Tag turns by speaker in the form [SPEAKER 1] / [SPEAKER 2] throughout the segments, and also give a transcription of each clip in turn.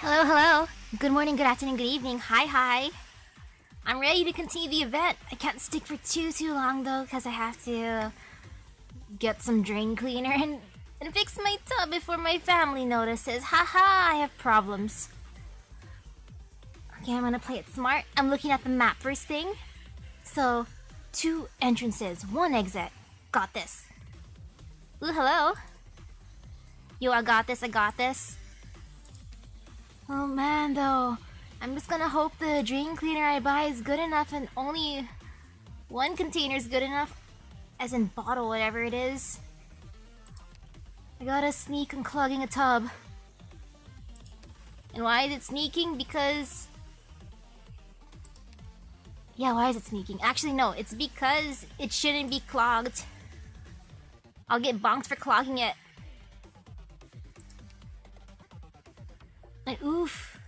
[SPEAKER 1] Hello, hello. Good morning, good afternoon, good evening. Hi, hi. I'm ready to continue the event. I can't stick for too long though, because I have to get some drain cleaner and fix my tub before my family notices. Haha, I have problems. Okay, I'm gonna play it smart. I'm looking at the map first thing. So, 2 entrances, 1 exit. Got this. Ooh, hello. Yo, I got this, I got this. Oh man, though. I'm just gonna hope the drain cleaner I buy is good enough and only 1 container is good enough. As in bottle, whatever it is. I gotta sneak unclogging a tub. And why is it sneaking? Because... yeah, why is it sneaking? Actually, no, it's because it shouldn't be clogged. I'll get bonked for clogging it. And oof,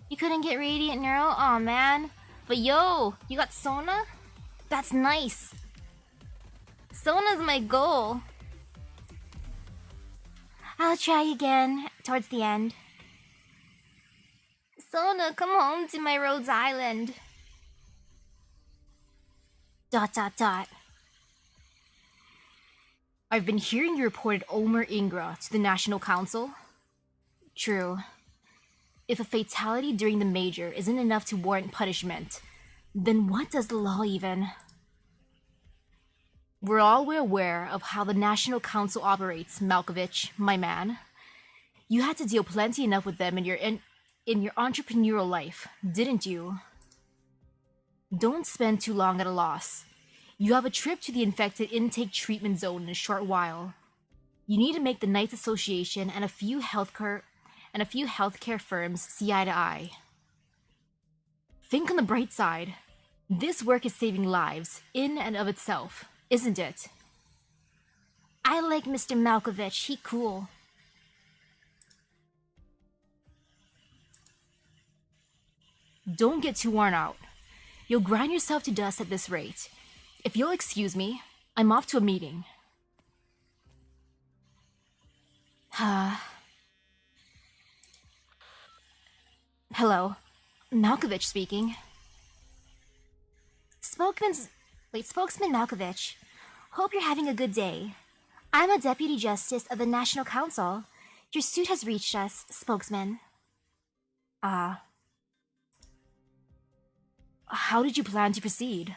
[SPEAKER 1] you couldn't get Radiant Neuro? Aw, man. But yo, you got Sona? That's nice. Sona's my goal. I'll try again towards the end. Sona, come home to my Rhodes Island. ...
[SPEAKER 2] I've been hearing you reported Omer Ingra to the National Council. True. If a fatality during the Major isn't enough to warrant punishment, then what does the law even? We're all aware of how the National Council operates, Malkovich, my man. You had to deal plenty enough with them in your entrepreneurial life, didn't you? Don't spend too long at a loss. You have a trip to the infected intake treatment zone in a short while. You need to make the Knights Association and a few healthcare firms see eye to eye. Think on the bright side. This work is saving lives, in and of itself, isn't it?
[SPEAKER 1] I like Mr. Malkovich, he cool.
[SPEAKER 2] Don't get too worn out. You'll grind yourself to dust at this rate. If you'll excuse me, I'm off to a meeting. Hello, Malkovich speaking.
[SPEAKER 1] Spokesman Malkovich. Hope you're having a good day. I'm a Deputy Justice of the National Council. Your suit has reached us, Spokesman.
[SPEAKER 2] How did you plan to proceed?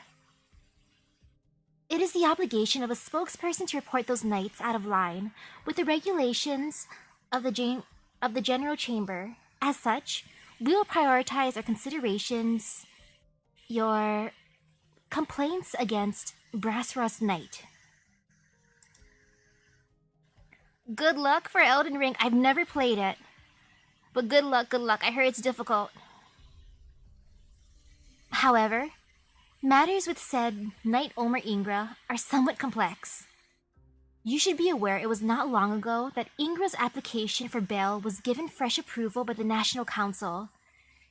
[SPEAKER 1] It is the obligation of a spokesperson to report those knights out of line with the regulations of the General Chamber. As such, we will prioritize our considerations, your complaints against Brass Rust Knight. Good luck for Elden Ring. I've never played it. But good luck. I heard it's difficult. However, matters with said Knight Omer Ingra are somewhat complex. You should be aware it was not long ago that Ingra's application for bail was given fresh approval by the National Council.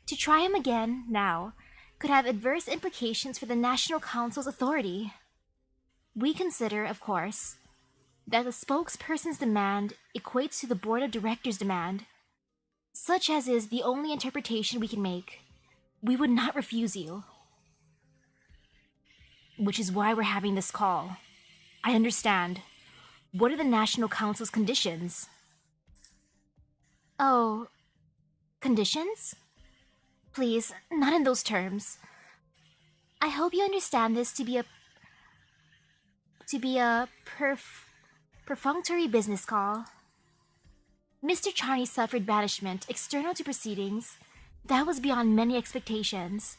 [SPEAKER 1] To try him again now could have adverse implications for the National Council's authority. We consider, of course, that the spokesperson's demand equates to the Board of Directors' demand. Such as is the only interpretation we can make. We would not refuse you.
[SPEAKER 2] Which is why we're having this call. I understand. What are the National Council's conditions?
[SPEAKER 1] Oh, conditions? Please, not in those terms. I hope you understand this to be a perfunctory business call. Mr. Charney suffered banishment external to proceedings. That was beyond many expectations.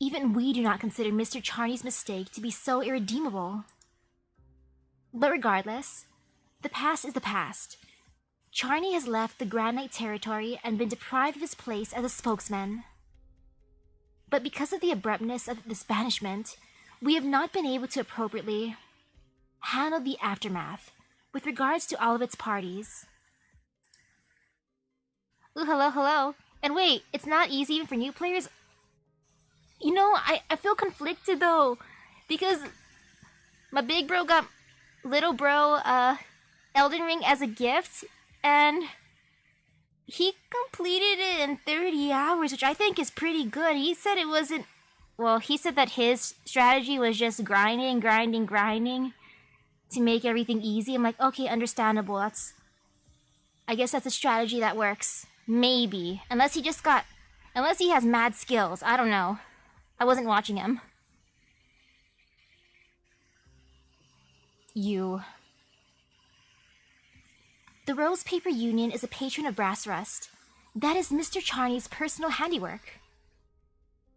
[SPEAKER 1] Even we do not consider Mr. Charney's mistake to be so irredeemable. But regardless, the past is the past. Charney has left the Grand Knight territory and been deprived of his place as a spokesman. But because of the abruptness of this banishment, we have not been able to appropriately handle the aftermath with regards to all of its parties. Ooh, hello. And wait, it's not easy even for new players? You know, I feel conflicted though, because my big bro got little bro Elden Ring as a gift, and He completed it in 30 hours, which I think is pretty good. He said it wasn't. Well, he said that his strategy was just grinding to make everything easy. I'm like, okay, understandable. I guess that's a strategy that works. Maybe. Unless he has mad skills. I don't know. I wasn't watching him. You. The Rose Paper Union is a patron of Brass Rust. That is Mr. Charney's personal handiwork.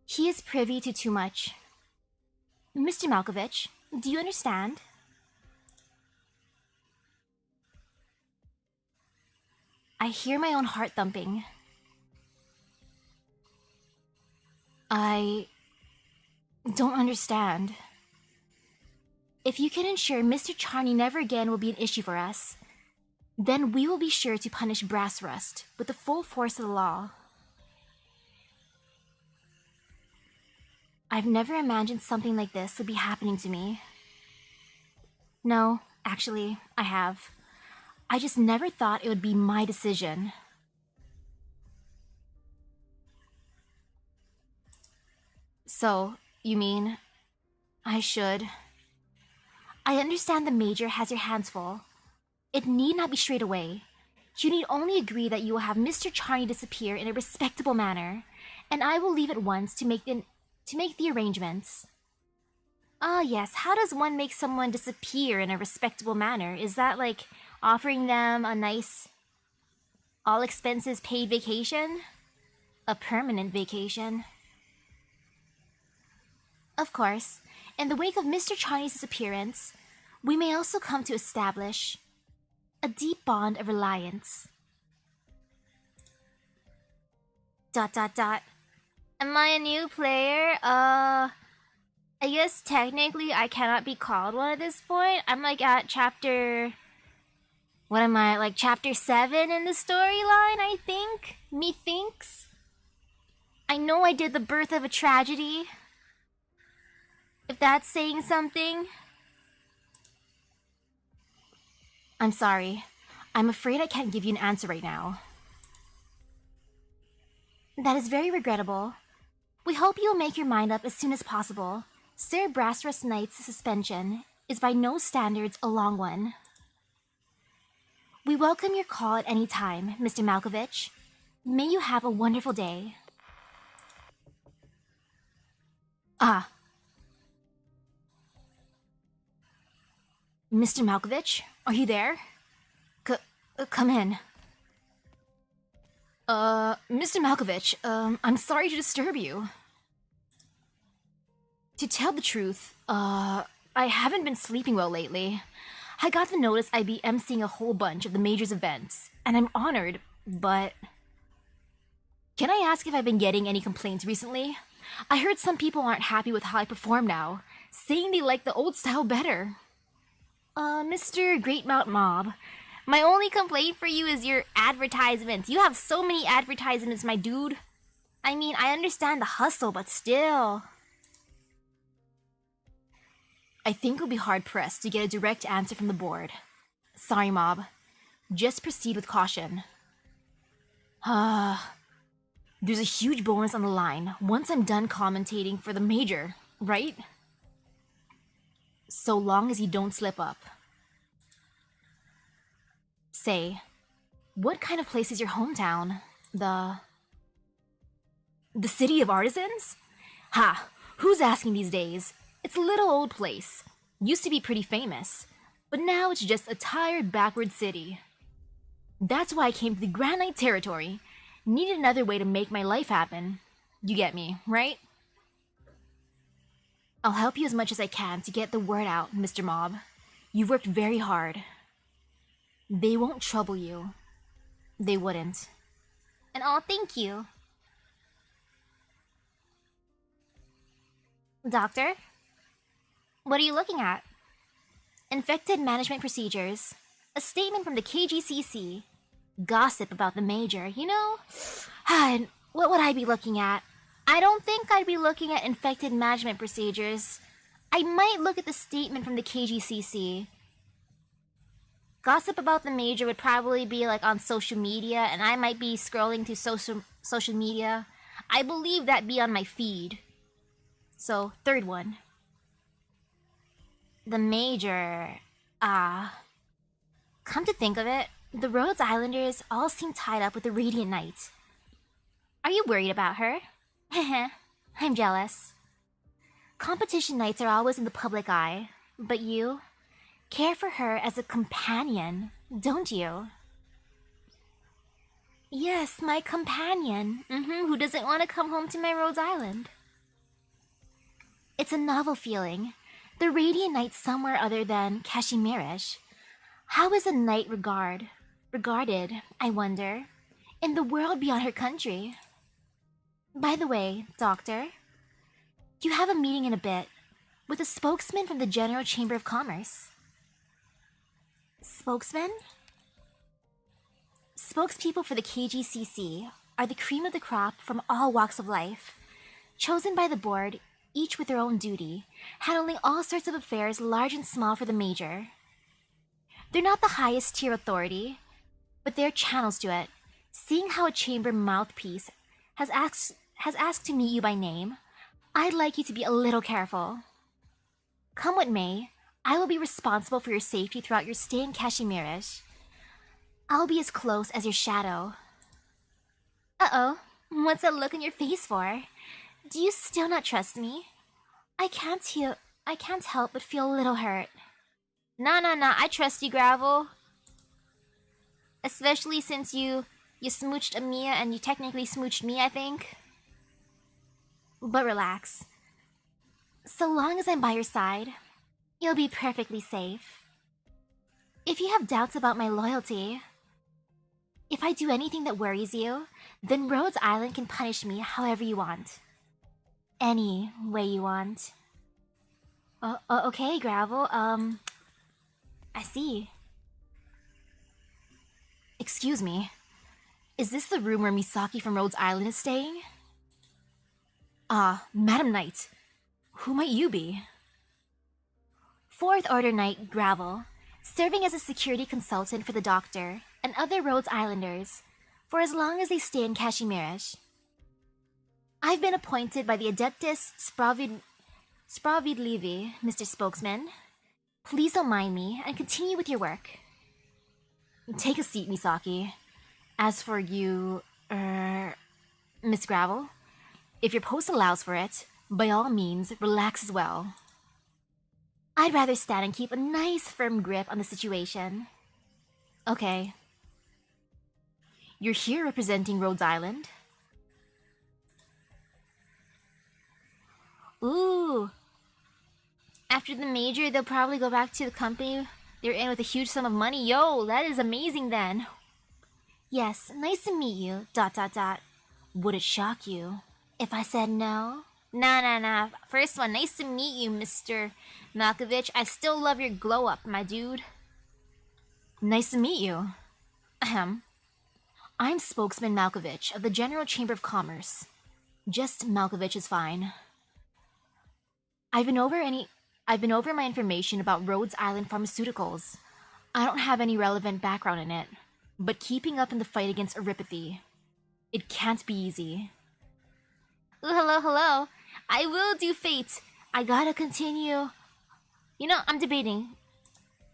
[SPEAKER 1] He is privy to too much. Mr. Malkovich, do you understand? I hear my own heart thumping. I don't understand. If you can ensure Mr. Charney never again will be an issue for us, then we will be sure to punish Brass Rust with the full force of the law. I've never imagined something like this would be happening to me. No, actually, I have. I just never thought it would be my decision. So, you mean I should? I understand the Major has your hands full. It need not be straight away. You need only agree that you will have Mr. Charney disappear in a respectable manner, and I will leave at once to make the arrangements. Ah, yes, how does one make someone disappear in a respectable manner? Is that like offering them a nice, all expenses paid vacation? A permanent vacation? Of course, in the wake of Mr. Charney's disappearance, we may also come to establish a deep bond of reliance. ... Am I a new player? I guess technically I cannot be called one at this point. I'm like at chapter... What am I, like chapter 7 in the storyline, I think? Methinks? I know I did the birth of a tragedy. If that's saying something. I'm sorry. I'm afraid I can't give you an answer right now. That is very regrettable. We hope you will make your mind up as soon as possible. Sir Brassrust Knight's suspension is by no standards a long one. We welcome your call at any time, Mr. Malkovich. May you have a wonderful day. Ah. Mr. Malkovich, are you there? Come in. Mr. Malkovich, I'm sorry to disturb you. To tell the truth, I haven't been sleeping well lately. I got the notice I'd be emceeing a whole bunch of the Major's events, and I'm honored, but... Can I ask if I've been getting any complaints recently? I heard some people aren't happy with how I perform now, saying they like the old style better. Mr. Great Mount Mob, my only complaint for you is your advertisements. You have so many advertisements, my dude. I mean, I understand the hustle, but still... I think we'll be hard-pressed to get a direct answer from the board. Sorry, Mob. Just proceed with caution. There's a huge bonus on the line once I'm done commentating for the Major, right? So long as you don't slip up. Say, what kind of place is your hometown? The City of Artisans? Ha! Who's asking these days? It's a little old place. Used to be pretty famous, but now it's just a tired backward city. That's why I came to the Grand Knight territory. Needed another way to make my life happen. You get me, right? I'll help you as much as I can to get the word out, Mr. Mob. You've worked very hard. They won't trouble you. They wouldn't. And thank you. Doctor? What are you looking at? Infected management procedures. A statement from the KGCC. Gossip about the Major, you know? And what would I be looking at? I don't think I'd be looking at infected management procedures. I might look at the statement from the KGCC. Gossip about the major would probably be like on social media, and I might be scrolling through social media. I believe that be on my feed. So, third one. The major. Come to think of it, the Rhodes Islanders all seem tied up with the Radiant Knight. Are you worried about her? Heh, I'm jealous. Competition nights are always in the public eye, but you care for her as a companion, don't you? Yes, my companion. Who doesn't want to come home to my Rhodes Island? It's a novel feeling. The Radiant Knight somewhere other than Kashimirish. How is a knight regarded, I wonder, in the world beyond her country? By the way, Doctor, you have a meeting in a bit with a spokesman from the General Chamber of Commerce. Spokesman? Spokespeople for the KGCC are the cream of the crop from all walks of life, chosen by the board, each with their own duty, handling all sorts of affairs large and small for the major. They're not the highest tier authority, but they're channels to it. Seeing how a chamber mouthpiece has asked to meet you by name, I'd like you to be a little careful. Come what may, I will be responsible for your safety throughout your stay in Kashimirish. I'll be as close as your shadow. Uh-oh, what's that look on your face for? Do you still not trust me? I can't help but feel a little hurt. Nah, I trust you, Gravel. Especially since you smooched Amia and you technically smooched me, I think. But relax. So long as I'm by your side, you'll be perfectly safe. If you have doubts about my loyalty, if I do anything that worries you, then Rhodes Island can punish me however you want. Any way you want. Okay, Gravel, I see. Excuse me. Is this the room where Misaki from Rhodes Island is staying? Madam Knight. Who might you be? Fourth Order Knight Gravel, serving as a security consultant for the Doctor and other Rhodes Islanders for as long as they stay in Kashimirish. I've been appointed by the Adeptus Sprawiedliwi, Mr. Spokesman. Please don't mind me and continue with your work. Take a seat, Misaki. As for you, Miss Gravel, if your post allows for it, by all means, relax as well. I'd rather stand and keep a nice firm grip on the situation. Okay. You're here representing Rhodes Island? Ooh. After the major, they'll probably go back to the company they're in with a huge sum of money. Yo, that is amazing then. Yes, nice to meet you, ... Would it shock you if I said no? Nah. First one, nice to meet you, Mr. Malkovich. I still love your glow up, my dude. Nice to meet you. Ahem. I'm Spokesman Malkovich of the General Chamber of Commerce. Just Malkovich is fine. I've been over my information about Rhodes Island Pharmaceuticals. I don't have any relevant background in it, but keeping up in the fight against Aripathy, it can't be easy. Ooh, hello. I will do fate. I gotta continue. I'm debating.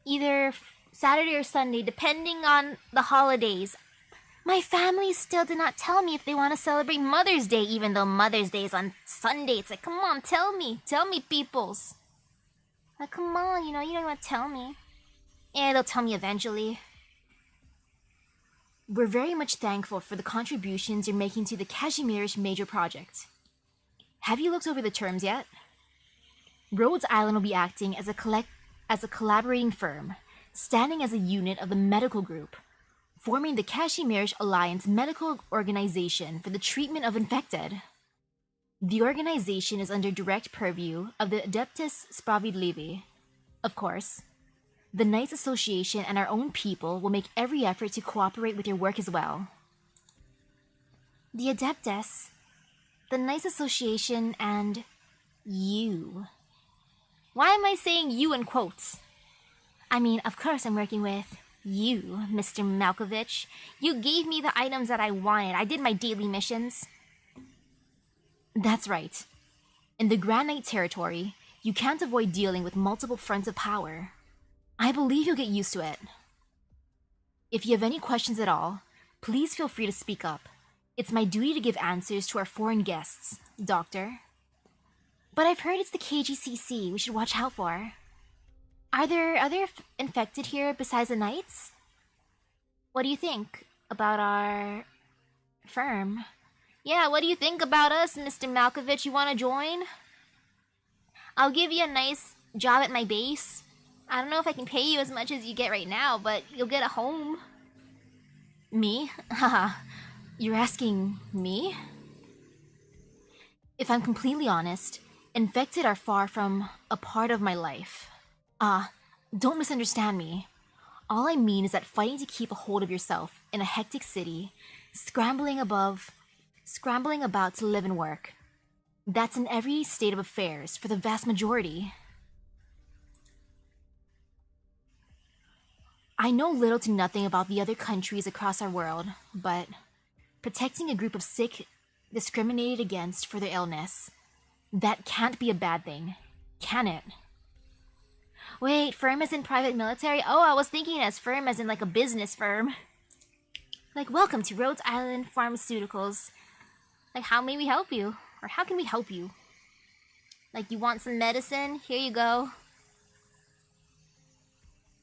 [SPEAKER 1] Either Saturday or Sunday, depending on the holidays. My family still did not tell me if they want to celebrate Mother's Day, even though Mother's Day is on Sunday. It's like, come on, tell me, peoples. Like, come on, you don't want to tell me. Yeah, they'll tell me eventually. We're very much thankful for the contributions you're making to the Kashimirish Major Project. Have you looked over the terms yet? Rhodes Island will be acting as a collaborating firm, standing as a unit of the medical group, forming the Kashimirish Alliance Medical Organization for the treatment of infected. The organization is under direct purview of the Adeptus Sprawiedliwi. Of course, the Knights Association and our own people will make every effort to cooperate with your work as well. The Adeptus, the Knights Association, and you. Why am I saying you in quotes? I mean, of course I'm working with You, Mr. Malkovich, you gave me the items that I wanted. I did my daily missions.
[SPEAKER 2] That's right. In the Grand Knight territory, you can't avoid dealing with multiple fronts of power. I believe you'll get used to it. If you have any questions at all, please feel free to speak up. It's my duty to give answers to our foreign guests, Doctor.
[SPEAKER 1] But I've heard it's the KGCC we should watch out for. Are there other infected here besides the Knights? What do you think about our firm? Yeah, what do you think about us, Mr. Malkovich? You want to join? I'll give you a nice job at my base. I don't know if I can pay you as much as you get right now, but you'll get a home.
[SPEAKER 2] Me? Haha. You're asking me? If I'm completely honest, infected are far from a part of my life. Don't misunderstand me. All I mean is that fighting to keep a hold of yourself in a hectic city, scrambling about to live and work, that's in every state of affairs for the vast majority. I know little to nothing about the other countries across our world, but protecting a group of sick, discriminated against for their illness, that can't be a bad thing, can it?
[SPEAKER 1] Wait, firm as in private military? Oh, I was thinking as firm as in like a business firm. Like, welcome to Rhode Island Pharmaceuticals. Like, how may we help you? Or how can we help you? Like, you want some medicine? Here you go.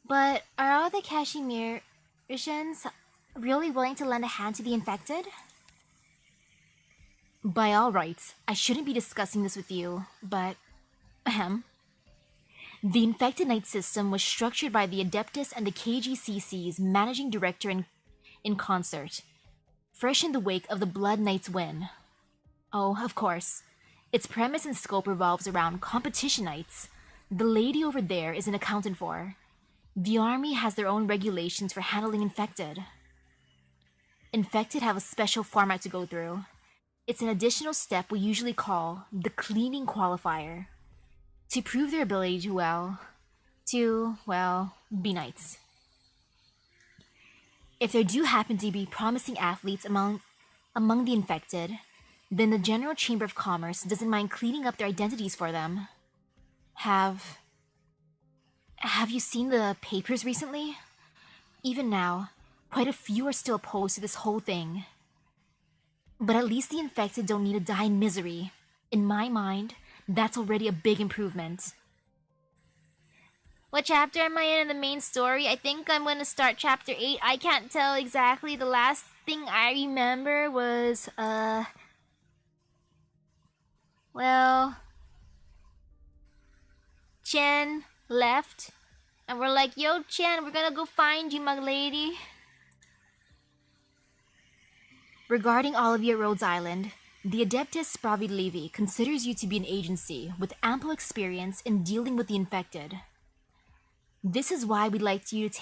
[SPEAKER 1] But are all the Kashmirians really willing to lend a hand to the infected?
[SPEAKER 2] By all rights, I shouldn't be discussing this with you, but... The Infected Knight system was structured by the Adeptus and the KGCC's managing director in concert, fresh in the wake of the Blood Knight's win. Oh, of course. Its premise and scope revolves around competition knights. The lady over there isn't accounted for. The army has their own regulations for handling infected. Infected have a special format to go through. It's an additional step we usually call the cleaning qualifier, to prove their ability to be knights. If there do happen to be promising athletes among the infected, then the General Chamber of Commerce doesn't mind cleaning up their identities for them. Have you seen the papers recently? Even now, quite a few are still opposed to this whole thing. But at least the infected don't need to die in misery. In my mind, that's already a big improvement.
[SPEAKER 1] What chapter am I in the main story? I think I'm going to start chapter 8. I can't tell exactly. The last thing I remember was, Chen left. And we're like, yo, Chen, we're gonna go find you, my lady.
[SPEAKER 2] Regarding all of you at Rhodes Island, the Adeptus Spravi considers you to be an agency with ample experience in dealing with the infected. This is why we'd like you to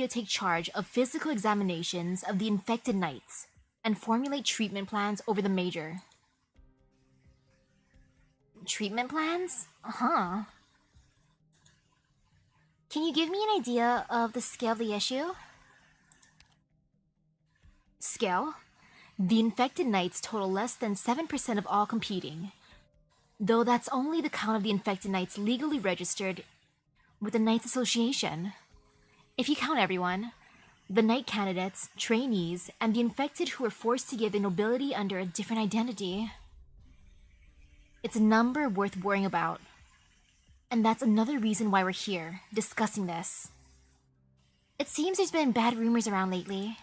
[SPEAKER 2] take charge of physical examinations of the infected knights and formulate treatment plans over the major.
[SPEAKER 1] Treatment plans? Can you give me an idea of the scale of the issue?
[SPEAKER 2] Scale? The infected knights total less than 7% of all competing, though that's only the count of the infected knights legally registered with the Knights Association. If you count everyone, the knight candidates, trainees, and the infected who are forced to give their nobility under a different identity, it's a number worth worrying about. And that's another reason why we're here, discussing this.
[SPEAKER 1] It seems there's been bad rumors around lately.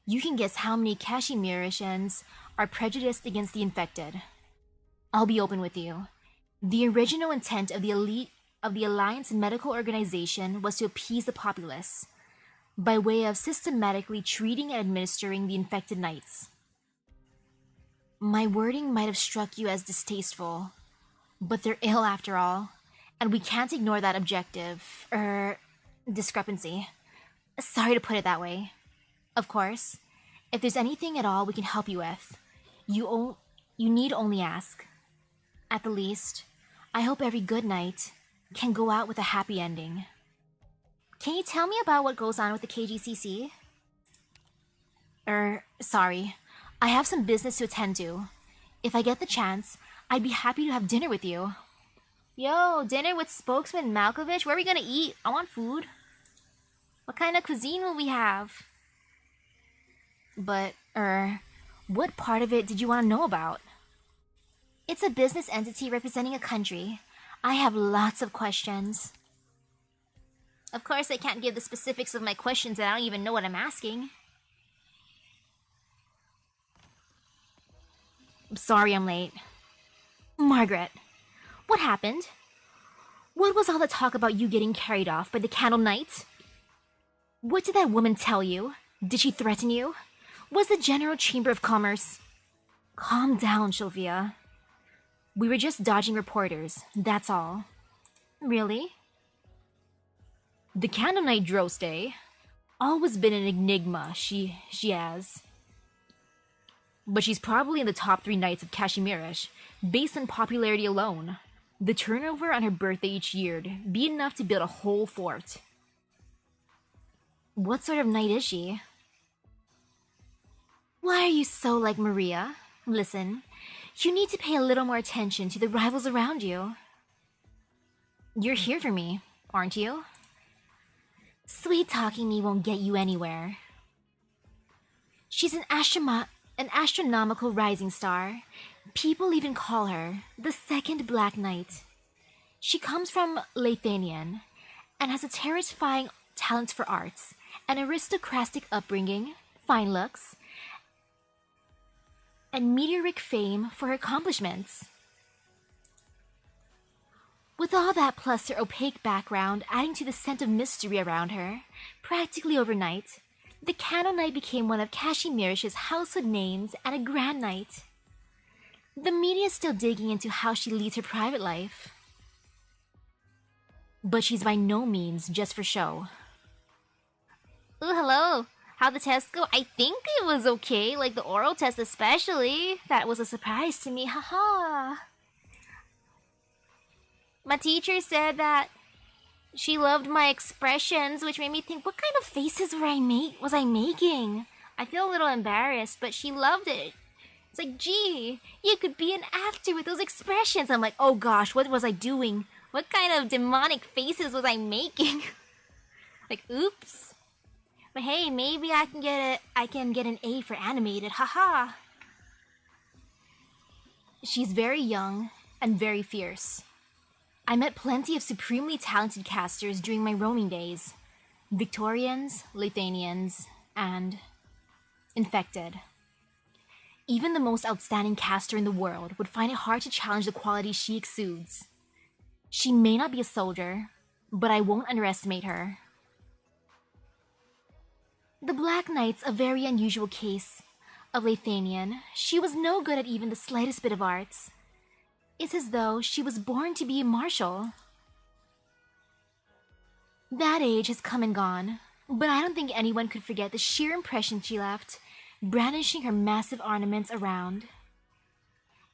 [SPEAKER 2] You can guess how many Kashmirians are prejudiced against the infected. I'll be open with you. The original intent of the Alliance Medical Organization was to appease the populace, by way of systematically treating and administering the infected knights. My wording might have struck you as distasteful, but they're ill after all, and we can't ignore that discrepancy. Sorry to put it that way. Of course, if there's anything at all we can help you with, you need only ask. At the least, I hope every good knight can go out with a happy ending.
[SPEAKER 1] Can you tell me about what goes on with the KGCC?
[SPEAKER 2] Sorry. I have some business to attend to. If I get the chance, I'd be happy to have dinner with you.
[SPEAKER 1] Yo, dinner with Spokesman Malkovich? Where are we gonna eat? I want food. What kind of cuisine will we have?
[SPEAKER 2] But, what part of it did you want to know about?
[SPEAKER 1] It's a business entity representing a country. I have lots of questions. Of course, I can't give the specifics of my questions and I don't even know what I'm asking.
[SPEAKER 2] I'm sorry I'm late. Margaret, what happened? What was all the talk about you getting carried off by the Candle Knights? What did that woman tell you? Did she threaten you? Was the General Chamber of Commerce... Calm down, Sylvia. We were just dodging reporters, that's all.
[SPEAKER 1] Really?
[SPEAKER 2] The Candle Knight Droste. Always been an enigma, she has. But she's probably in the top 3 knights of Kashmirish, based on popularity alone. The turnover on her birthday each year'd be enough to build a whole fort.
[SPEAKER 1] What sort of knight is she? Why are you so like Maria? Listen, you need to pay a little more attention to the rivals around you.
[SPEAKER 2] You're here for me, aren't you?
[SPEAKER 1] Sweet-talking me won't get you anywhere. She's an astronomical rising star. People even call her the second Black Knight. She comes from Lathanian and has a terrifying talent for arts, an aristocratic upbringing, fine looks, and meteoric fame for her accomplishments. With all that plus her opaque background adding to the scent of mystery around her, practically overnight, the Candle Knight became one of Kashimirish's household names and a Grand Knight. The media's still digging into how she leads her private life.
[SPEAKER 2] But she's by no means just for show.
[SPEAKER 1] Ooh, hello. How'd the test go? I think it was okay, like the oral test especially. That was a surprise to me, haha. My teacher said that she loved my expressions, which made me think, what kind of faces was I making? I feel a little embarrassed, but she loved it. It's like, gee, you could be an actor with those expressions. I'm like, oh gosh, what was I doing? What kind of demonic faces was I making? Like, oops. But hey, maybe I can get an A for animated, haha.
[SPEAKER 2] She's very young and very fierce. I met plenty of supremely talented casters during my roaming days. Victorians, Lathanians, and infected. Even the most outstanding caster in the world would find it hard to challenge the quality she exudes. She may not be a soldier, but I won't underestimate her.
[SPEAKER 1] The Black Knight's a very unusual case of Lathanian. She was no good at even the slightest bit of arts. It's as though she was born to be a marshal. That age has come and gone, but I don't think anyone could forget the sheer impression she left, brandishing her massive ornaments around.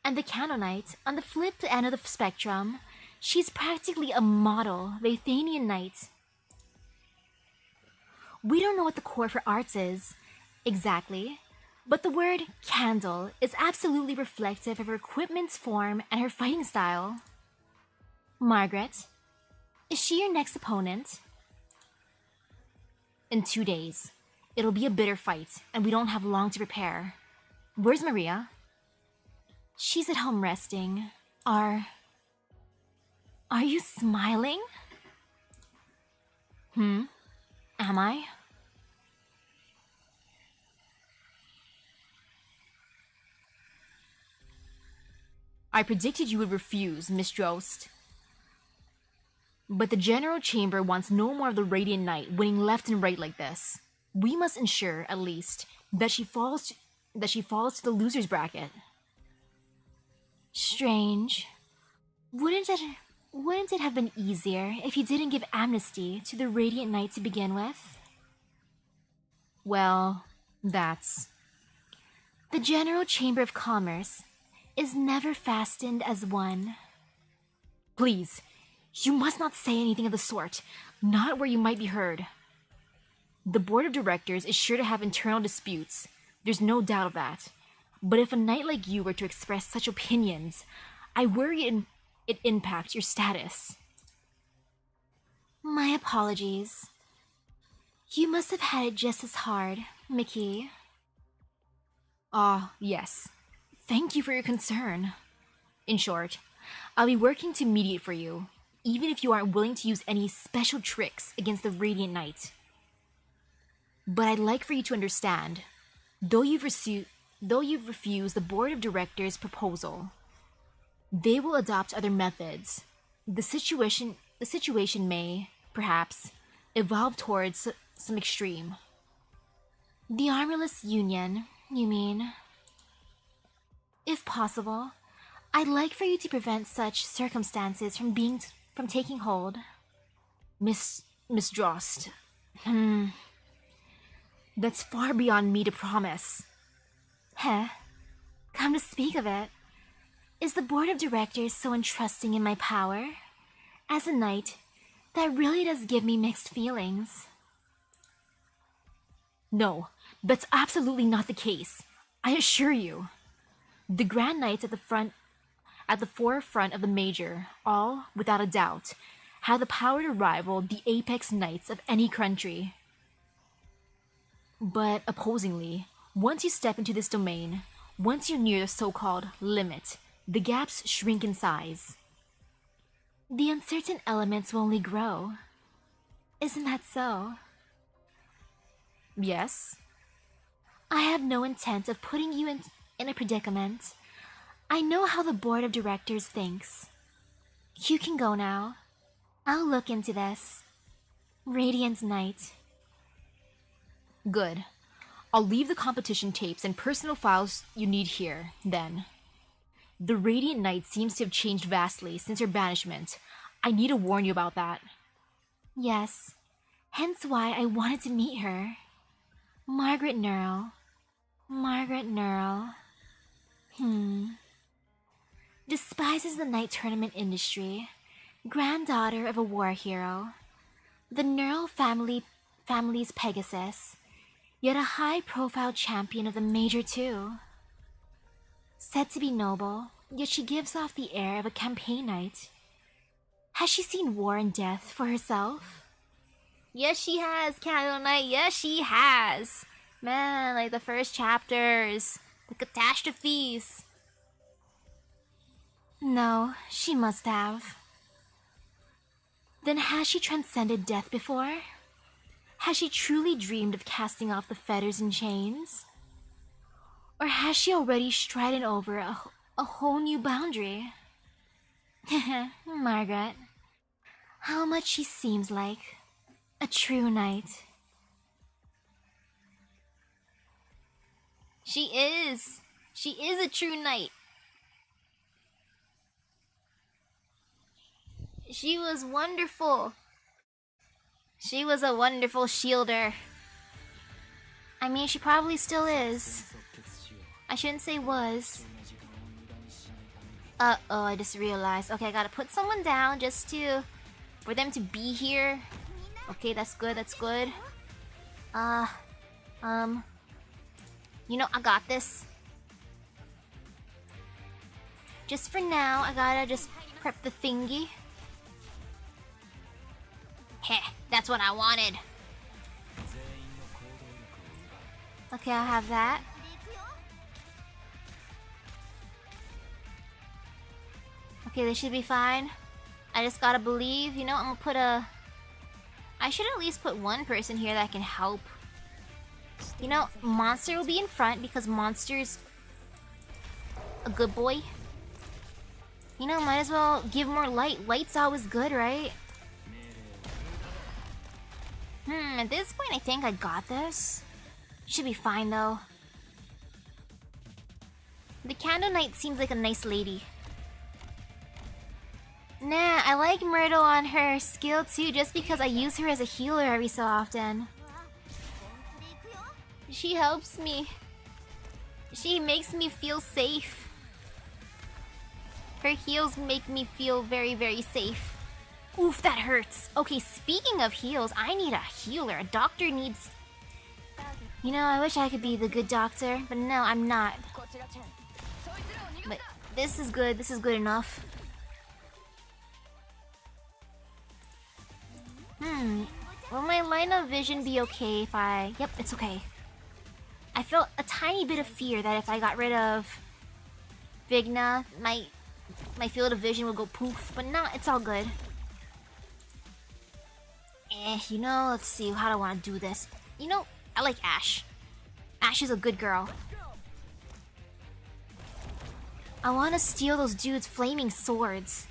[SPEAKER 1] And the Candle Knight, on the flip end of the spectrum, she's practically a model Lathanian knight. We don't know what the core for arts is, exactly, but the word candle is absolutely reflective of her equipment's form and her fighting style. Margaret, is she your next opponent?
[SPEAKER 2] In 2 days. It'll be a bitter fight, and we don't have long to prepare. Where's Maria?
[SPEAKER 1] She's at home resting. Are you smiling?
[SPEAKER 2] Am I? I predicted you would refuse, Miss Drost. But the General Chamber wants no more of the Radiant Knight winning left and right like this. We must ensure, at least, that she falls to the loser's bracket.
[SPEAKER 1] Strange. Wouldn't it have been easier if you didn't give amnesty to the Radiant Knight to begin with?
[SPEAKER 2] Well, that's...
[SPEAKER 1] The General Chamber of Commerce is never fastened as one.
[SPEAKER 2] Please, you must not say anything of the sort. Not where you might be heard. The board of directors is sure to have internal disputes. There's no doubt of that. But if a knight like you were to express such opinions, I worry it impacts your status.
[SPEAKER 1] My apologies. You must have had it just as hard, Mickey.
[SPEAKER 2] Ah, yes. Thank you for your concern. In short, I'll be working to mediate for you, even if you aren't willing to use any special tricks against the Radiant Knight. But I'd like for you to understand, though you've refused the board of directors' proposal, they will adopt other methods. The situation may, perhaps, evolve towards some extreme.
[SPEAKER 1] The Armyless Union, you mean? If possible, I'd like for you to prevent such circumstances from taking hold.
[SPEAKER 2] Miss Drost. That's far beyond me to promise.
[SPEAKER 1] Heh. Come to speak of it, is the board of directors so entrusting in my power? As a knight, that really does give me mixed feelings.
[SPEAKER 2] No, that's absolutely not the case. I assure you. The Grand Knights at the forefront of the Major, all, without a doubt, have the power to rival the apex knights of any country. But opposingly, once you step into this domain, once you're near the so-called limit, the gaps shrink in size.
[SPEAKER 1] The uncertain elements will only grow. Isn't that so?
[SPEAKER 2] Yes.
[SPEAKER 1] I have no intent of putting you in a predicament. I know how the board of directors thinks. You can go now. I'll look into this. Radiant Knight.
[SPEAKER 2] Good. I'll leave the competition tapes and personal files you need here, then. The Radiant Knight seems to have changed vastly since her banishment. I need to warn you about that.
[SPEAKER 1] Yes. Hence why I wanted to meet her. Margaret Nurl. Despises the knight tournament industry. Granddaughter of a war hero. The Nurl family's Pegasus. Yet a high-profile champion of the Major too. Said to be noble, yet she gives off the air of a campaign knight. Has she seen war and death for herself?
[SPEAKER 2] Yes, she has, Candle Knight. Yes, she has. Man, like the first chapters, the catastrophes.
[SPEAKER 1] No, she must have. Then has she transcended death before? Has she truly dreamed of casting off the fetters and chains? Or has she already stridden over a whole new boundary? Margaret, how much she seems like a true knight.
[SPEAKER 2] She is. She is a true knight. She was wonderful. She was a wonderful shielder.
[SPEAKER 1] I mean, she probably still is. I shouldn't say was. Uh-oh, I just realized. Okay, I gotta put someone down just for them to be here. Okay, that's good, that's good. You know, I got this. Just for now, I gotta just prep the thingy. Heh, that's what I wanted. Okay, I'll have that. Okay, they should be fine. I just gotta believe, you know, I'm gonna put I should at least put one person here that can help. You know, Monster will be in front because Monster's a good boy. You know, might as well give more light. Light's always good, right? At this point I think I got this. Should be fine though. The Candle Knight seems like a nice lady. Nah, I like Myrtle on her skill too, just because I use her as a healer every so often. She helps me. She makes me feel safe. Her heals make me feel very, very safe. Oof, that hurts. Okay, speaking of heals, I need a healer. A doctor needs... You know, I wish I could be the good doctor, but no, I'm not. But this is good. This is good enough. Will my line of vision be okay if I... Yep, it's okay. I felt a tiny bit of fear that if I got rid of Vigna, my field of vision would go poof, but nah, it's all good. You know, let's see, how do I want to do this? You know, I like Ash. Ash is a good girl. I want to steal those dudes' flaming swords.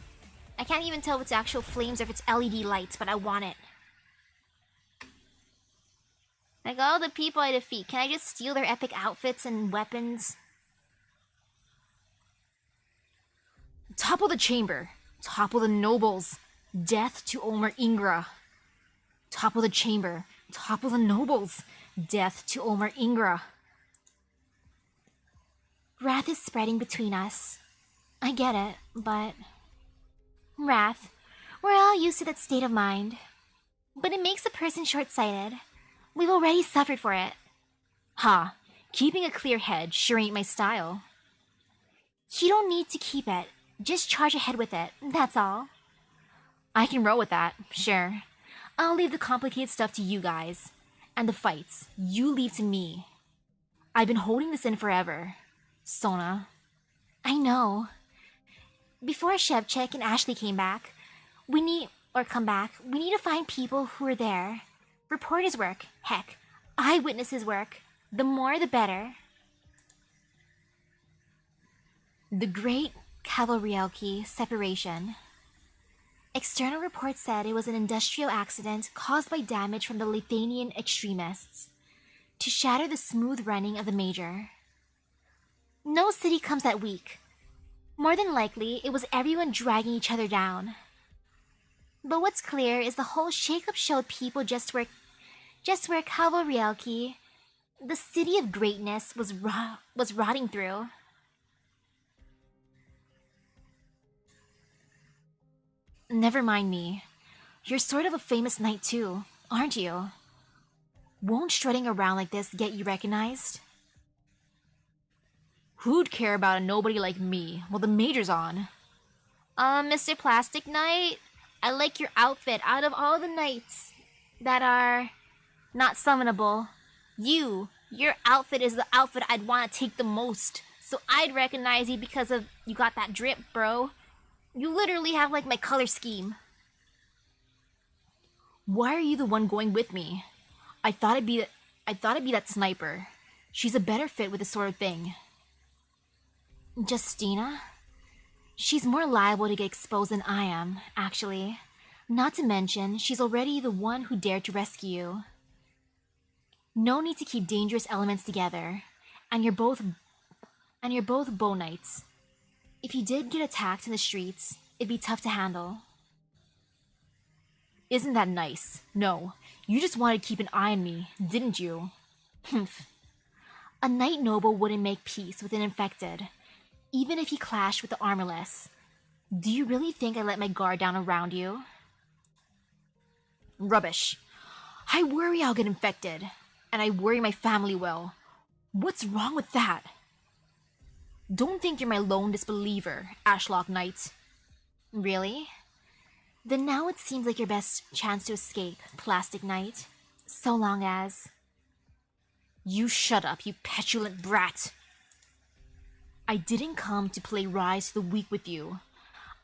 [SPEAKER 1] I can't even tell if it's actual flames or if it's LED lights, but I want it. Like all the people I defeat, can I just steal their epic outfits and weapons?
[SPEAKER 2] Topple the chamber. Topple the nobles. Death to Omer Ingra. Topple the chamber. Topple the nobles. Death to Omer Ingra.
[SPEAKER 1] Wrath is spreading between us. I get it, but... Wrath. We're all used to that state of mind. But it makes a person short-sighted. We've already suffered for it.
[SPEAKER 2] Ha! Keeping a clear head sure ain't my style.
[SPEAKER 1] You don't need to keep it. Just charge ahead with it, that's all.
[SPEAKER 2] I can roll with that, sure. I'll leave the complicated stuff to you guys. And the fights, you leave to me. I've been holding this in forever. Sona.
[SPEAKER 1] I know. Before Shevchik and Ashley came back, we need to find people who are there. Report his work. Heck, eyewitness his work. The more, the better. The Great Cavalryalki Separation. External reports said it was an industrial accident caused by damage from the Lithuanian extremists to shatter the smooth running of the major. No city comes that weak. More than likely, it was everyone dragging each other down. But what's clear is the whole shakeup showed people just where Cavalryalki, the city of greatness, was rotting through.
[SPEAKER 2] Never mind me. You're sort of a famous knight too, aren't you? Won't strutting around like this get you recognized? Who'd care about a nobody like me while the major's on?
[SPEAKER 1] Mr. Plastic Knight, I like your outfit. Out of all the knights that are not summonable, your outfit is the outfit I'd want to take the most. So I'd recognize you because of you got that drip, bro. You literally have like my color scheme.
[SPEAKER 2] Why are you the one going with me? I thought it'd be that sniper. She's a better fit with this sort of thing.
[SPEAKER 1] Justina? She's more liable to get exposed than I am, actually. Not to mention, she's already the one who dared to rescue you. No need to keep dangerous elements together. And you're both bow knights. If you did get attacked in the streets, it'd be tough to handle.
[SPEAKER 2] Isn't that nice? No, you just wanted to keep an eye on me, didn't you?
[SPEAKER 1] Humph. A knight noble wouldn't make peace with an infected, even if he clashed with the armyless. Do you really think I let my guard down around you?
[SPEAKER 2] Rubbish. I worry I'll get infected, and I worry my family will. What's wrong with that? Don't think you're my lone disbeliever, Ashlock Knight.
[SPEAKER 1] Really? Then now it seems like your best chance to escape, Plastic Knight. So long as...
[SPEAKER 2] You shut up, you petulant brat! I didn't come to play rise to the weak with you.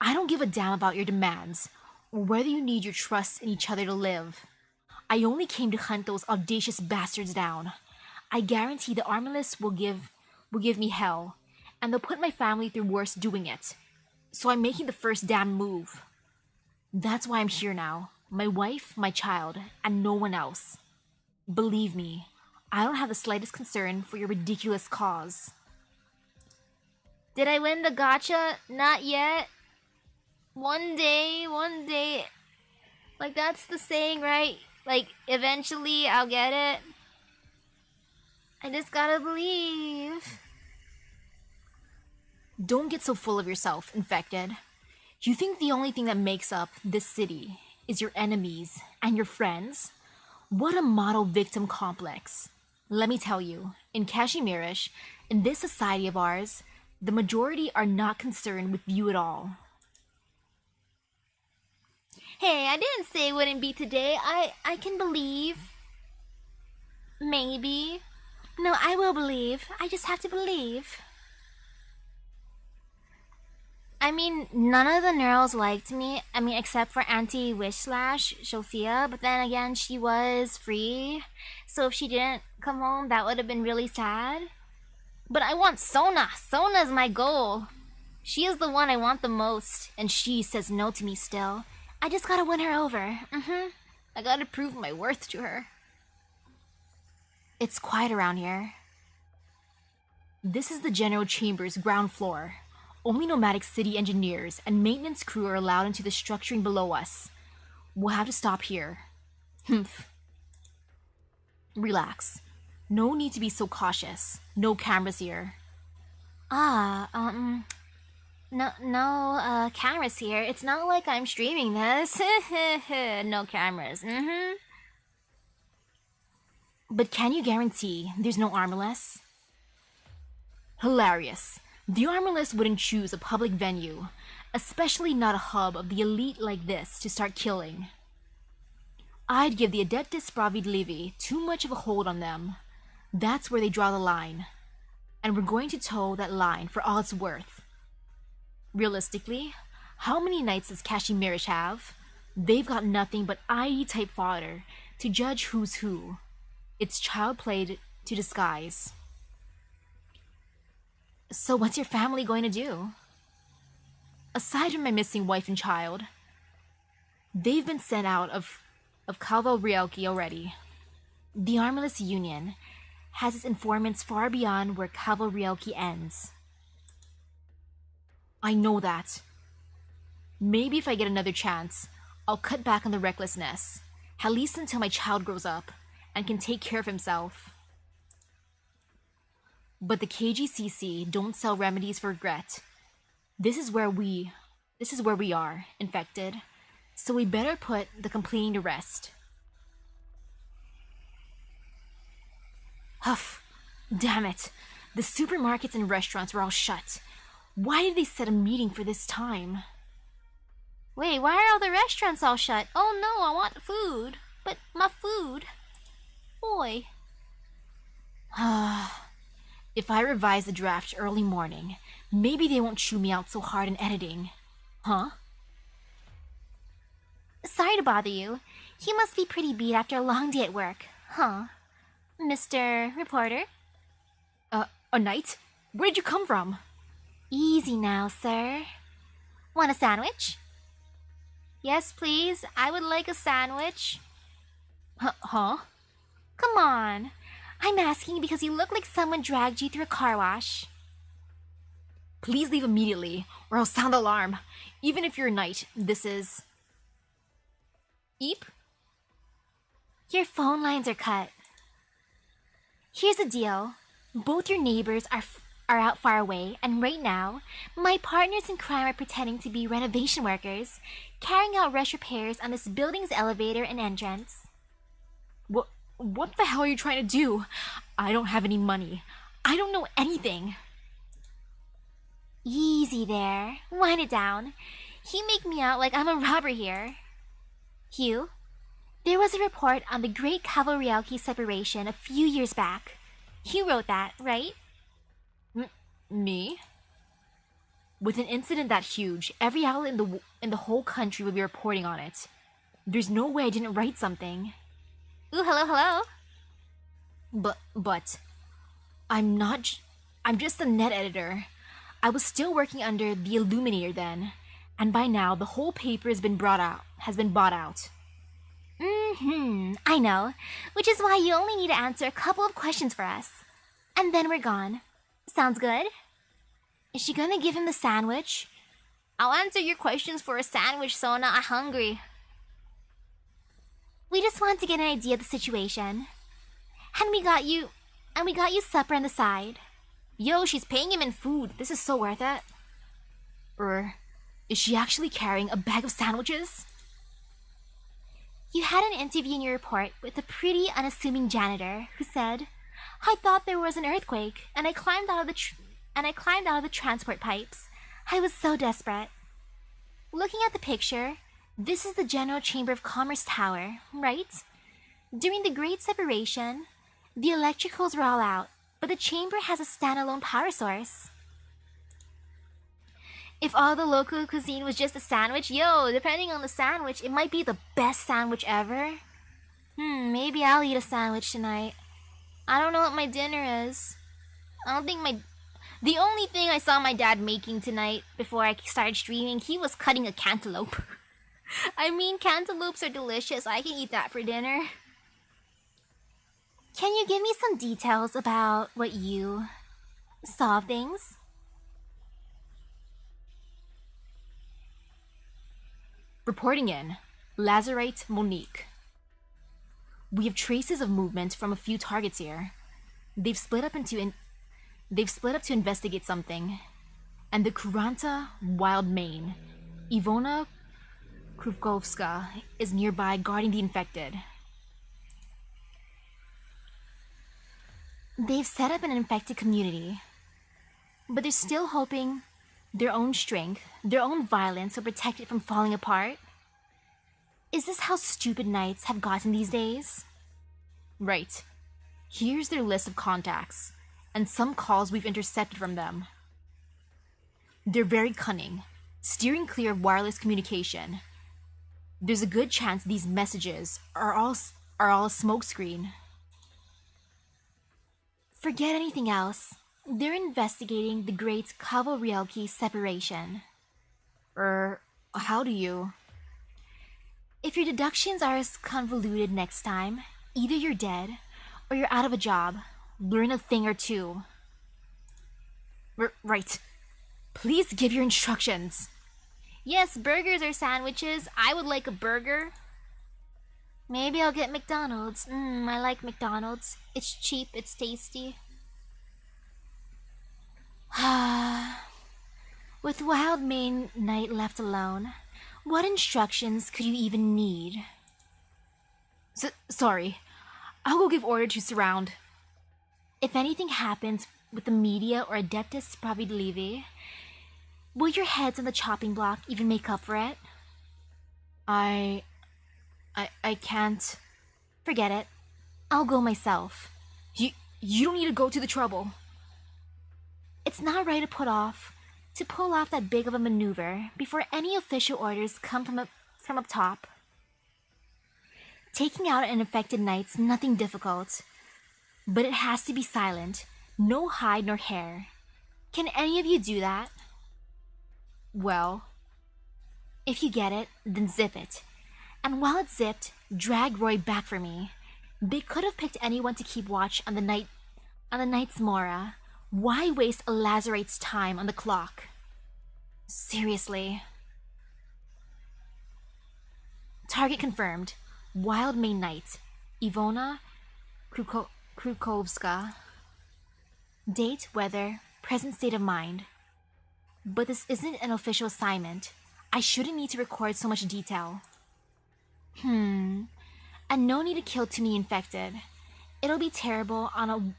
[SPEAKER 2] I don't give a damn about your demands, or whether you need your trust in each other to live. I only came to hunt those audacious bastards down. I guarantee the Armyless will give me hell, and they'll put my family through worse doing it. So I'm making the first damn move. That's why I'm here now. My wife, my child, and no one else. Believe me, I don't have the slightest concern for your ridiculous cause.
[SPEAKER 1] Did I win the gacha? Not yet. One day. Like, that's the saying, right? Like, eventually I'll get it. I just gotta believe.
[SPEAKER 2] Don't get so full of yourself, infected. You think the only thing that makes up this city is your enemies and your friends? What a model victim complex. Let me tell you, in Kashmirish, in this society of ours, the majority are not concerned with you at all.
[SPEAKER 1] Hey, I didn't say it wouldn't be today. I can believe. Maybe. No, I will believe. I just have to believe. I mean, none of the girls liked me. I mean, except for Auntie Wish/, Sophia. But then again, she was free. So if she didn't come home, that would have been really sad. But I want Sona. Sona's my goal. She is the one I want the most. And she says no to me still. I just gotta win her over. I gotta prove my worth to her.
[SPEAKER 2] It's quiet around here. This is the general chamber's ground floor. Only nomadic city engineers and maintenance crew are allowed into the structuring below us. We'll have to stop here. Humph. Relax. No need to be so cautious. No cameras here.
[SPEAKER 1] No cameras here. It's not like I'm streaming this. No cameras.
[SPEAKER 2] But can you guarantee there's no Armyless? Hilarious. The Armyless wouldn't choose a public venue, especially not a hub of the elite like this, to start killing. I'd give the Adeptus Spravedlivi too much of a hold on them. That's where they draw the line. And we're going to toe that line for all it's worth. Realistically, how many knights does Kashmirish have? They've got nothing but ID-type fodder to judge who's who. It's child play to disguise. So what's your family going to do? Aside from my missing wife and child, they've been sent out of Calvo Rielki already. The Armyless Union has its informants far beyond where Calvo Rielki ends. I know that. Maybe if I get another chance, I'll cut back on the recklessness, at least until my child grows up and can take care of himself. But the KGCC don't sell remedies for regret. This is where we are, infected. So we better put the complaining to rest. Huff. Damn it. The supermarkets and restaurants were all shut. Why did they set a meeting for this time?
[SPEAKER 1] Wait, why are all the restaurants all shut? Oh no, I want food. But my food. Boy.
[SPEAKER 2] If I revise the draft early morning, maybe they won't chew me out so hard in editing. Huh?
[SPEAKER 1] Sorry to bother you. You must be pretty beat after a long day at work, huh? Mr. Reporter?
[SPEAKER 2] A knight? Where did you come from?
[SPEAKER 1] Easy now, sir. Want a sandwich? Yes, please. I would like a sandwich.
[SPEAKER 2] Huh?
[SPEAKER 1] Come on. I'm asking because you look like someone dragged you through a car wash.
[SPEAKER 2] Please leave immediately, or I'll sound the alarm. Even if you're a knight, this is... Eep?
[SPEAKER 1] Your phone lines are cut. Here's the deal. Both your neighbors are out far away, and right now, my partners in crime are pretending to be renovation workers, carrying out rush repairs on this building's elevator and entrance.
[SPEAKER 2] What the hell are you trying to do? I don't have any money. I don't know anything.
[SPEAKER 1] Easy there. Wind it down. You make me out like I'm a robber here. Hugh, there was a report on the Great Cavalrielki separation a few years back. You wrote that, right?
[SPEAKER 2] Me? With an incident that huge, every outlet in the whole country would be reporting on it. There's no way I didn't write something.
[SPEAKER 1] Ooh, hello.
[SPEAKER 2] But, I'm just a net editor. I was still working under the Illuminator then, and by now the whole paper has been bought out.
[SPEAKER 1] I know, which is why you only need to answer a couple of questions for us. And then we're gone. Sounds good? Is she gonna give him the sandwich? I'll answer your questions for a sandwich, Sona. I'm hungry. We just want to get an idea of the situation. And we got you supper on the side. Yo, she's paying him in food. This is so worth it.
[SPEAKER 2] Is she actually carrying a bag of sandwiches?
[SPEAKER 1] You had an interview in your report with a pretty unassuming janitor who said, "I thought there was an earthquake, and I climbed out of the transport pipes. I was so desperate." Looking at the picture, this is the General Chamber of Commerce Tower, right? During the Great Separation, the electricals were all out, but the chamber has a standalone power source. If all the local cuisine was just a sandwich, depending on the sandwich, it might be the best sandwich ever. Maybe I'll eat a sandwich tonight. I don't know what my dinner is. The only thing I saw my dad making tonight before I started streaming, he was cutting a cantaloupe. I mean, cantaloupes are delicious. I can eat that for dinner. Can you give me some details about what you saw of things?
[SPEAKER 2] Reporting in, Lazarite Monique. We have traces of movement from a few targets here. They've split up to investigate something. And the Kuranta Wild Mane, Ivona Krupkovska, is nearby guarding the infected.
[SPEAKER 1] They've set up an infected community, but they're still hoping their own strength, their own violence will protect it from falling apart. Is this how stupid knights have gotten these days?
[SPEAKER 2] Right. Here's their list of contacts, and some calls we've intercepted from them. They're very cunning, steering clear of wireless communication. There's a good chance these messages are all a smokescreen.
[SPEAKER 1] Forget anything else. They're investigating the Great Kavalryelki separation.
[SPEAKER 2] How do you...
[SPEAKER 1] If your deductions are as convoluted next time, either you're dead or you're out of a job. Learn a thing or two.
[SPEAKER 2] Right. Please give your instructions.
[SPEAKER 1] Yes, burgers or sandwiches. I would like a burger. Maybe I'll get McDonald's. I like McDonald's. It's cheap, it's tasty. With Wild Mane Knight left alone, what instructions could you even need?
[SPEAKER 2] Sorry. I'll go give order to surround.
[SPEAKER 1] If anything happens with the media or Adeptus Sprawiedliwi, will your heads on the chopping block even make up for it?
[SPEAKER 2] I can't.
[SPEAKER 1] Forget it. I'll go myself.
[SPEAKER 2] You don't need to go to the trouble.
[SPEAKER 1] It's not right to pull off that big of a maneuver before any official orders come from up top. Taking out an infected knight's nothing difficult, but it has to be silent, no hide nor hair. Can any of you do that?
[SPEAKER 2] Well,
[SPEAKER 1] if you get it, then zip it. And while it's zipped, drag Roy back for me. They could have picked anyone to keep watch on the Knight's Mora. Why waste a Lazarite's time on the clock? Seriously. Target confirmed. Wild Mane Knight. Ivona Krukovska. Date, weather, present state of mind. But this isn't an official assignment. I shouldn't need to record so much detail. And no need to kill too many infected. It'll be terrible on the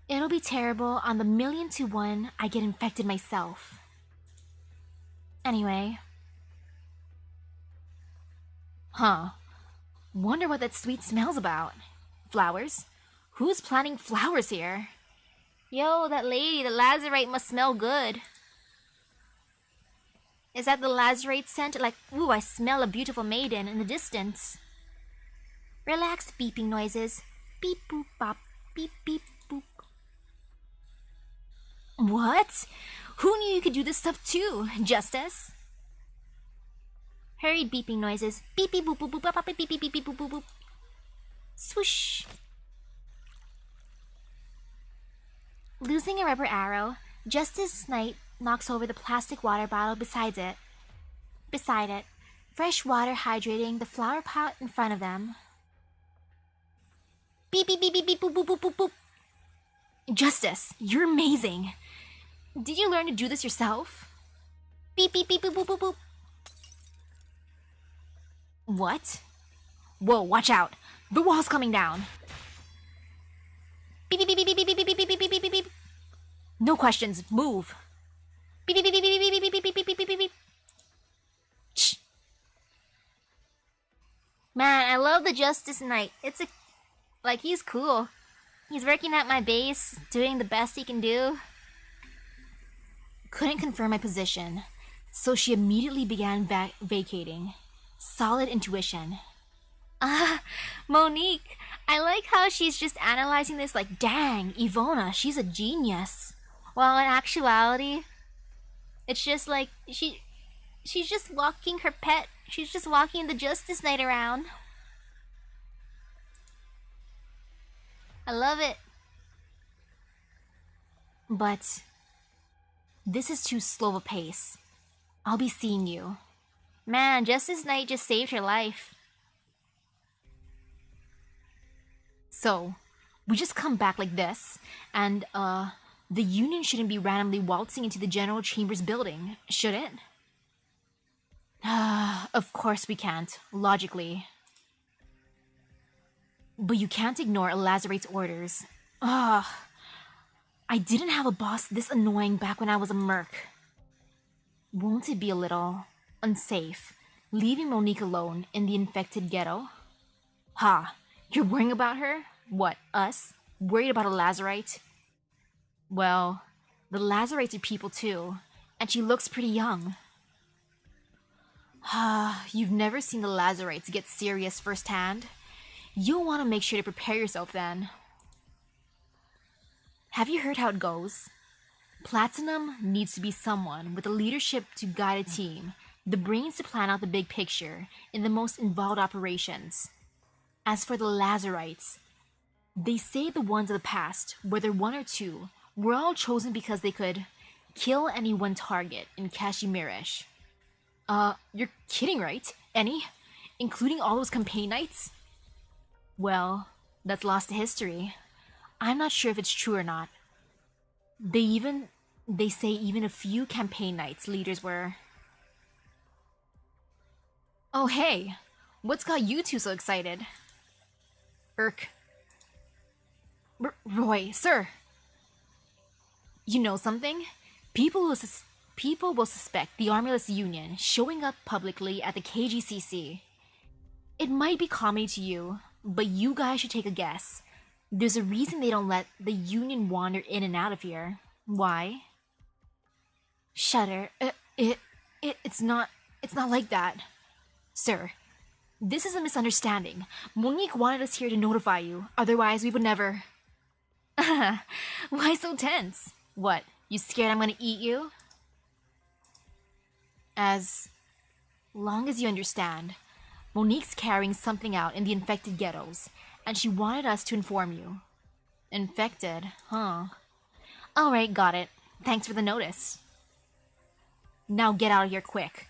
[SPEAKER 1] 1,000,000 I get infected myself. Anyway.
[SPEAKER 2] Wonder what that sweet smell's about. Flowers? Who's planting flowers here?
[SPEAKER 1] Yo, that lady, the Lazarite must smell good. Is that the Lazarite scent? Like, ooh, I smell a beautiful maiden in the distance. Relaxed beeping noises. Beep boop bop, beep beep boop.
[SPEAKER 2] What? Who knew you could do this stuff too, Justice?
[SPEAKER 1] Hurried beeping noises. Beep beep boop boop boop bop beep beep beep beep boop boop boop. Swoosh. Losing a rubber arrow, Justice Knight knocks over the plastic water bottle beside it. Fresh water hydrating the flower pot in front of them. Beep beep beep beep beep boop boop boop boop boop.
[SPEAKER 2] Justice, you're amazing. Did you learn to do this yourself?
[SPEAKER 1] Beep beep beep boop boop boop boop.
[SPEAKER 2] What? Whoa, watch out! The wall's coming down!
[SPEAKER 1] Beep beep beep beep beep beep beep beep beep beep beep beep.
[SPEAKER 2] No questions, move!
[SPEAKER 1] Beep beep beep beep beep beep beep beep beep beep beep beep.
[SPEAKER 2] Shh!
[SPEAKER 1] Man, I love the Justice Knight. Like, he's cool. He's working at my base, doing the best he can do.
[SPEAKER 2] Couldn't confirm my position, so she immediately began vacating. Solid intuition.
[SPEAKER 1] Monique, I like how she's just analyzing this like, dang, Ivona, she's a genius. Well, in actuality, it's just like, she's just walking her pet. She's just walking the Justice Knight around. I love it.
[SPEAKER 2] But this is too slow a pace. I'll be seeing you.
[SPEAKER 1] Man, Justice Knight just saved her life.
[SPEAKER 2] So, we just come back like this, and, the Union shouldn't be randomly waltzing into the General Chambers building, should it? Of course we can't, logically. But you can't ignore a Lazarate's orders. I didn't have a boss this annoying back when I was a merc. Won't it be a little unsafe, leaving Monique alone in the infected ghetto? Ha! You're worrying about her? What, us? Worried about a Lazarite? Well, the Lazarites are people too, and she looks pretty young. You've never seen the Lazarites get serious firsthand? You'll want to make sure to prepare yourself then. Have you heard how it goes? Platinum needs to be someone with the leadership to guide a team, the brains to plan out the big picture in the most involved operations. As for the Lazarites, they say the ones of the past, whether one or two, were all chosen because they could kill any one target in Kashmirish. You're kidding, right? Any? Including all those campaign knights? Well, that's lost to history. I'm not sure if it's true or not. They say even a few campaign knights leaders were... Oh hey, what's got you two so excited? Roy, sir! You know something? People will suspect the Armyless Union showing up publicly at the KGCC. It might be comedy to you, but you guys should take a guess. There's a reason they don't let the Union wander in and out of here. Why? Shudder. It's not like that. Sir, this is a misunderstanding. Monique wanted us here to notify you, otherwise we would never... Why so tense? What, you scared I'm gonna eat you? As long as you understand, Monique's carrying something out in the infected ghettos, and she wanted us to inform you. Infected, huh? Alright, got it. Thanks for the notice. Now get out of here quick.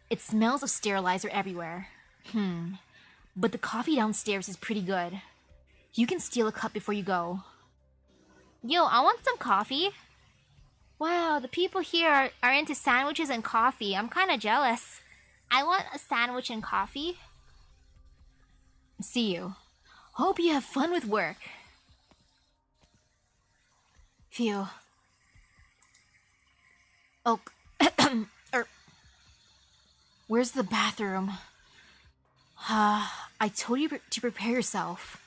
[SPEAKER 2] It smells of sterilizer everywhere. But the coffee downstairs is pretty good. You can steal a cup before you go.
[SPEAKER 1] Yo, I want some coffee. Wow, the people here are into sandwiches and coffee. I'm kinda jealous. I want a sandwich and coffee.
[SPEAKER 2] See you. Hope you have fun with work. Phew. Oh, where's the bathroom? I told you to prepare yourself.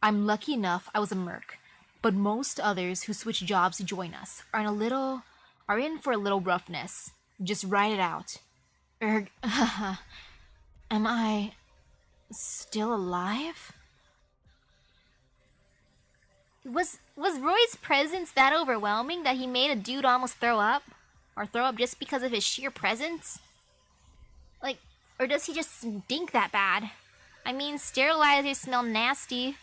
[SPEAKER 2] I'm lucky enough I was a merc, but most others who switch jobs to join us are in for a little roughness. Just ride it out. Am I still alive?
[SPEAKER 1] Was Roy's presence that overwhelming that he made a dude almost throw up? Or throw up just because of his sheer presence? Like, or does he just stink that bad? I mean, sterilizers smell nasty.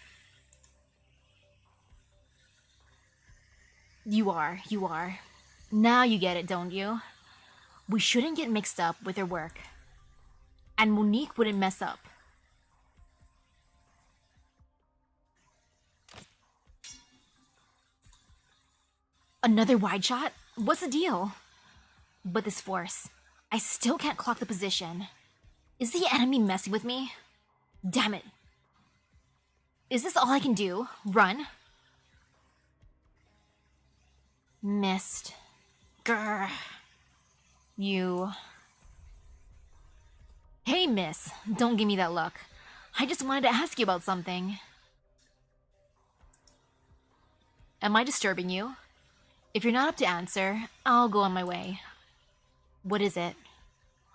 [SPEAKER 2] You are. Now you get it, don't you? We shouldn't get mixed up with her work. And Monique wouldn't mess up. Another wide shot? What's the deal?
[SPEAKER 1] But this force, I still can't clock the position. Is the enemy messing with me? Damn it. Is this all I can do? Run? Missed. Grr. You... Hey, miss. Don't give me that look. I just wanted to ask you about something. Am I disturbing you? If you're not up to answer, I'll go on my way. What is it?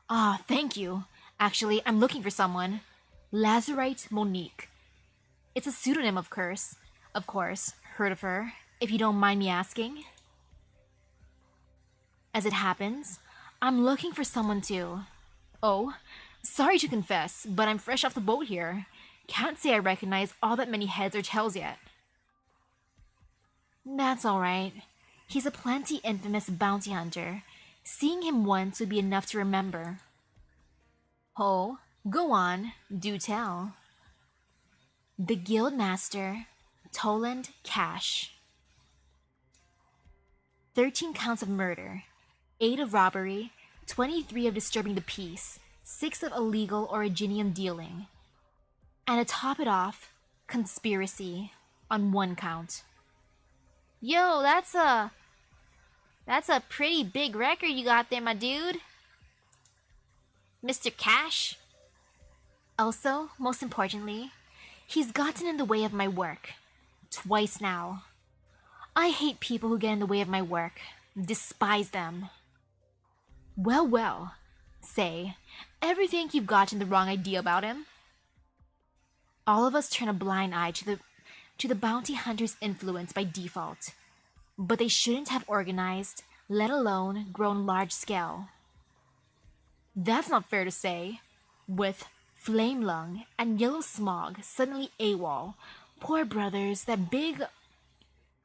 [SPEAKER 1] Ah, thank you. Actually, I'm looking for someone. Lazarite Monique. It's a pseudonym, of course. Of course. Heard of her, if you don't mind me asking. As it happens, I'm looking for someone too. Oh, sorry to confess, but I'm fresh off the boat here. Can't say I recognize all that many heads or tails yet. That's alright. He's a plenty infamous bounty hunter. Seeing him once would be enough to remember. Oh, go on. Do tell. The Guild Master, Toland Cash. 13 counts of murder, 8 of robbery, 23 of disturbing the peace, 6 of illegal originium dealing. And to top it off, conspiracy on 1 count. Yo, that's a pretty big record you got there, my dude. Mr. Cash. Also, most importantly, he's gotten in the way of my work. Twice now. I hate people who get in the way of my work. Despise them. Well, well. Say, ever think you've gotten the wrong idea about him? All of us turn a blind eye to the bounty hunter's influence by default. But they shouldn't have organized, let alone grown large scale. That's not fair to say. With Flame Lung and Yellow Smog suddenly AWOL, poor brothers, that big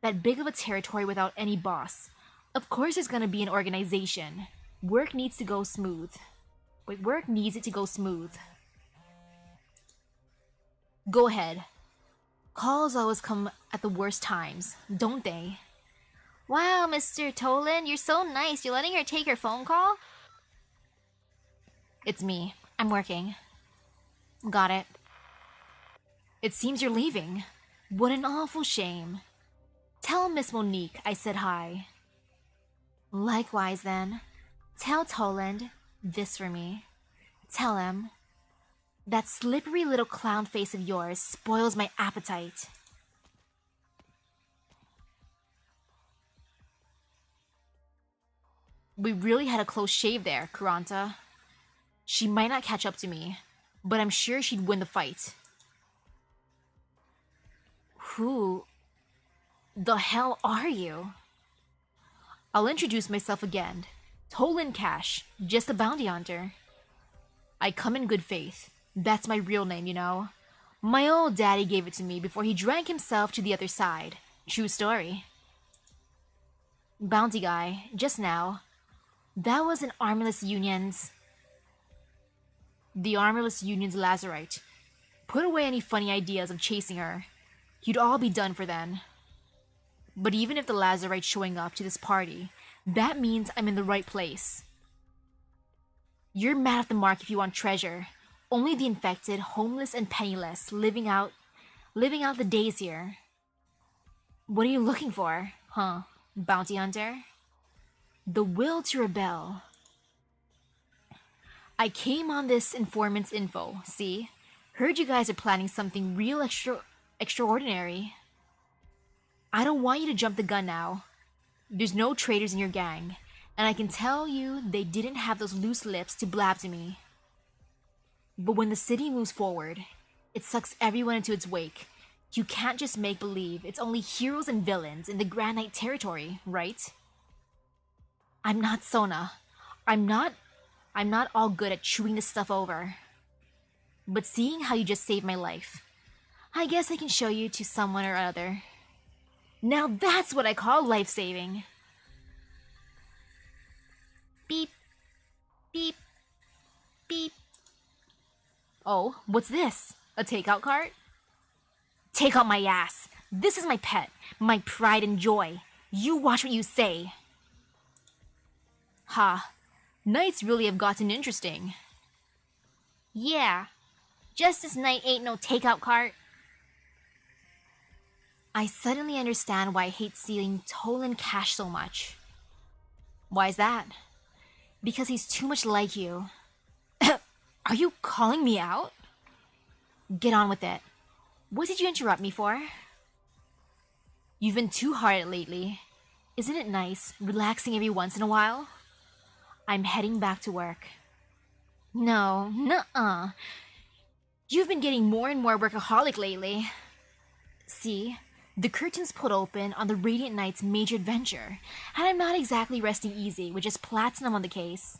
[SPEAKER 1] of a territory without any boss. Of course there's gonna be an organization. Work needs to go smooth. Work needs it to go smooth. Go ahead. Calls always come at the worst times, don't they? Wow, Mr. Toland, you're so nice. You're letting her take her phone call? It's me. I'm working. Got it. It seems you're leaving. What an awful shame. Tell Miss Monique I said hi. Likewise, then. Tell Toland this for me. Tell him that slippery little clown face of yours spoils my appetite. We really had a close shave there, Kuranta. She might not catch up to me, but I'm sure she'd win the fight. Who the hell are you? I'll introduce myself again. Toland Cash, just a bounty hunter. I come in good faith. That's my real name, you know. My old daddy gave it to me before he drank himself to the other side. True story. Bounty guy, just now. That was an Armyless Union's... The Armyless Union's Lazarite. Put away any funny ideas of chasing her. You'd all be done for then. But even if the Lazarite's showing up to this party, that means I'm in the right place. You're mad at the mark if you want treasure. Only the infected, homeless, and penniless living out the days here. What are you looking for, huh, bounty hunter? The will to rebel. I came on this informant's info, see? Heard you guys are planning something real extraordinary. I don't want you to jump the gun now. There's no traitors in your gang, and I can tell you they didn't have those loose lips to blab to me. But when the city moves forward, it sucks everyone into its wake. You can't just make believe it's only heroes and villains in the Grand Knight territory, right? I'm not Sona. I'm not all good at chewing this stuff over. But seeing how you just saved my life, I guess I can show you to someone or other. Now that's what I call life-saving. Beep. Beep. Beep. Oh, what's this? A takeout cart? Take out my ass. This is my pet, my pride and joy. You watch what you say.
[SPEAKER 2] Ha, nights really have gotten interesting.
[SPEAKER 1] Yeah, Justice Knight ain't no takeout cart.
[SPEAKER 2] I suddenly understand why I hate seeing Tolan cash so much. Why is that? Because he's too much like you. Are you calling me out? Get on with it. What did you interrupt me for? You've been too hard at it lately. Isn't it nice, relaxing every once in a while? I'm heading back to work. No, nuh-uh. You've been getting more and more workaholic lately. See, the curtains pulled open on the Radiant Knight's major adventure, and I'm not exactly resting easy with just platinum on the case.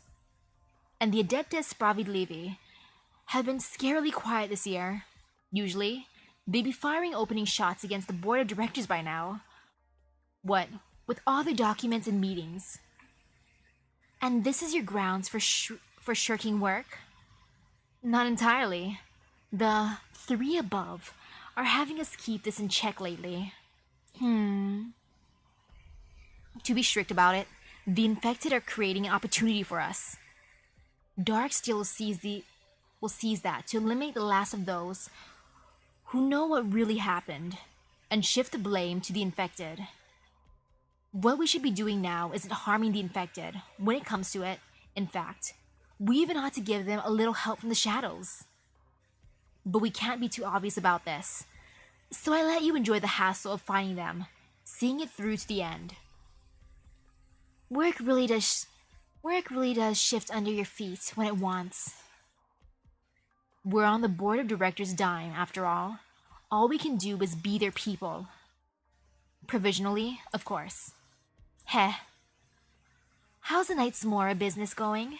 [SPEAKER 2] And the Adeptus Bravid Levi have been scarily quiet this year. Usually, they'd be firing opening shots against the board of directors by now. What, with all the documents and meetings? And this is your grounds for shirking work? Not entirely. The three above are having us keep this in check lately. To be strict about it, the infected are creating an opportunity for us. Darksteel will seize that to eliminate the last of those who know what really happened, and shift the blame to the infected. What we should be doing now isn't harming the infected, when it comes to it. In fact, we even ought to give them a little help from the shadows. But we can't be too obvious about this, so I let you enjoy the hassle of finding them, seeing it through to the end. Work really does shift under your feet when it wants. We're on the board of directors' dime, after all. All we can do is be their people. Provisionally, of course. Heh. How's the Knight's Mora business going?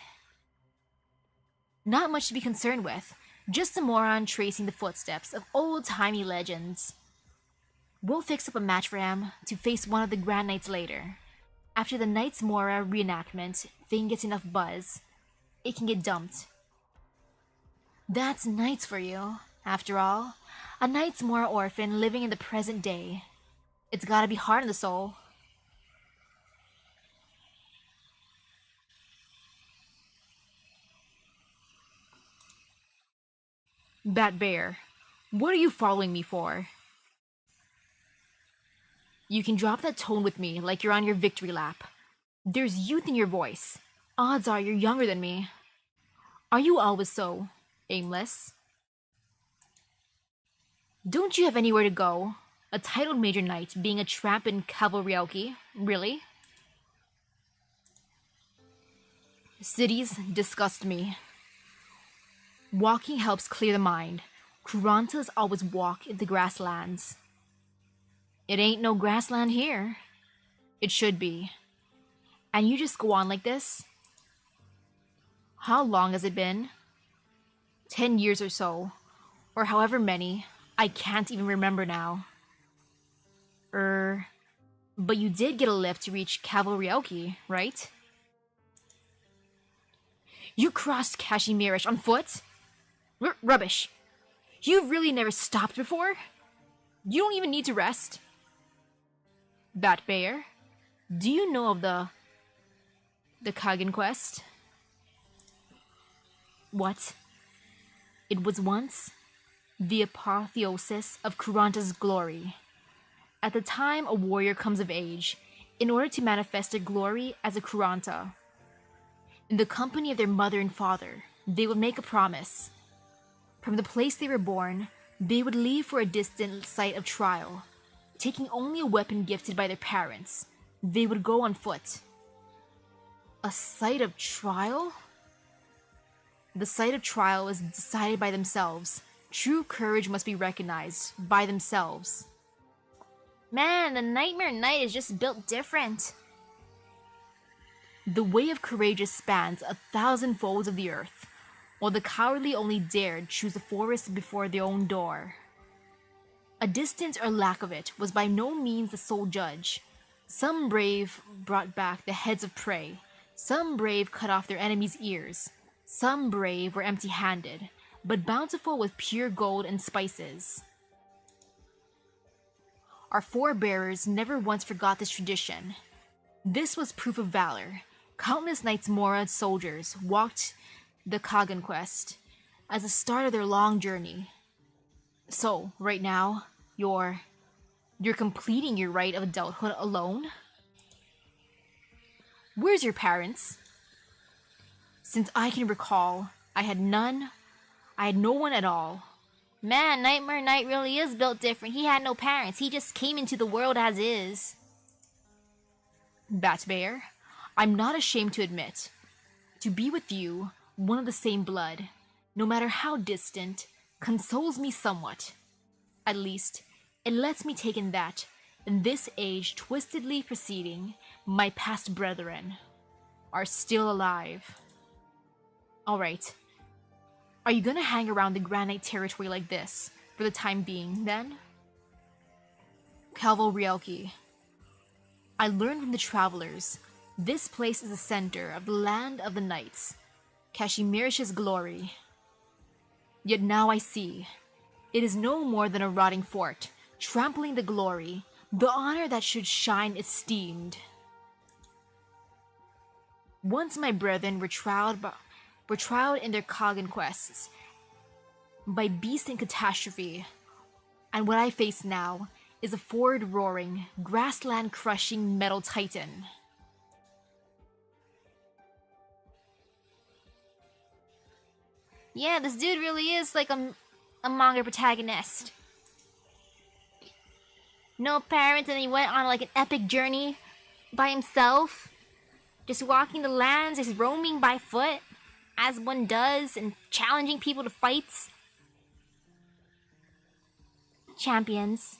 [SPEAKER 2] Not much to be concerned with. Just a moron tracing the footsteps of old-timey legends. We'll fix up a match for him to face one of the Grand Knights later. After the Knight's Mora reenactment thing gets enough buzz, it can get dumped. That's Knights for you, after all. A Knight's Mora orphan living in the present day. It's gotta be hard on the soul. Bat Bear, what are you following me for? You can drop that tone with me like you're on your victory lap. There's youth in your voice. Odds are you're younger than me. Are you always so aimless? Don't you have anywhere to go? A titled Major Knight being a tramp in cavalry, really? Cities disgust me. Walking helps clear the mind. Kurantas always walk in the grasslands. It ain't no grassland here. It should be. And you just go on like this? How long has it been? 10 years or so. Or however many. I can't even remember now. But you did get a lift to reach Cavalry, right? You crossed Kashimirish on foot? Rubbish. You've really never stopped before? You don't even need to rest. Bat Bear, do you know of the Kagan quest? What? It was once the apotheosis of Kuranta's glory. At the time a warrior comes of age, in order to manifest their glory as a Kuranta. In the company of their mother and father, they would make a promise. From the place they were born, they would leave for a distant site of trial. Taking only a weapon gifted by their parents, they would go on foot. A site of trial? The site of trial was decided by themselves. True courage must be recognized by themselves.
[SPEAKER 1] Man, the Nightmare Knight is just built different.
[SPEAKER 2] The way of courageous spans 1,000 folds of the earth, while the cowardly only dared choose the forest before their own door. A distance or lack of it was by no means the sole judge. Some brave brought back the heads of prey. Some brave cut off their enemies' ears. Some brave were empty-handed, but bountiful with pure gold and spices. Our forebearers never once forgot this tradition. This was proof of valor. Countless knights Mora soldiers walked the Kagan quest as the start of their long journey. So, right now, you're completing your rite of adulthood alone? Where's your parents? Since I can recall, I had no one at all.
[SPEAKER 1] Man, Nightmare Knight really is built different. He had no parents. He just came into the world as is.
[SPEAKER 2] Batbear, I'm not ashamed to admit, to be with you, one of the same blood, no matter how distant, consoles me somewhat. At least, it lets me take in that, in this age twistedly preceding, my past brethren are still alive. Alright. Are you gonna hang around the Granite territory like this, for the time being, then? Calvo-Rielki. I learned from the travelers, this place is the center of the land of the knights, Kashimirish's glory. Yet now I see, it is no more than a rotting fort, trampling the glory, the honor that should shine esteemed. Once my brethren were tried in their Kagan quests by beast and catastrophe, and what I face now is a forward-roaring, grassland-crushing metal titan.
[SPEAKER 1] Yeah, this dude really is like a manga protagonist. No parents, and he went on like an epic journey by himself. Just walking the lands, just roaming by foot, as one does, and challenging people to fights. Champions.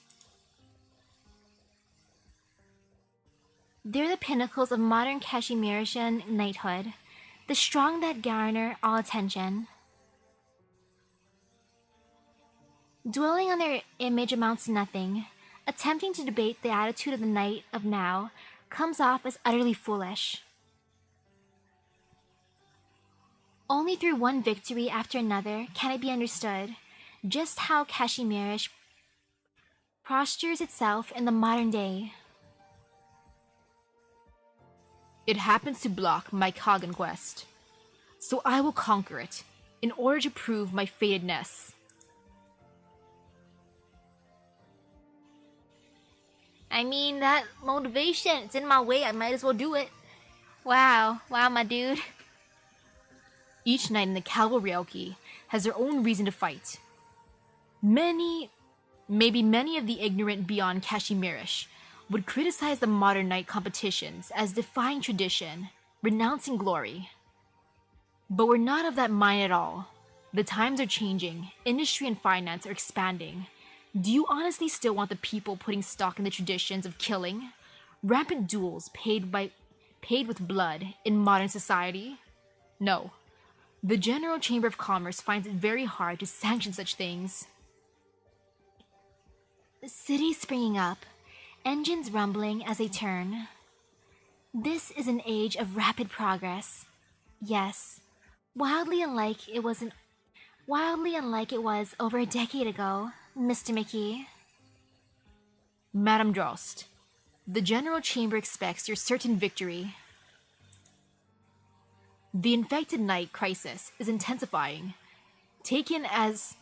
[SPEAKER 1] They're the pinnacles of modern Kashimirisian knighthood, the strong that garner all attention. Dwelling on their image amounts to nothing. Attempting to debate the attitude of the knight of now comes off as utterly foolish. Only through one victory after another can it be understood just how Kashimirish postures itself in the modern day.
[SPEAKER 2] It happens to block my Kagan quest, so I will conquer it in order to prove my fatedness.
[SPEAKER 1] I mean, that motivation, it's in my way, I might as well do it. Wow, my dude.
[SPEAKER 2] Each knight in the Calvo-Rielki has their own reason to fight. Maybe many of the ignorant beyond Kashimirish would criticize the modern knight competitions as defying tradition, renouncing glory. But we're not of that mind at all. The times are changing, industry and finance are expanding. Do you honestly still want the people putting stock in the traditions of killing? Rampant duels paid with blood in modern society? No. The General Chamber of Commerce finds it very hard to sanction such things.
[SPEAKER 1] The city springing up, engines rumbling as they turn. This is an age of rapid progress. Yes, wildly unlike it was over a decade ago, Mr. McKee.
[SPEAKER 2] Madame Drost, the General Chamber expects your certain victory. The infected knight crisis is intensifying. Taken as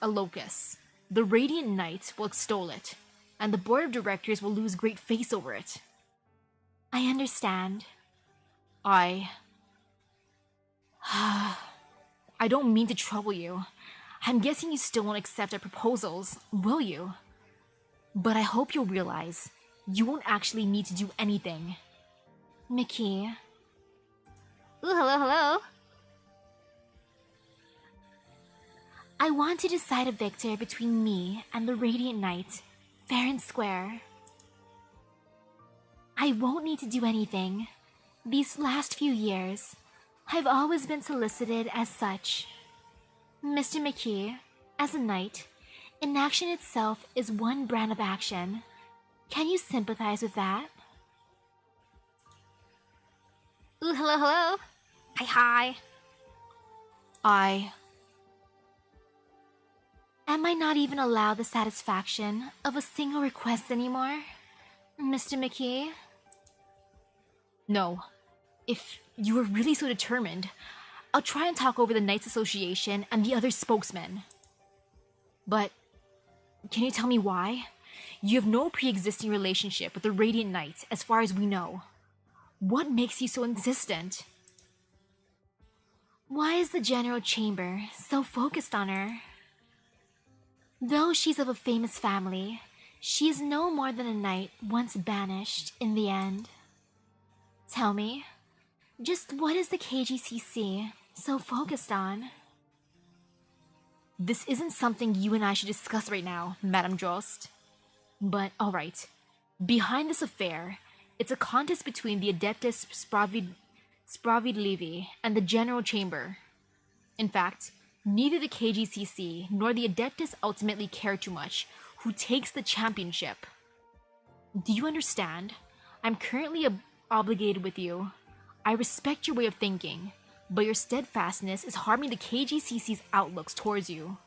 [SPEAKER 2] a locus, the Radiant Knight will extol it, and the board of directors will lose great face over it.
[SPEAKER 1] I understand.
[SPEAKER 2] I don't mean to trouble you. I'm guessing you still won't accept our proposals, will you? But I hope you'll realize you won't actually need to do anything.
[SPEAKER 1] McKee. Ooh, hello. I want to decide a victor between me and the Radiant Knight, fair and square. I won't need to do anything. These last few years, I've always been solicited as such. Mr. McKee, as a knight, inaction itself is one brand of action. Can you sympathize with that? Ooh, hello. Hi. Am I not even allowed the satisfaction of a single request anymore, Mr. McKee?
[SPEAKER 2] No. If you are really so determined, I'll try and talk over the Knights Association and the other spokesmen. But can you tell me why? You have no pre-existing relationship with the Radiant Knights as far as we know. What makes you so insistent?
[SPEAKER 1] Why is the General Chamber so focused on her? Though she's of a famous family, she is no more than a knight once banished in the end. Tell me, just what is the KGCC so focused on?
[SPEAKER 2] This isn't something you and I should discuss right now, Madame Drost. But alright, behind this affair, it's a contest between the Adeptus Spravedlivi and the General Chamber. In fact, neither the KGCC nor the Adeptus ultimately care too much who takes the championship. Do you understand? I'm currently obligated with you. I respect your way of thinking, but your steadfastness is harming the KGCC's outlooks towards you.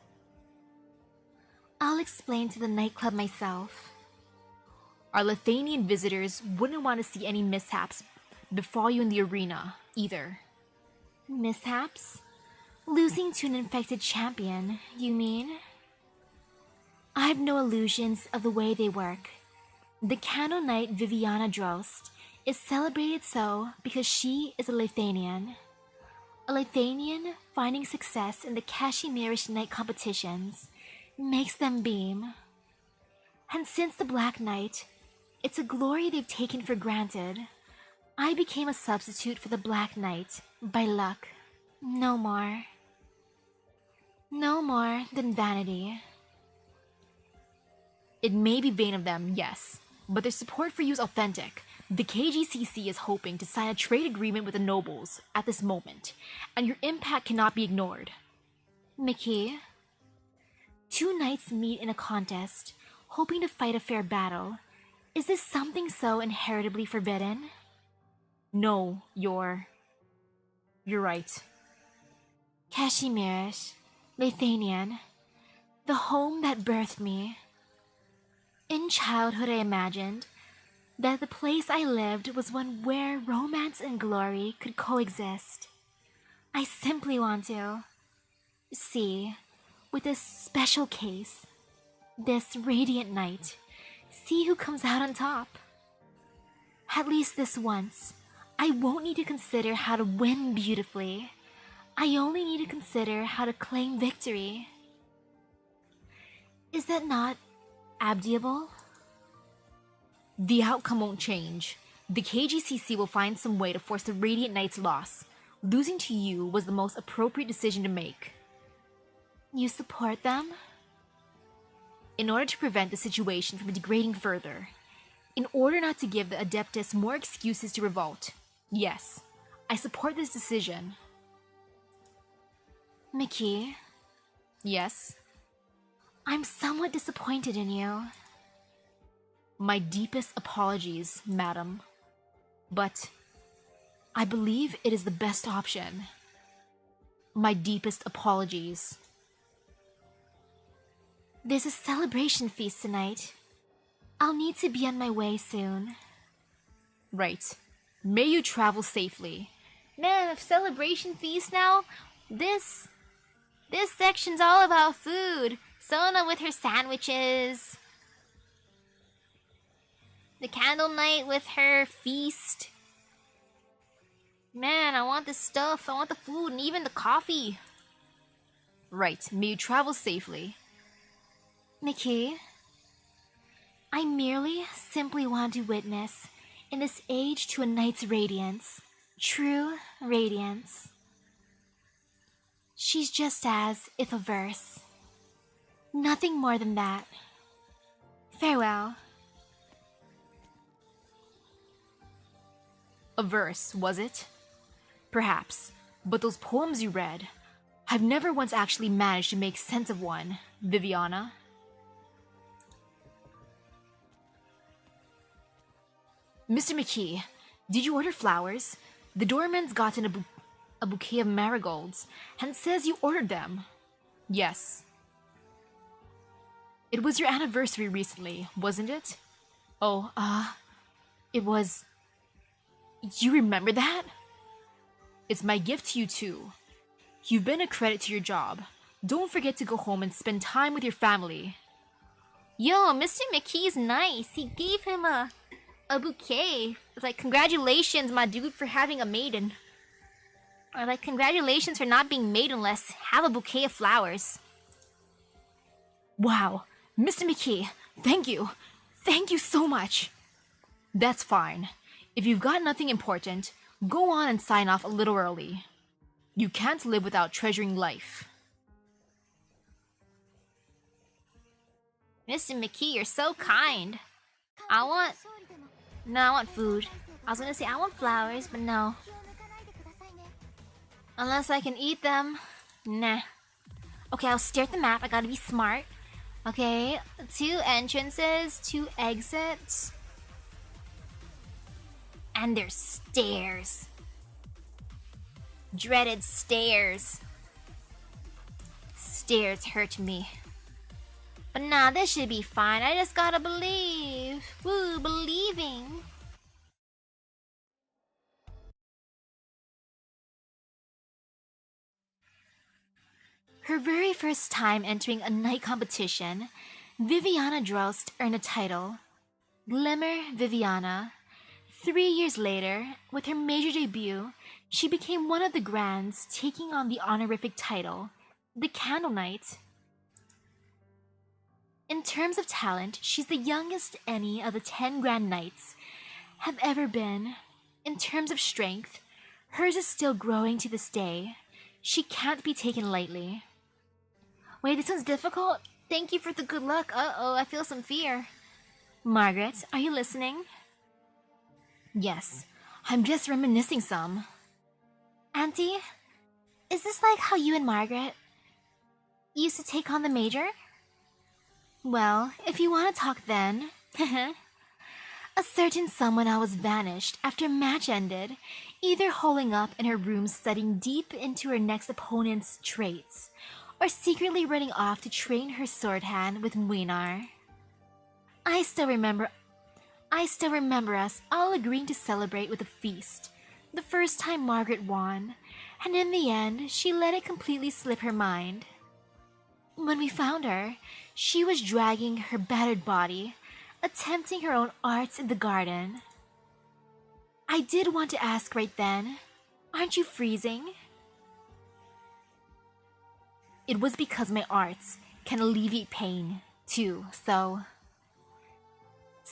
[SPEAKER 1] I'll explain to the nightclub myself.
[SPEAKER 2] Our Lithanian visitors wouldn't want to see any mishaps befall you in the arena, either.
[SPEAKER 1] Mishaps? Losing to an infected champion, you mean? I have no illusions of the way they work. The Candle Knight Viviana Drost is celebrated so because she is a Lithanian. A Lithanian finding success in the Kashmirish night competitions makes them beam. And since the Black Knight, it's a glory they've taken for granted. I became a substitute for the Black Knight by luck. No more. No more than vanity.
[SPEAKER 2] It may be vain of them, yes, but their support for you is authentic. The KGCC is hoping to sign a trade agreement with the nobles at this moment, and your impact cannot be ignored.
[SPEAKER 1] Mickey, two knights meet in a contest, hoping to fight a fair battle. Is this something so inheritably forbidden?
[SPEAKER 2] No, you're right.
[SPEAKER 1] Kashmirish, Lithanian, the home that birthed me. In childhood I imagined that the place I lived was one where romance and glory could coexist. I simply want to see, with this special case, this radiant knight, see who comes out on top. At least this once, I won't need to consider how to win beautifully. I only need to consider how to claim victory. Is that not abdiable?
[SPEAKER 2] The outcome won't change. The KGCC will find some way to force the Radiant Knight's loss. Losing to you was the most appropriate decision to make.
[SPEAKER 1] You support them?
[SPEAKER 2] In order to prevent the situation from degrading further, in order not to give the Adeptus more excuses to revolt, yes, I support this decision.
[SPEAKER 1] Mickey?
[SPEAKER 2] Yes?
[SPEAKER 1] I'm somewhat disappointed in you.
[SPEAKER 2] My deepest apologies, madam. But I believe it is the best option. My deepest apologies.
[SPEAKER 1] There's a celebration feast tonight. I'll need to be on my way soon.
[SPEAKER 2] Right. May you travel safely.
[SPEAKER 1] Man, a celebration feast now? This section's all about food. Sona with her sandwiches. The Candle Knight with her feast. Man, I want the stuff. I want the food and even the coffee.
[SPEAKER 2] Right. May you travel safely.
[SPEAKER 1] Mickey, I merely simply want to witness in this age to a knight's radiance. True radiance. She's just as if a verse. Nothing more than that. Farewell.
[SPEAKER 2] A verse, was it? Perhaps, but those poems you read, I've never once actually managed to make sense of one, Viviana. Mr. McKee, did you order flowers? The doorman's gotten a bouquet of marigolds and says you ordered them. Yes. It was your anniversary recently, wasn't it? Oh, it was... You remember that? It's my gift to you too. You've been a credit to your job. Don't forget to go home and spend time with your family.
[SPEAKER 1] Yo, Mr. McKee's nice. He gave him a bouquet. It's like, congratulations, my dude, for having a maiden. Or like, congratulations for not being maidenless. Have a bouquet of flowers.
[SPEAKER 2] Wow, Mr. McKee, thank you. Thank you so much. That's fine. If you've got nothing important, go on and sign off a little early. You can't live without treasuring life.
[SPEAKER 1] Mr. McKee, you're so kind. I want food. I was gonna say I want flowers, but no. Unless I can eat them. Nah. Okay, I'll stare at the map. I gotta be smart. Okay, 2 entrances, 2 exits. And there's stairs. Dreaded stairs. Stairs hurt me. But nah, this should be fine. I just gotta believe. Woo, believing. Her very first time entering a night competition, Viviana Drost earned a title. Glimmer Viviana. 3 years later, with her major debut, she became one of the Grands, taking on the honorific title, the Candle Knight. In terms of talent, she's the youngest any of the 10 Grand Knights have ever been. In terms of strength, hers is still growing to this day. She can't be taken lightly. Wait, this one's difficult? Thank you for the good luck. Uh-oh, I feel some fear. Margaret, are you listening? Yes, I'm just reminiscing some. Auntie, is this like how you and Margaret used to take on the Major? Well, if you want to talk then. A certain someone else vanished after match ended, either holing up in her room studying deep into her next opponent's traits, or secretly running off to train her sword hand with Muinar. I still remember us all agreeing to celebrate with a feast, the first time Margaret won, and in the end, she let it completely slip her mind. When we found her, she was dragging her battered body, attempting her own arts in the garden. I did want to ask right then, aren't you freezing? It was because my arts can alleviate pain, too, so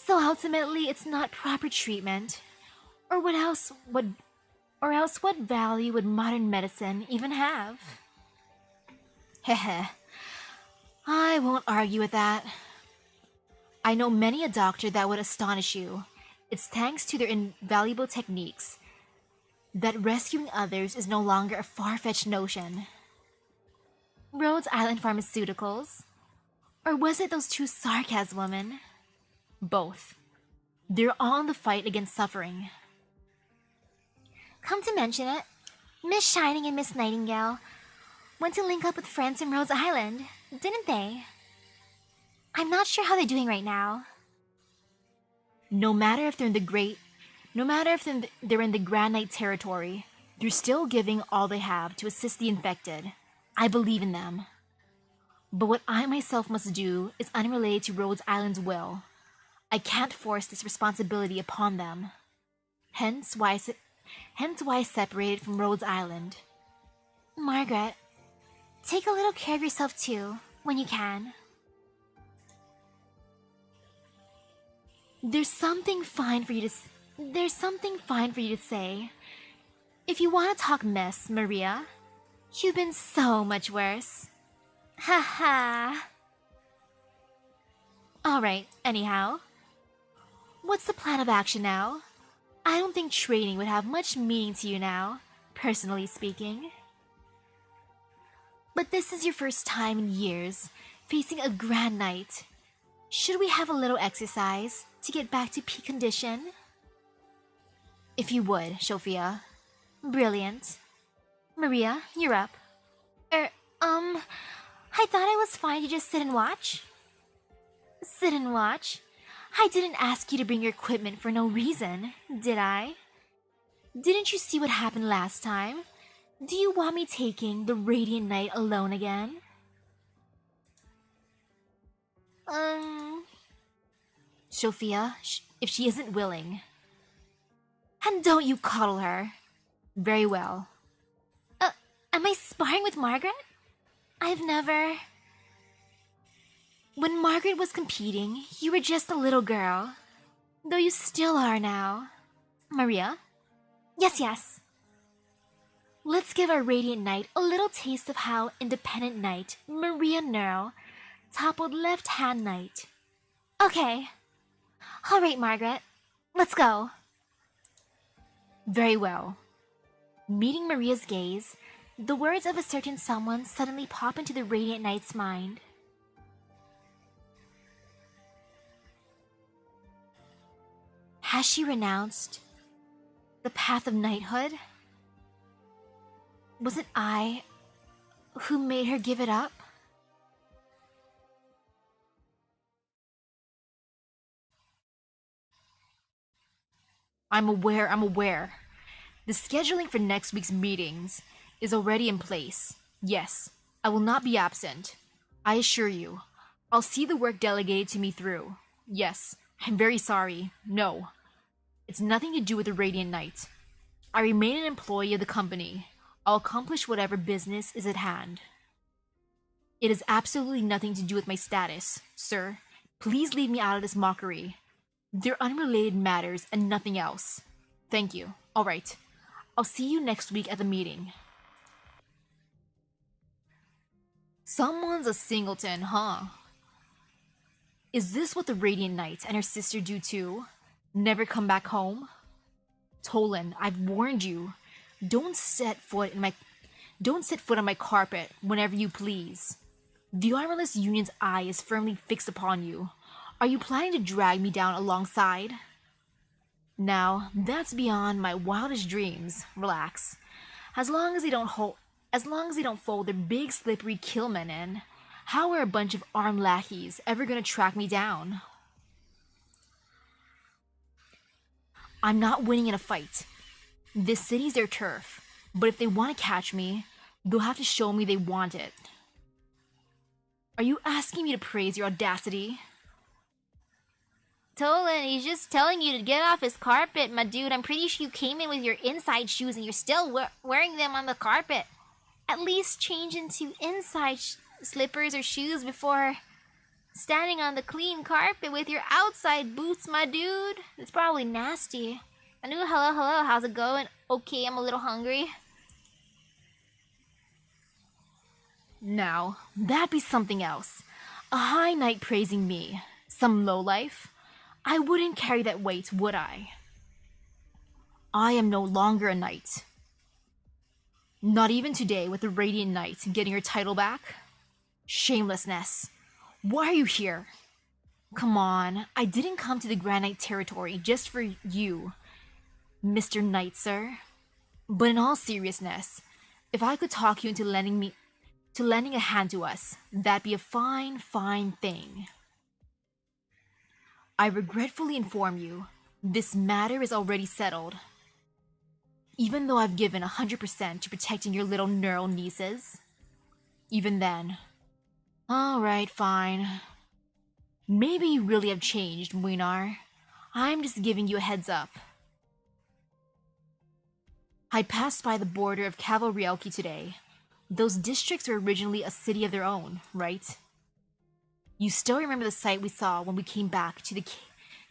[SPEAKER 1] ultimately it's not proper treatment. Or else what value would modern medicine even have? Heh. I won't argue with that. I know many a doctor that would astonish you. It's thanks to their invaluable techniques that rescuing others is no longer a far-fetched notion. Rhodes Island Pharmaceuticals? Or was it those 2 sarcasm women? Both. They're all in the fight against suffering. Come to mention it, Miss Shining and Miss Nightingale went to link up with friends from Rhodes Island, didn't they? I'm not sure how they're doing right now. No matter if they're in the Grand Knight territory, they're still giving all they have to assist the infected. I believe in them. But what I myself must do is unrelated to Rhodes Island's will. I can't force this responsibility upon them. Hence why I separated from Rhodes Island. Margaret, take a little care of yourself too, when you can. There's something fine for you to say. If you want to talk mess, Maria, you've been so much worse. Ha ha. Alright, anyhow. What's the plan of action now? I don't think training would have much meaning to you now, personally speaking. But this is your first time in years facing a Grand Knight. Should we have a little exercise to get back to peak condition? If you would, Sophia. Brilliant. Maria, you're up. I thought I was fine to just sit and watch. Sit and watch? I didn't ask you to bring your equipment for no reason, did I? Didn't you see what happened last time? Do you want me taking the Radiant Knight alone again?
[SPEAKER 2] Sophia, if she isn't willing.
[SPEAKER 1] And don't you coddle her.
[SPEAKER 2] Very well.
[SPEAKER 1] Am I sparring with Margaret? I've never... When Margaret was competing, you were just a little girl. Though you still are now.
[SPEAKER 2] Maria?
[SPEAKER 1] Yes. Let's give our Radiant Knight a little taste of how independent knight Maria Nerl toppled left-hand knight. Okay. Alright, Margaret. Let's go.
[SPEAKER 2] Very well.
[SPEAKER 1] Meeting Maria's gaze, the words of a certain someone suddenly pop into the Radiant Knight's mind. Has she renounced the path of knighthood? Was it I who made her give it up?
[SPEAKER 2] I'm aware. The scheduling for next week's meetings is already in place. Yes, I will not be absent. I assure you, I'll see the work delegated to me through. Yes, I'm very sorry. No, it's nothing to do with the Radiant Knight. I remain an employee of the company. I'll accomplish whatever business is at hand. It has absolutely nothing to do with my status, sir. Please leave me out of this mockery. They're unrelated matters and nothing else. Thank you. All right. I'll see you next week at the meeting. Someone's a singleton, huh? Is this what the Radiant Knight and her sister do too? Never come back home? Tolan, I've warned you. Don't set foot on my carpet whenever you please. The Armyless Union's eye is firmly fixed upon you. Are you planning to drag me down alongside? Now, that's beyond my wildest dreams. Relax. As long as they don't fold their big slippery killmen in, how are a bunch of armed lackeys ever gonna track me down? I'm not winning in a fight. This city's their turf, but if they want to catch me, they'll have to show me they want it. Are you asking me to praise your audacity?
[SPEAKER 1] Tolan, he's just telling you to get off his carpet, my dude. I'm pretty sure you came in with your inside shoes and you're still wearing them on the carpet. At least change into inside slippers or shoes before standing on the clean carpet with your outside boots, my dude. It's probably nasty. Anu, hello, how's it going? Okay, I'm a little hungry.
[SPEAKER 2] Now, that'd be something else. A high knight praising me. Some lowlife. I wouldn't carry that weight, would I? I am no longer a knight. Not even today with the Radiant Knight getting her title back. Shamelessness. Why are you here? Come on, I didn't come to the Grand Knight territory just for you, Mr. Knight, sir. But in all seriousness, if I could talk you into lending a hand to us, that'd be a fine, fine thing. I regretfully inform you, this matter is already settled. Even though I've given 100% to protecting your little neural nieces. Even then. Alright, fine. Maybe you really have changed, Muinar. I'm just giving you a heads up. I passed by the border of Cavalryelki today. Those districts were originally a city of their own, right? You still remember the sight we saw when we came back to the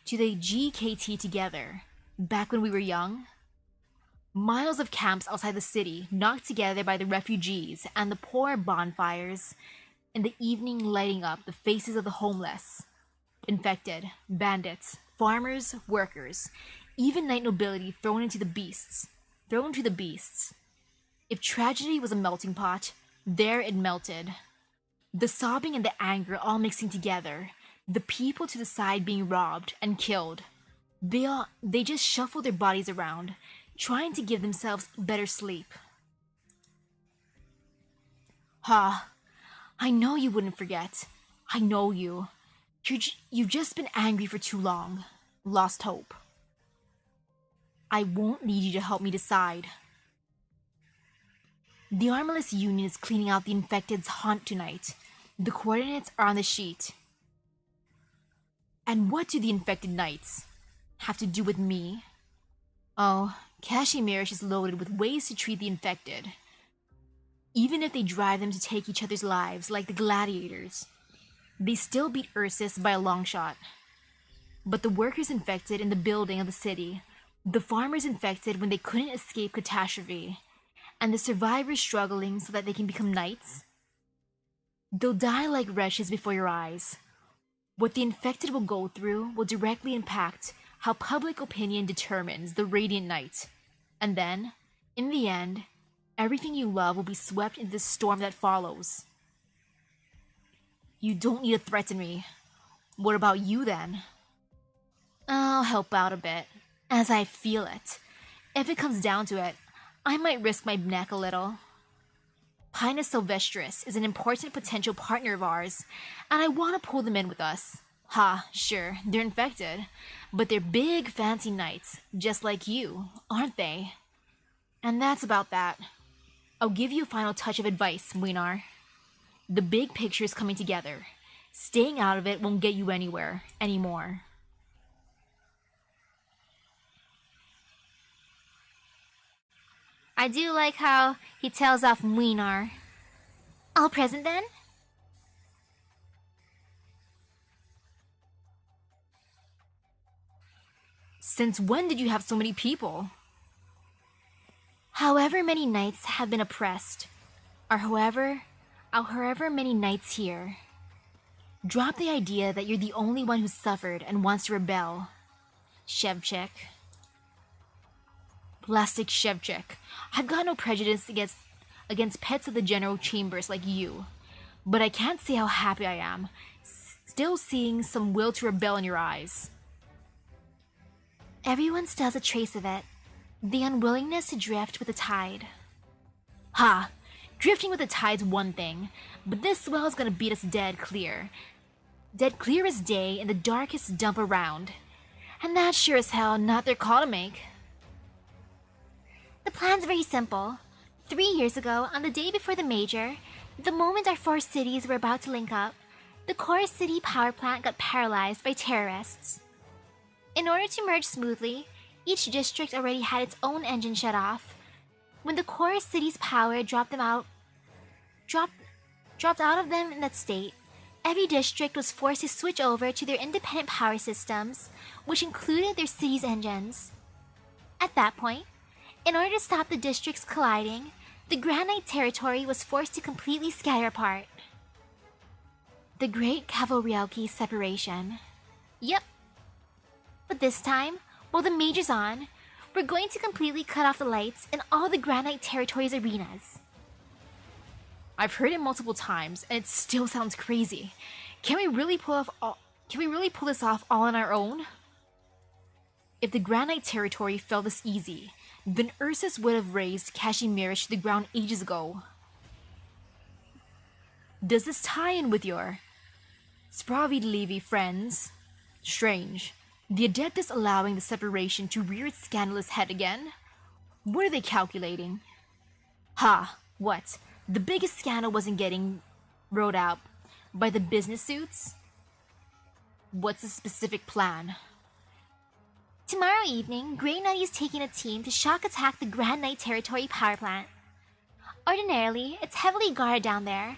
[SPEAKER 2] GKT together, back when we were young? Miles of camps outside the city, knocked together by the refugees and the poor bonfires, in the evening lighting up the faces of the homeless, infected, bandits, farmers, workers, even knight nobility thrown to the beasts. If tragedy was a melting pot, there it melted. The sobbing and the anger all mixing together, the people to the side being robbed and killed. They just shuffled their bodies around, trying to give themselves better sleep. Ha! I know you wouldn't forget. I know you. You've just been angry for too long. Lost hope. I won't need you to help me decide. The Armyless Union is cleaning out the infected's haunt tonight. The coordinates are on the sheet. And what do the infected knights have to do with me? Oh, Kashimirish is loaded with ways to treat the infected. Even if they drive them to take each other's lives like the gladiators, they still beat Ursus by a long shot. But the workers infected in the building of the city, the farmers infected when they couldn't escape catastrophe, and the survivors struggling so that they can become knights, they'll die like wretches before your eyes. What the infected will go through will directly impact how public opinion determines the Radiant Knight. And then, in the end, everything you love will be swept into the storm that follows. You don't need to threaten me. What about you then? I'll help out a bit, as I feel it. If it comes down to it, I might risk my neck a little. Pinus Sylvestris is an important potential partner of ours, and I want to pull them in with us. Ha, sure, they're infected, but they're big fancy knights, just like you, aren't they? And that's about that. I'll give you a final touch of advice, Muinar. The big picture is coming together. Staying out of it won't get you anywhere anymore.
[SPEAKER 1] I do like how he tells off Muinar. All present then?
[SPEAKER 2] Since when did you have so many people?
[SPEAKER 1] However many knights have been oppressed, or however many knights here. Drop the idea that you're the only one who's suffered and wants to rebel. Shevchik.
[SPEAKER 2] Plastic Shevchik. I've got no prejudice against pets of the general chambers like you, but I can't say how happy I am, still seeing some will to rebel in your eyes.
[SPEAKER 1] Everyone still has a trace of it. The unwillingness to drift with the tide.
[SPEAKER 2] Ha! Drifting with the tide's one thing, but this swell's gonna beat us dead clear. Dead clear as day in the darkest dump around. And that's sure as hell not their call to make.
[SPEAKER 1] The plan's very simple. 3 years ago, on the day before the major, the moment our 4 cities were about to link up, the core city power plant got paralyzed by terrorists. In order to merge smoothly, each district already had its own engine shut off. When the core city's power dropped out of them in that state, every district was forced to switch over to their independent power systems, which included their city's engines. At that point, in order to stop the districts colliding, the Grand Knight territory was forced to completely scatter apart. The Great Cavalryalki separation. Yep. But this time, while the major's on, we're going to completely cut off the lights in all the Grand Knight territory's arenas.
[SPEAKER 2] I've heard it multiple times, and it still sounds crazy. Can we really pull this off all on our own? If the Grand Knight territory fell this easy, then Ursus would have razed Kashimirish to the ground ages ago. Does this tie in with your Spravid Levi friends? Strange. The Adeptus allowing the separation to rear its scandalous head again? What are they calculating? Ha! What? The biggest scandal wasn't getting rode out by the business suits? What's the specific plan?
[SPEAKER 1] Tomorrow evening, Grey Knight is taking a team to shock attack the Grand Knight Territory power plant. Ordinarily, it's heavily guarded down there,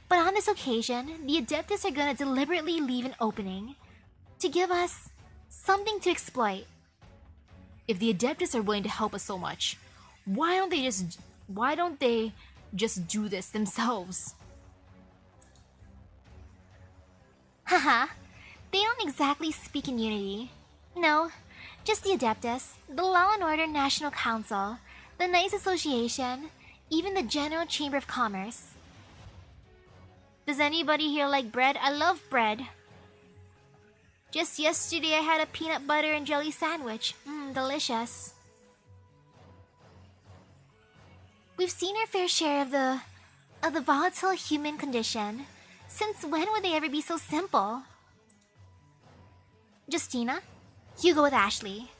[SPEAKER 1] but on this occasion, the Adeptus are gonna deliberately leave an opening to give us something to exploit.
[SPEAKER 2] If the Adeptus are willing to help us so much, why don't they just do this themselves?
[SPEAKER 1] Haha, they don't exactly speak in unity. No, just the Adeptus, the Law and Order National Council, the Knights Association, even the General Chamber of Commerce. Does anybody here like bread? I love bread. Just yesterday I had a peanut butter and jelly sandwich. Delicious. We've seen our fair share of the volatile human condition. Since when would they ever be so simple? Justina, you go with Ashley.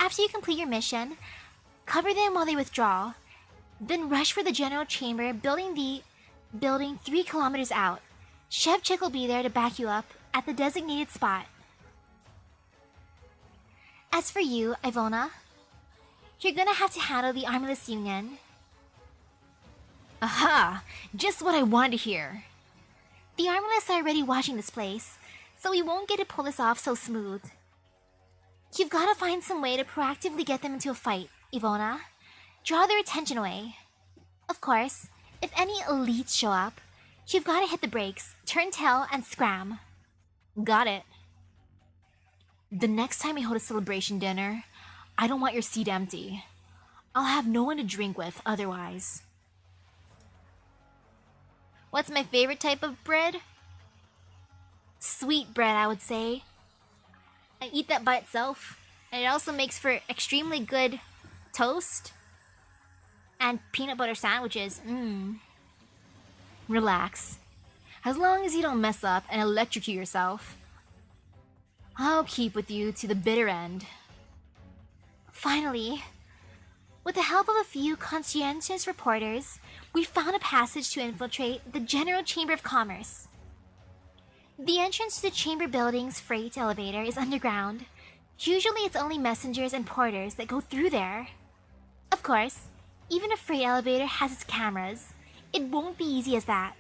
[SPEAKER 1] After you complete your mission, cover them while they withdraw. Then rush for the general chamber, building 3 kilometers out. Chef Chick will be there to back you up at the designated spot. As for you, Ivona, you're gonna have to handle the Armyless Union.
[SPEAKER 2] Aha! Just what I wanted to hear.
[SPEAKER 1] The Armyless are already watching this place, so we won't get to pull this off so smooth. You've gotta find some way to proactively get them into a fight, Ivona. Draw their attention away. Of course, if any elites show up, you've gotta hit the brakes, turn tail, and scram.
[SPEAKER 2] Got it. The next time we hold a celebration dinner, I don't want your seat empty. I'll have no one to drink with otherwise.
[SPEAKER 1] What's my favorite type of bread? Sweet bread, I would say. I eat that by itself, and it also makes for extremely good toast and peanut butter sandwiches.
[SPEAKER 2] Relax. As long as you don't mess up and electrocute yourself, I'll keep with you to the bitter end.
[SPEAKER 1] Finally, with the help of a few conscientious reporters, we found a passage to infiltrate the General Chamber of Commerce. The entrance to the chamber building's freight elevator is underground. Usually it's only messengers and porters that go through there. Of course, even a freight elevator has its cameras. It won't be easy as that.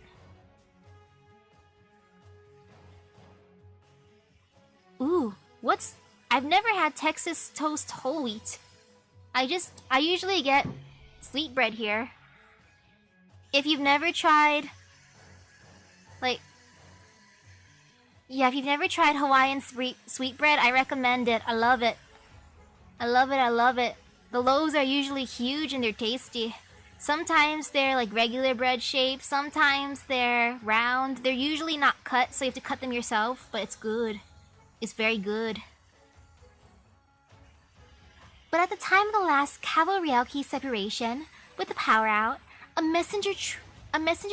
[SPEAKER 1] Ooh, I've never had Texas toast whole wheat. I usually get sweet bread here. If you've never tried, if you've never tried Hawaiian sweet bread, I recommend it. I love it. I love it. The loaves are usually huge and they're tasty. Sometimes they're like regular bread shape, sometimes they're round. They're usually not cut, so you have to cut them yourself, but it's good. It's very good. But at the time of the last Cavalryalki separation, with the power out, a messenger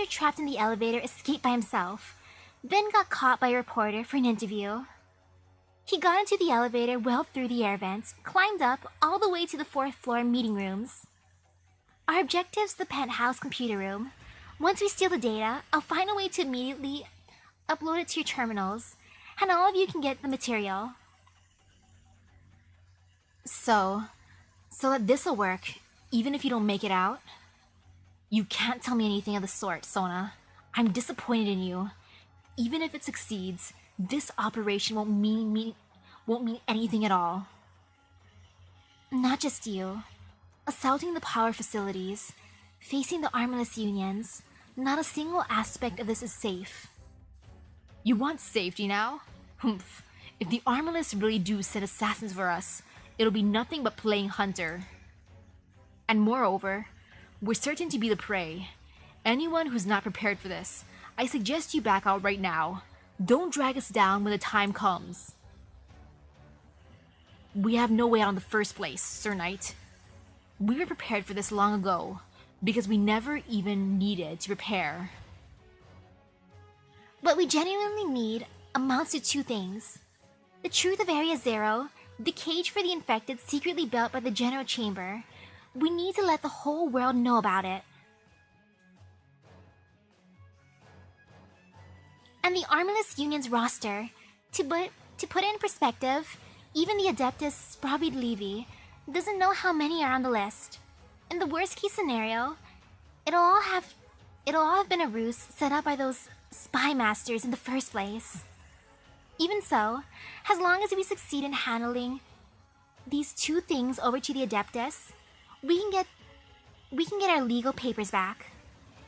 [SPEAKER 1] trapped in the elevator escaped by himself, then got caught by a reporter for an interview. He got into the elevator well through the air vents, climbed up all the way to the 4th floor meeting rooms. Our objective's the penthouse computer room. Once we steal the data, I'll find a way to immediately upload it to your terminals, and all of you can get the material.
[SPEAKER 2] So that this'll work, even if you don't make it out? You can't tell me anything of the sort, Sona. I'm disappointed in you. Even if it succeeds, this operation won't mean anything at all.
[SPEAKER 1] Not just you. Assaulting the power facilities, facing the Armyless unions, not a single aspect of this is safe.
[SPEAKER 2] You want safety now? Humph. If the Armyless really do send assassins for us, it'll be nothing but playing hunter. And moreover, we're certain to be the prey. Anyone who's not prepared for this, I suggest you back out right now. Don't drag us down when the time comes. We have no way out in the first place, Sir Knight. We were prepared for this long ago, because we never even needed to prepare.
[SPEAKER 1] What we genuinely need amounts to 2 things. The truth of Area Zero, the cage for the infected secretly built by the General Chamber. We need to let the whole world know about it. And the Armyless Union's roster. To put it in perspective, even the Adeptus Spravid Levi doesn't know how many are on the list. In the worst case scenario, it'll all have been a ruse set up by those spy masters in the first place. Even so, as long as we succeed in handling these 2 things over to the Adeptus, we can get our legal papers back,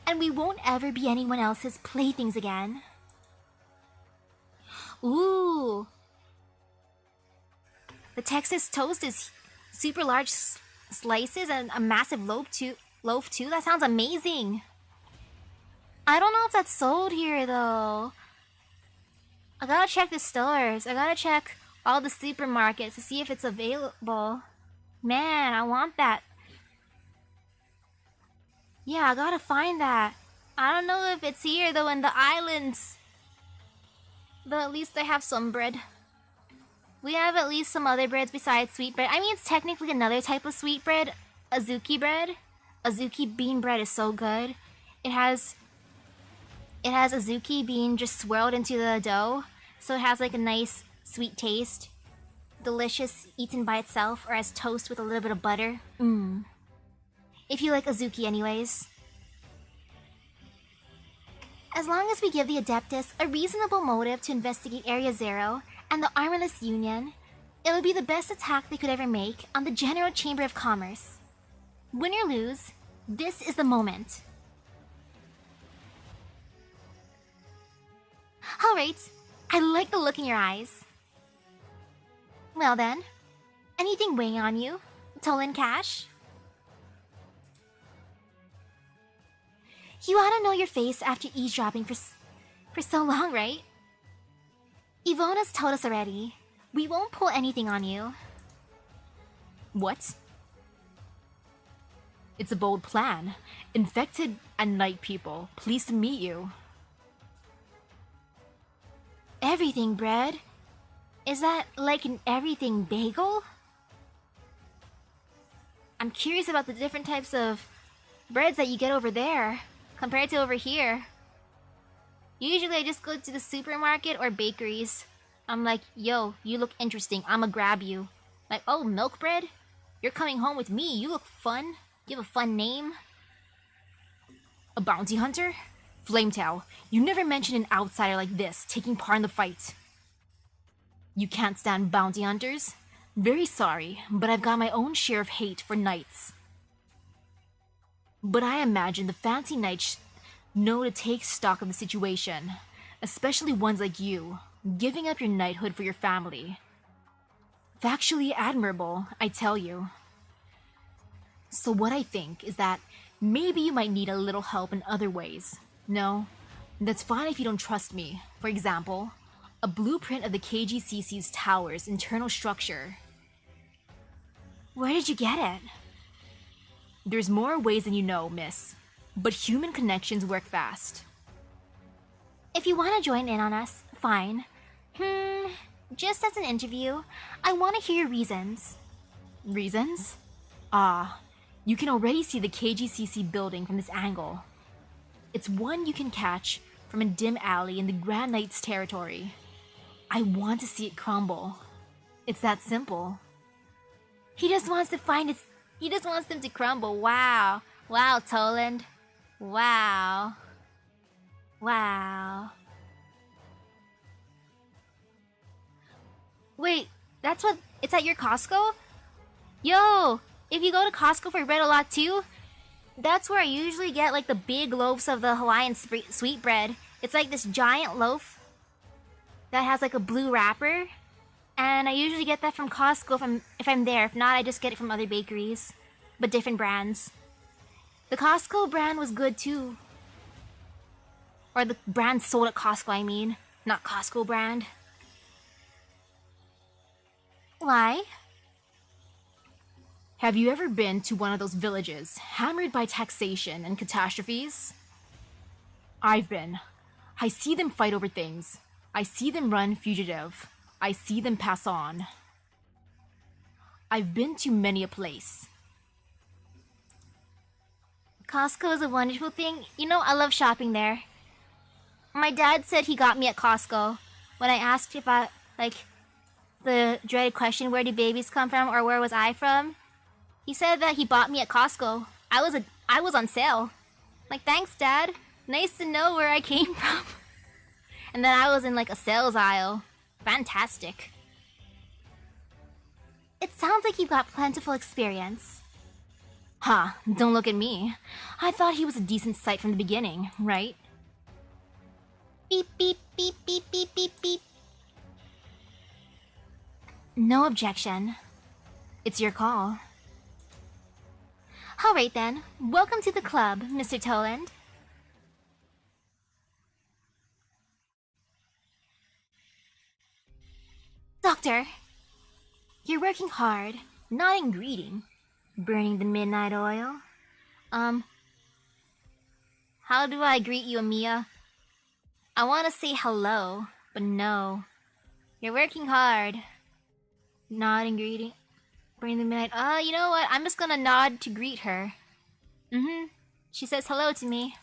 [SPEAKER 1] and we won't ever be anyone else's playthings again. Ooh! The Texas toast is super large slices and a massive loaf too. That sounds amazing. I don't know if that's sold here though. I gotta check the stores. I gotta check all the supermarkets to see if it's available. Man, I want that. Yeah, I gotta find that. I don't know if it's here though in the islands. But at least I have some bread. We have at least some other breads besides sweetbread. I mean, it's technically another type of sweetbread, azuki bread. Azuki bean bread is so good. It has azuki bean just swirled into the dough, so it has like a nice sweet taste. Delicious eaten by itself or as toast with a little bit of butter. Mmm. If you like azuki anyways. As long as we give the Adeptus a reasonable motive to investigate Area Zero and the Armyless Union, it would be the best attack they could ever make on the General Chamber of Commerce. Win or lose, this is the moment. Alright, I like the look in your eyes. Well then, anything weighing on you? Tolan Cash? You ought to know your face after eavesdropping for so long, right? Ivona's told us already. We won't pull anything on you.
[SPEAKER 2] What? It's a bold plan. Infected and night people, pleased to meet you.
[SPEAKER 1] Everything bread? Is that like an everything bagel? I'm curious about the different types of breads that you get over there compared to over here. Usually I just go to the supermarket or bakeries. I'm like, yo, you look interesting, I'ma grab you. Like, oh, milk bread? You're coming home with me, you look fun. You have a fun name.
[SPEAKER 2] A bounty hunter? Flametail, you never mentioned an outsider like this taking part in the fight. You can't stand bounty hunters? Very sorry, but I've got my own share of hate for knights. But I imagine the fancy knights know to take stock of the situation, especially ones like you, giving up your knighthood for your family. Factually admirable, I tell you. So what I think is that maybe you might need a little help in other ways. No, that's fine if you don't trust me. For example, a blueprint of the KGCC's tower's internal structure.
[SPEAKER 1] Where did you get it?
[SPEAKER 2] There's more ways than you know, miss. But human connections work fast.
[SPEAKER 1] If you want to join in on us, fine. Just as an interview, I want to hear your reasons.
[SPEAKER 2] Reasons? Ah, you can already see the KGCC building from this angle. It's one you can catch from a dim alley in the Grand Knight's territory. I want to see it crumble. It's that simple.
[SPEAKER 1] He just wants to find its... He just wants them to crumble. Wow. Wow, Toland. Wow. Wow. Wait, that's what... It's at your Costco? Yo, if you go to Costco for bread a lot too, that's where I usually get like the big loaves of the Hawaiian sweet bread. It's like this giant loaf that has like a blue wrapper. And I usually get that from Costco if I'm there. If not, I just get it from other bakeries. But different brands. The Costco brand was good too. Or the brand sold at Costco, I mean. Not Costco brand. Why?
[SPEAKER 2] Have you ever been to one of those villages, hammered by taxation and catastrophes? I've been. I see them fight over things. I see them run fugitive. I see them pass on. I've been to many a place.
[SPEAKER 1] Costco is a wonderful thing. You know, I love shopping there. My dad said he got me at Costco when I asked if I, like, the dreaded question, where do babies come from, or where was I from? He said that he bought me at Costco. I was on sale. Like, thanks, Dad. Nice to know where I came from. And then I was in, like, a sales aisle. Fantastic. It sounds like you've got plentiful experience.
[SPEAKER 2] Huh, don't look at me. I thought he was a decent sight from the beginning, right?
[SPEAKER 1] Beep, beep, beep, beep, beep, beep, beep. No objection.
[SPEAKER 2] It's your call.
[SPEAKER 1] Alright then, welcome to the club, Mr. Toland. Doctor, you're working hard, not in greeting. Burning the midnight oil. How do I greet you, Amia? I want to say hello, but no. You're working hard.
[SPEAKER 2] Nod and greeting. Bring the midnight. You know what? I'm just gonna nod to greet her. She says hello to me.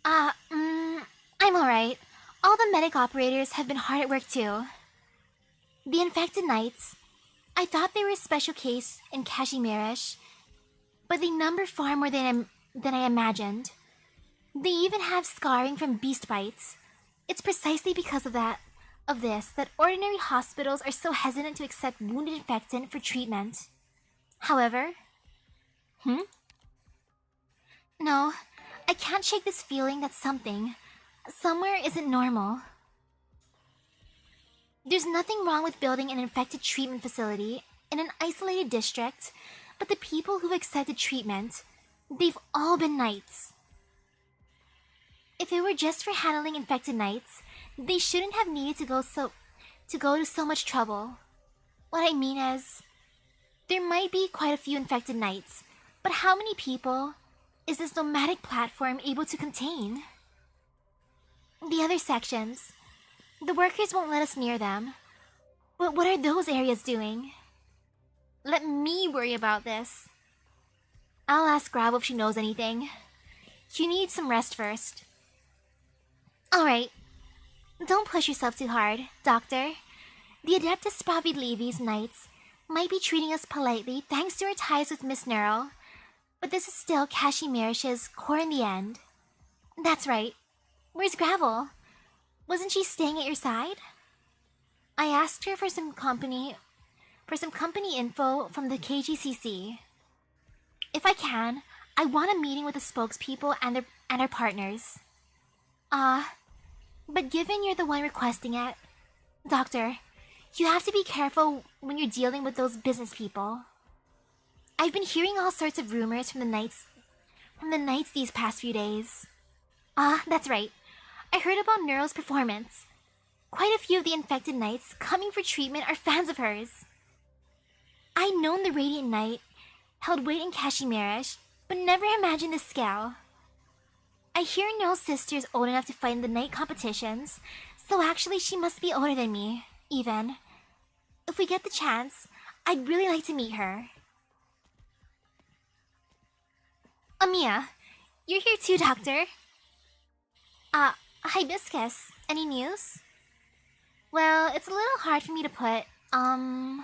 [SPEAKER 1] I'm alright. All the medic operators have been hard at work too. The infected knights, I thought they were a special case in Kashimirish, but they number far more than I imagined. They even have scarring from beast bites. It's precisely because of this that ordinary hospitals are so hesitant to accept wounded infectant for treatment. However, No, I can't shake this feeling that somewhere isn't normal. There's nothing wrong with building an infected treatment facility in an isolated district, but the people who've accepted treatment, they've all been knights. If it were just for handling infected knights, they shouldn't have needed to go to so much trouble. What I mean is, there might be quite a few infected knights, but how many people is this nomadic platform able to contain? The other sections, the workers won't let us near them. But what are those areas doing?
[SPEAKER 2] Let me worry about this.
[SPEAKER 1] I'll ask Gravel if she knows anything. You need some rest first. Alright. Don't push yourself too hard, Doctor. The Adeptus Pravid Levi's knights might be treating us politely thanks to our ties with Miss Neural, but this is still Kashimirish's core in the end. That's right. Where's Gravel? Wasn't she staying at your side? I asked her for some company info from the KGCC. If I can, I want a meeting with the spokespeople and our partners. But given you're the one requesting it, Doctor, you have to be careful when you're dealing with those business people. I've been hearing all sorts of rumors from the knights these past few days. That's right. I heard about Neuro's performance. Quite a few of the infected knights coming for treatment are fans of hers. I'd known the Radiant Knight held weight in Kashimirish, but never imagined this scale. I hear Neuro's sister is old enough to fight in the knight competitions, so actually she must be older than me, even. If we get the chance, I'd really like to meet her. Amiya, you're here too, Doctor. Hibiscus, any news? Well, it's a little hard for me to put, The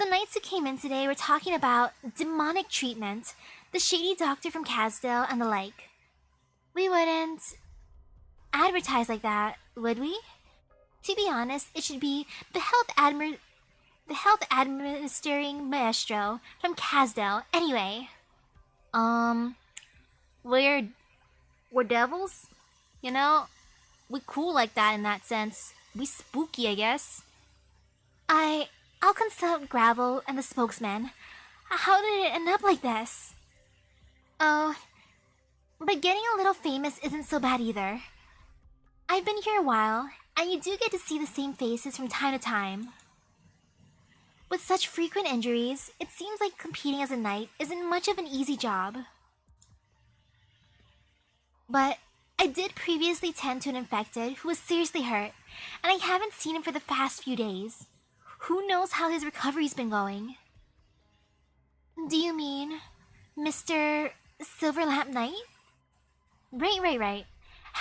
[SPEAKER 1] knights who came in today were talking about demonic treatment, the shady doctor from Casdale, and the like. We wouldn't advertise like that, would we? To be honest, it should be the health administering maestro from Casdale, anyway.
[SPEAKER 2] We're devils? You know, we cool like that in that sense. We spooky, I guess.
[SPEAKER 1] I'll consult Gravel and the spokesman. How did it end up like this? Oh, but getting a little famous isn't so bad either. I've been here a while, and you do get to see the same faces from time to time. With such frequent injuries, it seems like competing as a knight isn't much of an easy job. But I did previously tend to an infected who was seriously hurt, and I haven't seen him for the past few days. Who knows how his recovery's been going? Do you mean Mr. Silverlamp Knight? Right.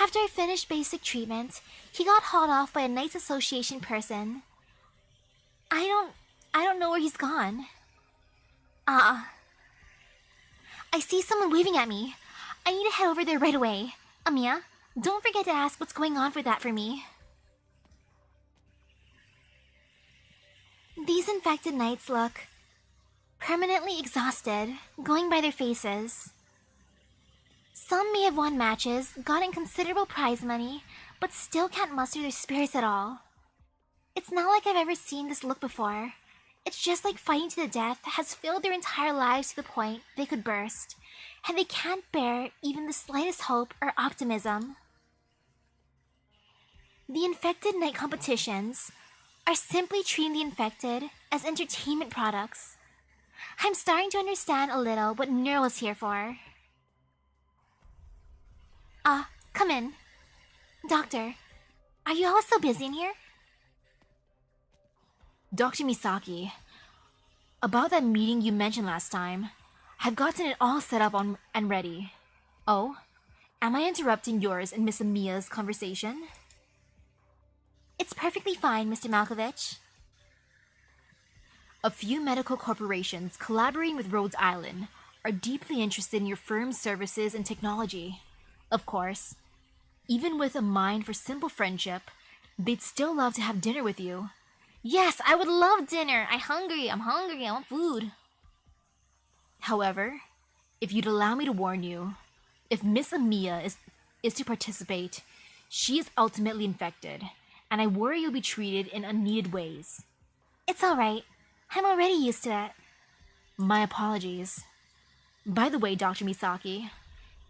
[SPEAKER 1] After I finished basic treatment, he got hauled off by a Knights Association person. I don't know where he's gone. I see someone waving at me. I need to head over there right away. Amiya, don't forget to ask what's going on for me. These infected knights look permanently exhausted, going by their faces. Some may have won matches, gotten considerable prize money, but still can't muster their spirits at all. It's not like I've ever seen this look before. It's just like fighting to the death has filled their entire lives to the point they could burst, and they can't bear even the slightest hope or optimism. The infected knight competitions are simply treating the infected as entertainment products. I'm starting to understand a little what Neural is here for. Come in. Doctor, are you all so busy in here?
[SPEAKER 2] Dr. Misaki, about that meeting you mentioned last time, I've gotten it all set up and ready. Oh, am I interrupting yours and Miss Amiya's conversation?
[SPEAKER 1] It's perfectly fine, Mr. Malkovich.
[SPEAKER 2] A few medical corporations collaborating with Rhodes Island are deeply interested in your firm's services and technology. Of course, even with a mind for simple friendship, they'd still love to have dinner with you.
[SPEAKER 1] Yes, I would love dinner. I'm hungry, I want food.
[SPEAKER 2] However, if you'd allow me to warn you, if Miss Amiya is to participate, she is ultimately infected, and I worry you'll be treated in unneeded ways.
[SPEAKER 1] It's alright. I'm already used to it.
[SPEAKER 2] My apologies. By the way, Dr. Misaki,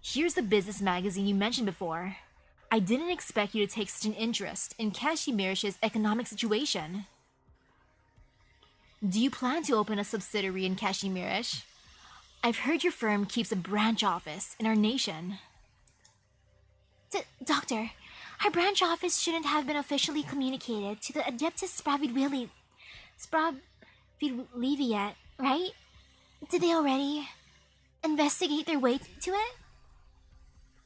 [SPEAKER 2] here's the business magazine you mentioned before. I didn't expect you to take such an interest in Kashimirish's economic situation. Do you plan to open a subsidiary in Kashimirish? I've heard your firm keeps a branch office in our nation.
[SPEAKER 1] Doctor, our branch office shouldn't have been officially communicated to the Adeptus Spravidlevi yet, right? Did they already investigate their way to it?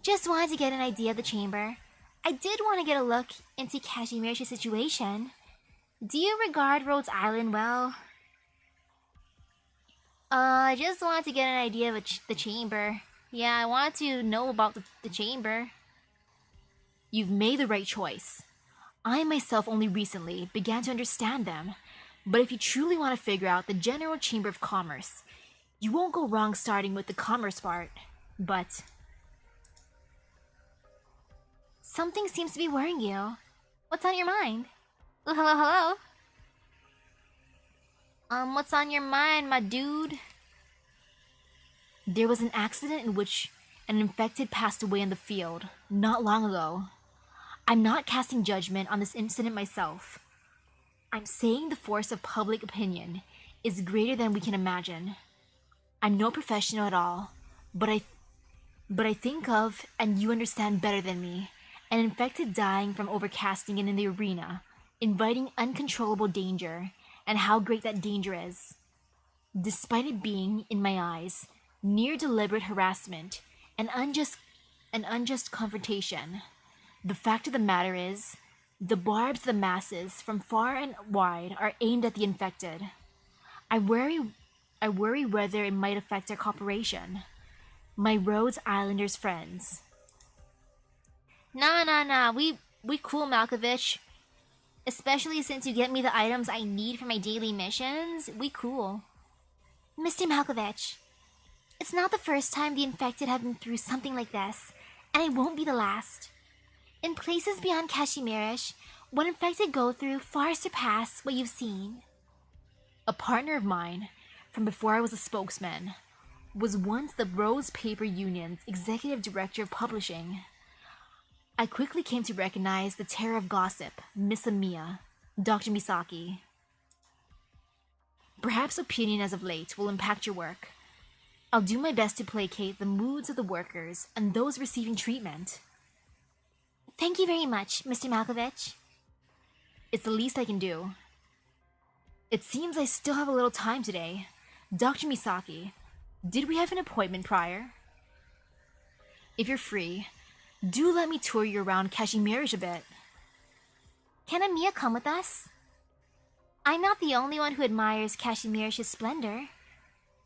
[SPEAKER 1] Just wanted to get an idea of the chamber. I did want to get a look into Kashimirish's situation. Do you regard Rhodes Island well? I just wanted to get an idea of the chamber. Yeah, I wanted to know about the chamber.
[SPEAKER 2] You've made the right choice. I myself only recently began to understand them, but if you truly want to figure out the General Chamber of Commerce, you won't go wrong starting with the commerce part, but...
[SPEAKER 1] Something seems to be worrying you. What's on your mind? Oh, hello? What's on your mind, my dude?
[SPEAKER 2] There was an accident in which an infected passed away in the field not long ago. I'm not casting judgment on this incident myself. I'm saying the force of public opinion is greater than we can imagine. I'm no professional at all, but I think of, and you understand better than me, an infected dying from overcasting in the arena, inviting uncontrollable danger, and how great that danger is. Despite it being, in my eyes, near deliberate harassment and unjust confrontation, the fact of the matter is, the barbs of the masses from far and wide are aimed at the infected. I worry whether it might affect our cooperation. My Rhodes Islanders friends.
[SPEAKER 1] Nah. We cool, Malkovich. Especially since you get me the items I need for my daily missions. We cool. Mr. Malkovich, it's not the first time the infected have been through something like this, and it won't be the last. In places beyond Kashimirish, what infected go through far surpass what you've seen.
[SPEAKER 2] A partner of mine, from before I was a spokesman, was once the Rose Paper Union's executive director of publishing. I quickly came to recognize the terror of gossip, Miss Amiya, Dr. Misaki. Perhaps opinion as of late will impact your work. I'll do my best to placate the moods of the workers and those receiving treatment.
[SPEAKER 1] Thank you very much, Mr. Malkovich.
[SPEAKER 2] It's the least I can do. It seems I still have a little time today. Dr. Misaki, did we have an appointment prior? If you're free, do let me tour you around Kashimirish a bit.
[SPEAKER 1] Can Amiya come with us? I'm not the only one who admires Kashimirish's splendor.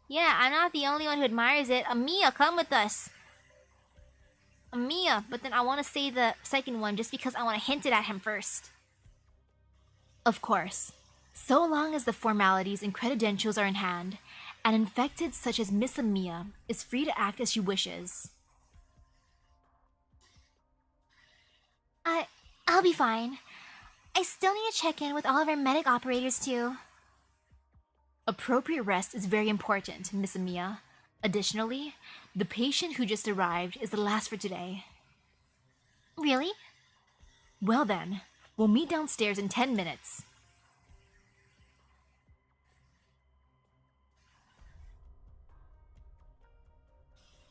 [SPEAKER 1] Yeah, I'm not the only one who admires it. Amiya, come with us. Amiya, but then I want to say the second one just because I want to hint it at him first.
[SPEAKER 2] Of course. So long as the formalities and credentials are in hand, an infected such as Miss Amiya is free to act as she wishes.
[SPEAKER 1] I'll be fine. I still need to check in with all of our medic operators too.
[SPEAKER 2] Appropriate rest is very important, Miss Amiya. Additionally, the patient who just arrived is the last for today.
[SPEAKER 1] Really?
[SPEAKER 2] Well then, we'll meet downstairs in 10 minutes.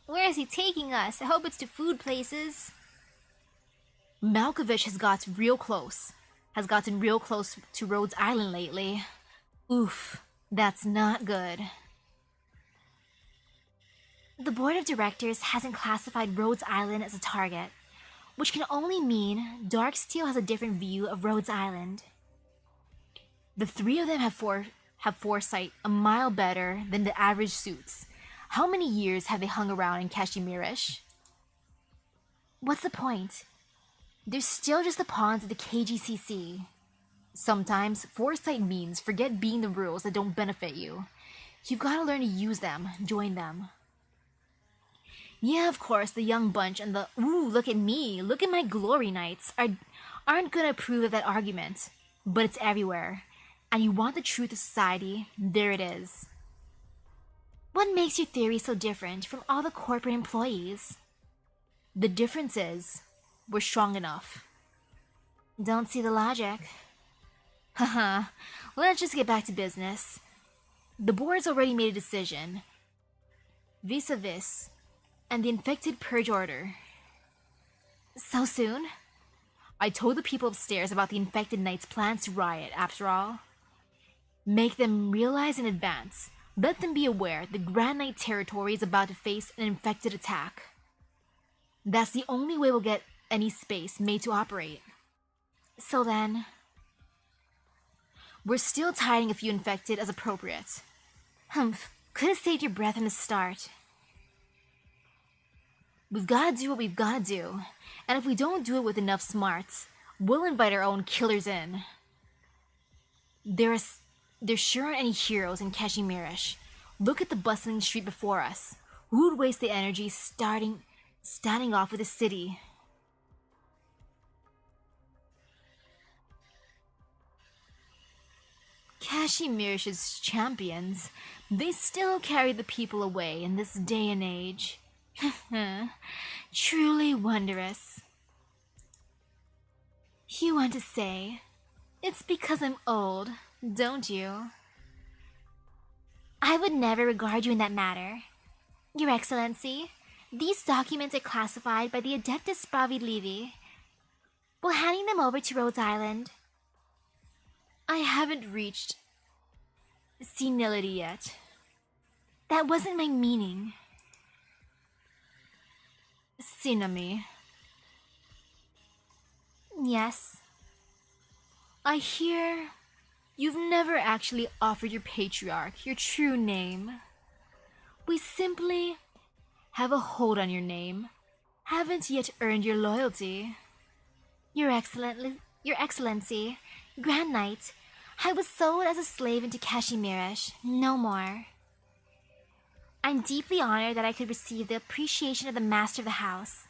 [SPEAKER 1] Where is he taking us? I hope it's to food places.
[SPEAKER 2] Malkovich has gotten real close to Rhodes Island lately. Oof, that's not good.
[SPEAKER 1] The board of directors hasn't classified Rhodes Island as a target, which can only mean Darksteel has a different view of Rhodes Island.
[SPEAKER 2] The three of them have foresight a mile better than the average suits. How many years have they hung around in Kashmirish?
[SPEAKER 1] What's the point? They're still just the pawns of the KGCC.
[SPEAKER 2] Sometimes foresight means forget being the rules that don't benefit you. You've got to learn to use them, join them. Yeah, of course, the young bunch and the "ooh, look at me, look at my glory knights" aren't gonna approve of that argument. But it's everywhere. And you want the truth of society, there it is.
[SPEAKER 1] What makes your theory so different from all the corporate employees?
[SPEAKER 2] The difference is, we're strong enough.
[SPEAKER 1] Don't see the logic.
[SPEAKER 2] Haha, let's just get back to business. The board's already made a decision. Vis-a-vis, and the infected purge order.
[SPEAKER 1] So soon?
[SPEAKER 2] I told the people upstairs about the infected knights' plans to riot, after all. Make them realize in advance. Let them be aware the Grand Knight territory is about to face an infected attack. That's the only way we'll get any space made to operate.
[SPEAKER 1] So then...
[SPEAKER 2] we're still tiding a few infected as appropriate.
[SPEAKER 1] Humph, could have saved your breath in the start.
[SPEAKER 2] We've gotta do what we've gotta do. And if we don't do it with enough smarts, we'll invite our own killers in. There sure aren't any heroes in Kashmirish. Look at the bustling street before us. Who'd waste the energy standing off with the city? Kashimirish's champions, they still carry the people away in this day and age. Truly wondrous.
[SPEAKER 1] You want to say, it's because I'm old, don't you? I would never regard you in that matter. Your Excellency, these documents are classified by the Adeptus Sprawiedliwi. Will handing them over to Rhodes Island?
[SPEAKER 2] I haven't reached senility yet.
[SPEAKER 1] That wasn't my meaning.
[SPEAKER 2] Sinami.
[SPEAKER 1] Yes.
[SPEAKER 2] I hear you've never actually offered your patriarch your true name. We simply have a hold on your name, haven't yet earned your loyalty.
[SPEAKER 1] Your Excellency, Grand Knight, I was sold as a slave into Kashmirish, no more. I'm deeply honored that I could receive the appreciation of the master of the house,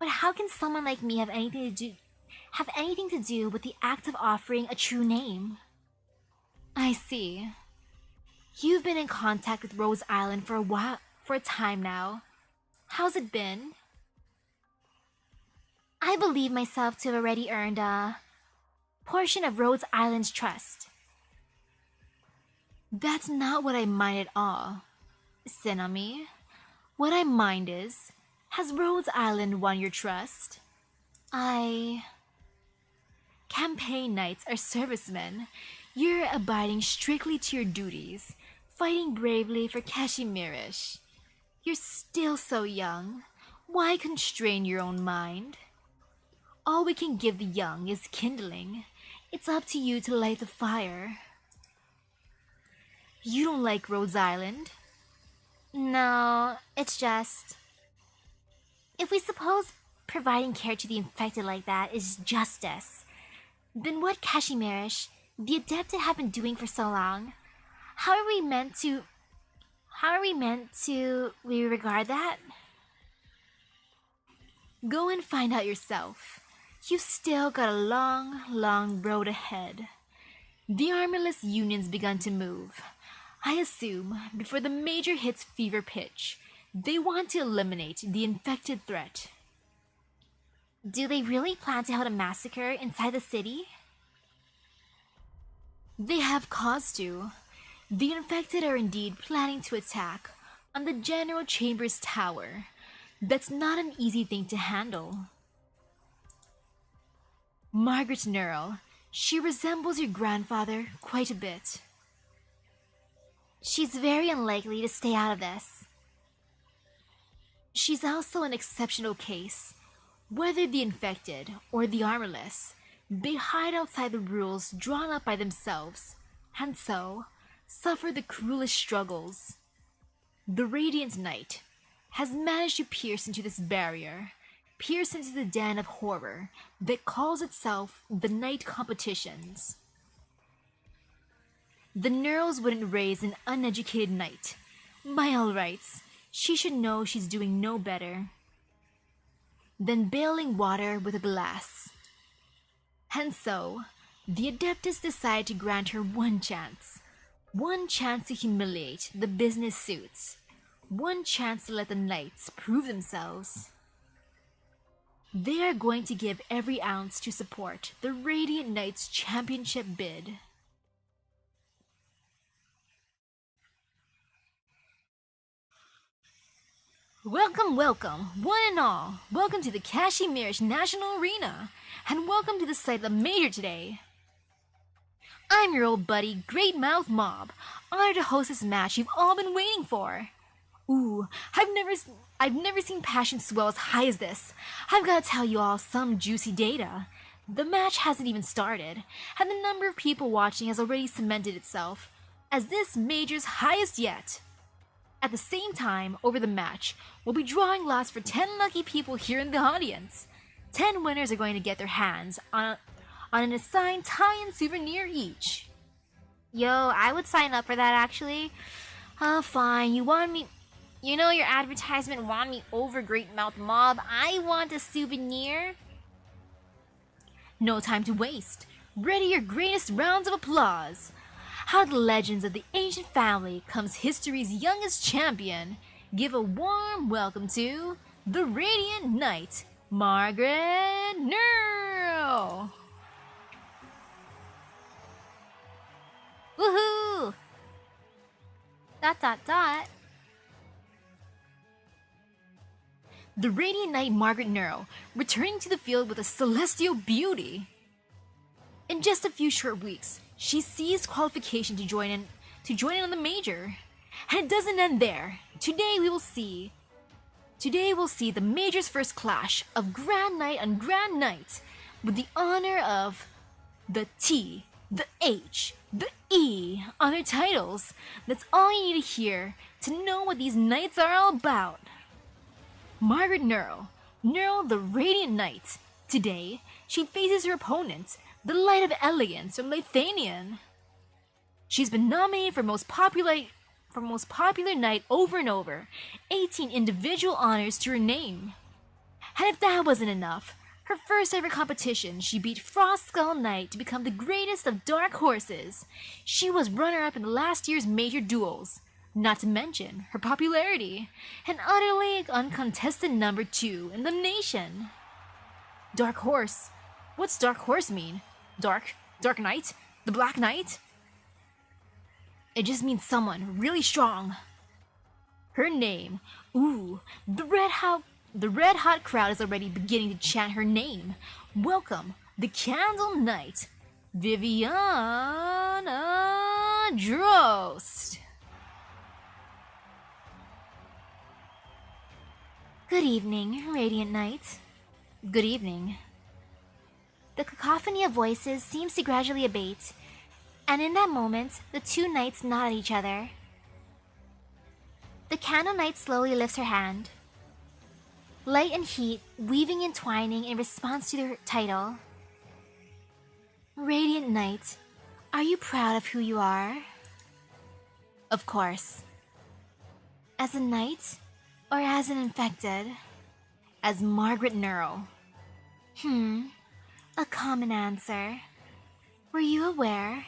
[SPEAKER 1] but how can someone like me have anything to do with the act of offering a true name?
[SPEAKER 2] I see. You've been in contact with Rose Island for a time now. How's it been?
[SPEAKER 1] I believe myself to have already earned a portion of Rhodes Island's trust.
[SPEAKER 2] That's not what I mind at all, Senami. What I mind is, has Rhodes Island won your trust? Campaign knights are servicemen. You're abiding strictly to your duties, fighting bravely for Kashmirish. You're still so young. Why constrain your own mind? All we can give the young is kindling. It's up to you to light the fire. You don't like Rhodes Island?
[SPEAKER 1] No, it's just... If we suppose providing care to the infected like that is justice, then what Kashmirish, the Adepted, have been doing for so long, how are we meant to regard that?
[SPEAKER 2] Go and find out yourself. You've still got a long, long road ahead. The Armyless Union's begun to move. I assume, before the major hits fever pitch, they want to eliminate the infected threat.
[SPEAKER 1] Do they really plan to hold a massacre inside the city?
[SPEAKER 2] They have cause to. The infected are indeed planning to attack on the General Chamber's tower. That's not an easy thing to handle. Margaret Nurl, she resembles your grandfather quite a bit.
[SPEAKER 1] She's very unlikely to stay out of this.
[SPEAKER 2] She's also an exceptional case. Whether the infected or the armorless, they hide outside the rules drawn up by themselves, and so suffer the cruelest struggles. The Radiant Knight has managed to pierce into this barrier, pierce into the den of horror that calls itself the Knight Competitions. The Neurals wouldn't raise an uneducated knight. By all rights, she should know she's doing no better than bailing water with a glass. And so, the Adeptus decide to grant her one chance to humiliate the business suits, one chance to let the knights prove themselves. They are going to give every ounce to support the Radiant Knights championship bid. Welcome, one and all. Welcome to the Kashimirish National Arena, and welcome to the site of the Major today. I'm your old buddy, Great Mouth Mob, honored to host this match you've all been waiting for. Ooh, I've never seen passion swell as high as this. I've got to tell you all some juicy data. The match hasn't even started, and the number of people watching has already cemented itself as this Major's highest yet. At the same time, over the match, we'll be drawing lots for 10 lucky people here in the audience. 10 winners are going to get their hands on an assigned tie-in souvenir each.
[SPEAKER 1] Yo, I would sign up for that actually.
[SPEAKER 2] Fine, you want me... You know your advertisement won me over, Great Mouth Mob. I want a souvenir. No time to waste. Ready your greatest rounds of applause. How the legends of the ancient family comes history's youngest champion. Give a warm welcome to the Radiant Knight, Margaret Nero. Woohoo! ... The Radiant Knight Margaret Nero, returning to the field with a celestial beauty. In just a few short weeks, she seized qualification to join in on the Major. And it doesn't end there. Today we'll see the Major's first clash of Grand Knight on Grand Knight, with the honor of the T, the H, the E on their titles. That's all you need to hear to know what these knights are all about. Margaret Nero the Radiant Knight. Today, she faces her opponent, the Light of Elegance from Lithanian. She's been nominated for most popular knight over and over, 18 individual honors to her name. And if that wasn't enough, her first ever competition, she beat Frost Skull Knight to become the greatest of dark horses. She was runner-up in last year's major duels. Not to mention her popularity, an utterly uncontested number 2 in the nation. Dark Horse. What's Dark Horse mean? Dark Knight? The Black Knight? It just means someone really strong. Her name. Ooh, the red hot crowd is already beginning to chant her name. Welcome, the Candle Knight, Viviana Drost.
[SPEAKER 1] Good evening, Radiant Knight.
[SPEAKER 2] Good evening.
[SPEAKER 1] The cacophony of voices seems to gradually abate, and in that moment, the two knights nod at each other. The Candle Knight slowly lifts her hand. Light and heat weaving and twining in response to their title. Radiant Knight, are you proud of who you are?
[SPEAKER 2] Of course.
[SPEAKER 1] As a knight, or as an infected?
[SPEAKER 2] As Margaret Nero.
[SPEAKER 1] A common answer. Were you aware?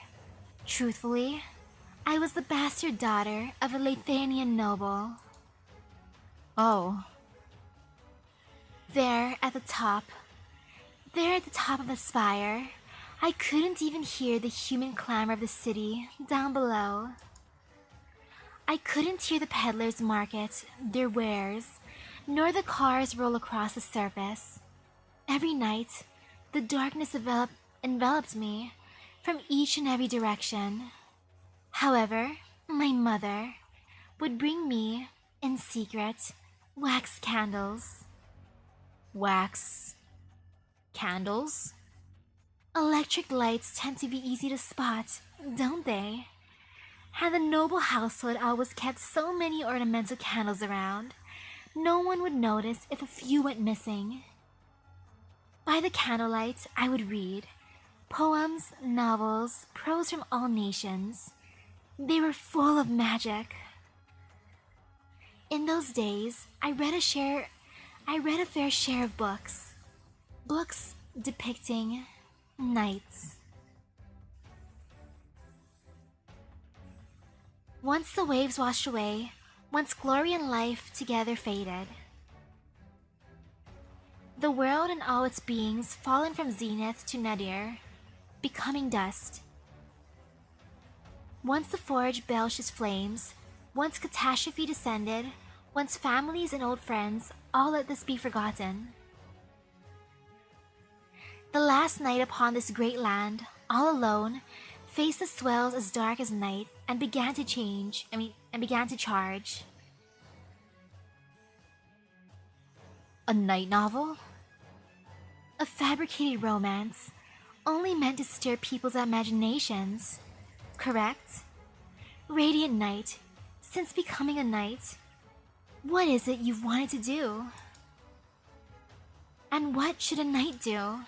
[SPEAKER 1] Truthfully, I was the bastard daughter of a Lithanian noble.
[SPEAKER 2] Oh.
[SPEAKER 1] There at the top of the spire, I couldn't even hear the human clamor of the city down below. I couldn't hear the peddlers market their wares, nor the cars roll across the surface. Every night, the darkness enveloped me from each and every direction. However, My mother would bring me, in secret, wax candles.
[SPEAKER 2] Wax candles?
[SPEAKER 1] Electric lights tend to be easy to spot, don't they? And the noble household always kept so many ornamental candles around, no one would notice if a few went missing. By the candlelight, I would read poems, novels, prose from all nations. They were full of magic. In those days, I read a fair share of books. Books depicting knights. Once the waves washed away, once glory and life together faded, the world and all its beings fallen from zenith to nadir, becoming dust. Once the forge belched its flames, once catastrophe descended, once families and old friends, all let this be forgotten. The last night upon this great land, all alone, faced the swells as dark as night and began to charge.
[SPEAKER 2] A night novel?
[SPEAKER 1] A fabricated romance, only meant to stir people's imaginations. Correct? Radiant Knight, since becoming a knight, what is it you've wanted to do? And what should a knight do?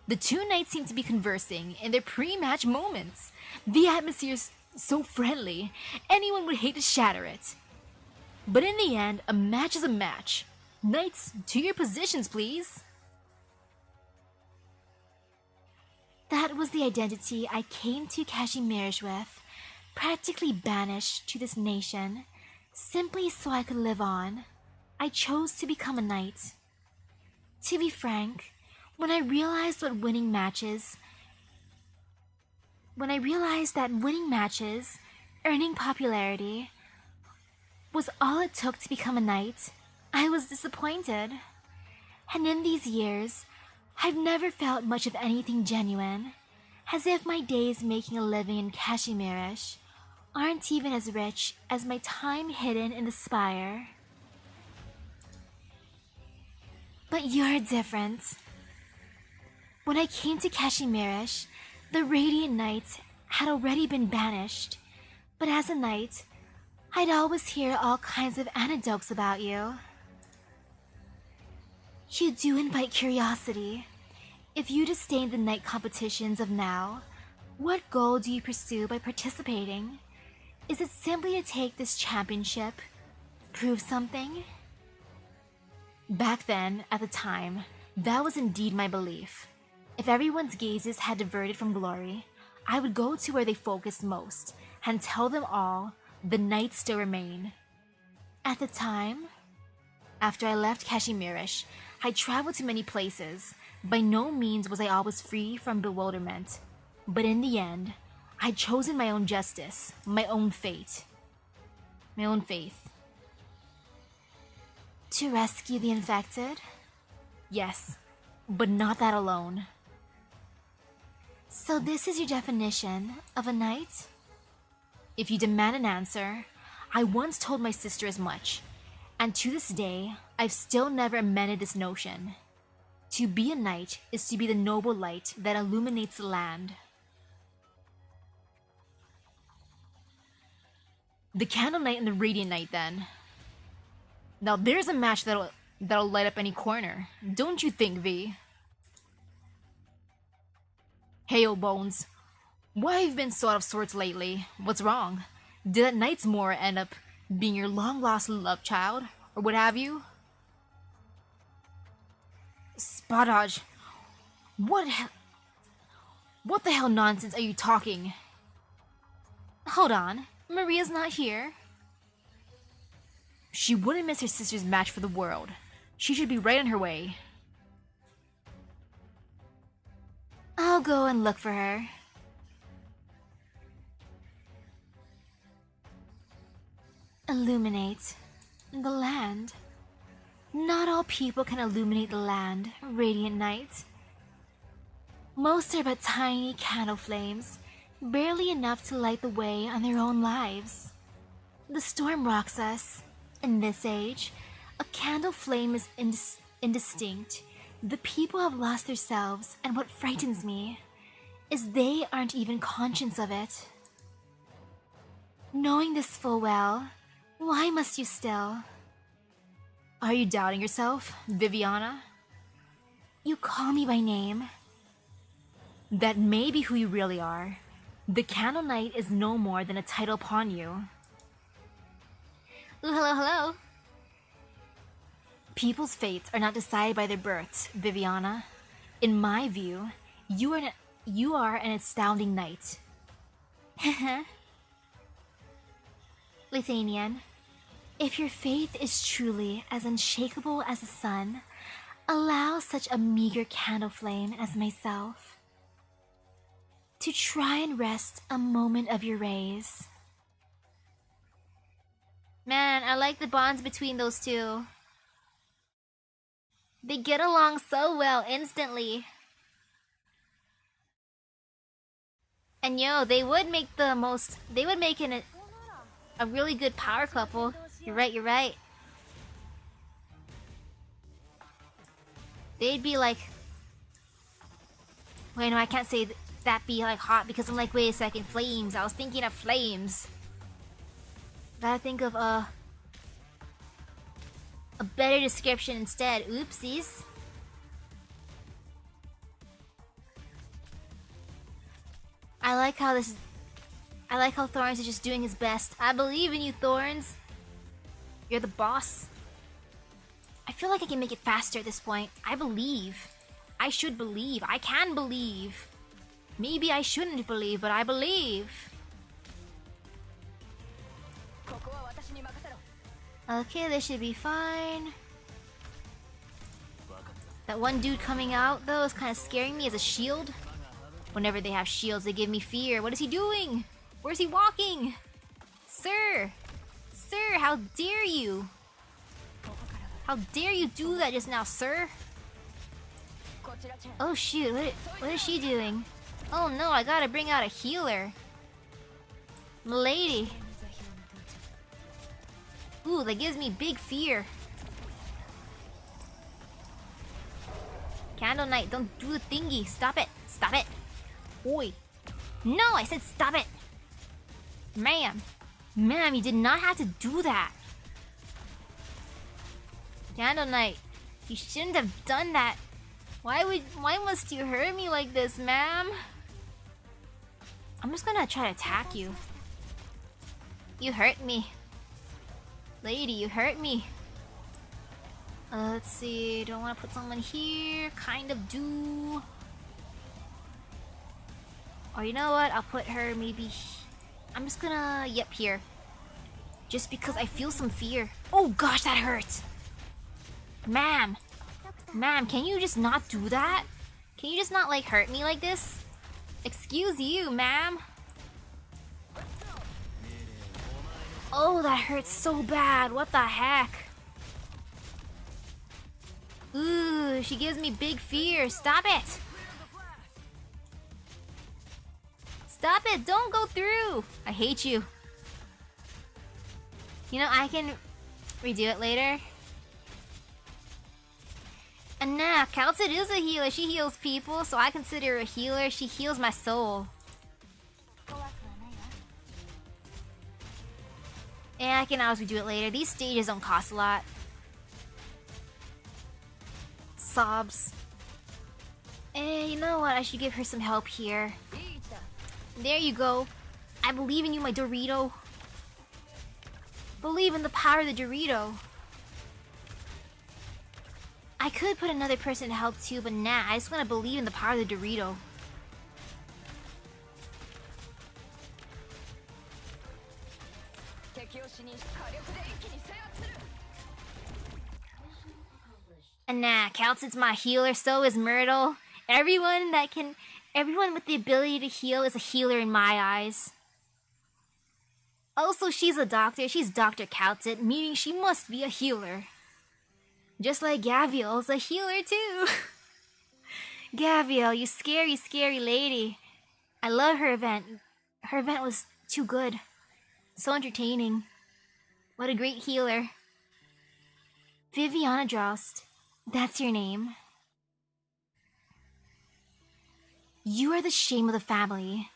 [SPEAKER 2] The two knights seem to be conversing in their pre-match moments. The atmosphere's so friendly, anyone would hate to shatter it. But in the end, a match is a match. Knights, to your positions, please.
[SPEAKER 1] That was the identity I came to Kashimirish with, practically banished to this nation, simply so I could live on. I chose to become a knight. To be frank, when I realized that winning matches, earning popularity, was all it took to become a knight, I was disappointed. And in these years, I've never felt much of anything genuine, as if my days making a living in Kashimirish aren't even as rich as my time hidden in the spire. But you're different. When I came to Kashimirish, the Radiant Knight had already been banished, but as a knight, I'd always hear all kinds of anecdotes about you. You do invite curiosity. If you disdain the knight competitions of now, what goal do you pursue by participating? Is it simply to take this championship? Prove something?
[SPEAKER 2] Back then, at the time, that was indeed my belief. If everyone's gazes had diverted from glory, I would go to where they focused most and tell them all the knights still remain.
[SPEAKER 1] At the time,
[SPEAKER 2] after I left Kashimirish, I traveled to many places. By no means was I always free from bewilderment. But in the end, I'd chosen my own justice, my own fate, my own faith.
[SPEAKER 1] To rescue the infected?
[SPEAKER 2] Yes, but not that alone.
[SPEAKER 1] So this is your definition of a knight?
[SPEAKER 2] If you demand an answer, I once told my sister as much, and to this day, I've still never amended this notion. To be a knight is to be the noble light that illuminates the land. The Candle Knight and the Radiant Knight, then. Now there's a match that'll light up any corner, don't you think, V? Hey, old Bones. Why have you been so out of sorts lately? What's wrong? Did that Knight's Moor end up being your long-lost love child, or what have you? Spadaj, what the hell nonsense are you talking?
[SPEAKER 1] Hold on, Maria's not here.
[SPEAKER 2] She wouldn't miss her sister's match for the world. She should be right on her way.
[SPEAKER 1] I'll go and look for her. Illuminate the land. Not all people can illuminate the land, Radiant Knight. Most are but tiny candle flames, barely enough to light the way on their own lives. The storm rocks us. In this age, a candle flame is indistinct. The people have lost themselves, and what frightens me is they aren't even conscious of it. Knowing this full well, why must you still?
[SPEAKER 2] Are you doubting yourself, Viviana?
[SPEAKER 1] You call me by name.
[SPEAKER 2] That may be who you really are. The Candle Knight is no more than a title upon you.
[SPEAKER 1] Ooh, hello, hello.
[SPEAKER 2] People's fates are not decided by their births, Viviana. In my view, you are an astounding knight.
[SPEAKER 1] Lithuanian, if your faith is truly as unshakable as the sun, allow such a meager candle flame as myself to try and rest a moment of your rays. Man, I like the bonds between those two. They get along so well instantly. And yo, they would make a really good power couple. You're right. They'd be like... Wait, no, I can't say that be like hot because I'm like, wait a second, flames. I was thinking of flames. Gotta think of a better description instead. Oopsies. I like how Thorns is just doing his best. I believe in you, Thorns. You're the boss. I feel like I can make it faster at this point. I believe. I should believe. I can believe. Maybe I shouldn't believe, but I believe. Okay, this should be fine. That one dude coming out, though, is kind of scaring me as a shield. Whenever they have shields, they give me fear. What is he doing? Where's he walking? Sir! Sir, how dare you? How dare you do that just now, sir? Oh shoot, what is she doing? Oh no, I gotta bring out a healer. Milady. Ooh, that gives me big fear. Candle Knight, don't do the thingy. Stop it. Stop it. Oi. No, I said stop it. Ma'am. Ma'am, you did not have to do that. Candle Knight, you shouldn't have done that. Why must you hurt me like this, ma'am? I'm just gonna try to attack you. You hurt me. Lady, you hurt me. Let's see, do I want to put someone here? Kind of do. Or you know what, I'll put her maybe... I'm just gonna... Yep, here. Just because I feel some fear. Oh gosh, that hurts! Ma'am! Ma'am, can you just not do that? Can you just not, like, hurt me like this? Excuse you, ma'am. Oh, that hurts so bad. What the heck? Ooh, she gives me big fear. Stop it! Stop it! Don't go through! I hate you. You know, I can redo it later. And nah, Calcid is a healer. She heals people, so I consider her a healer. She heals my soul. Yeah, I can always redo it later. These stages don't cost a lot. Sobs. And you know what? I should give her some help here. There you go. I believe in you, my Dorito. Believe in the power of the Dorito. I could put another person to help too, but nah, I just want to believe in the power of the Dorito. And nah, Calcid's my healer, so is Myrtle. Everyone with the ability to heal is a healer in my eyes. Also, she's a doctor. She's Dr. Calcid, meaning she must be a healer. Just like Gaviel's a healer too. Gaviel, you scary, scary lady. I love her event. Her event was too good. So entertaining. What a great healer. Viviana Drost. That's your name. You are the shame of the family.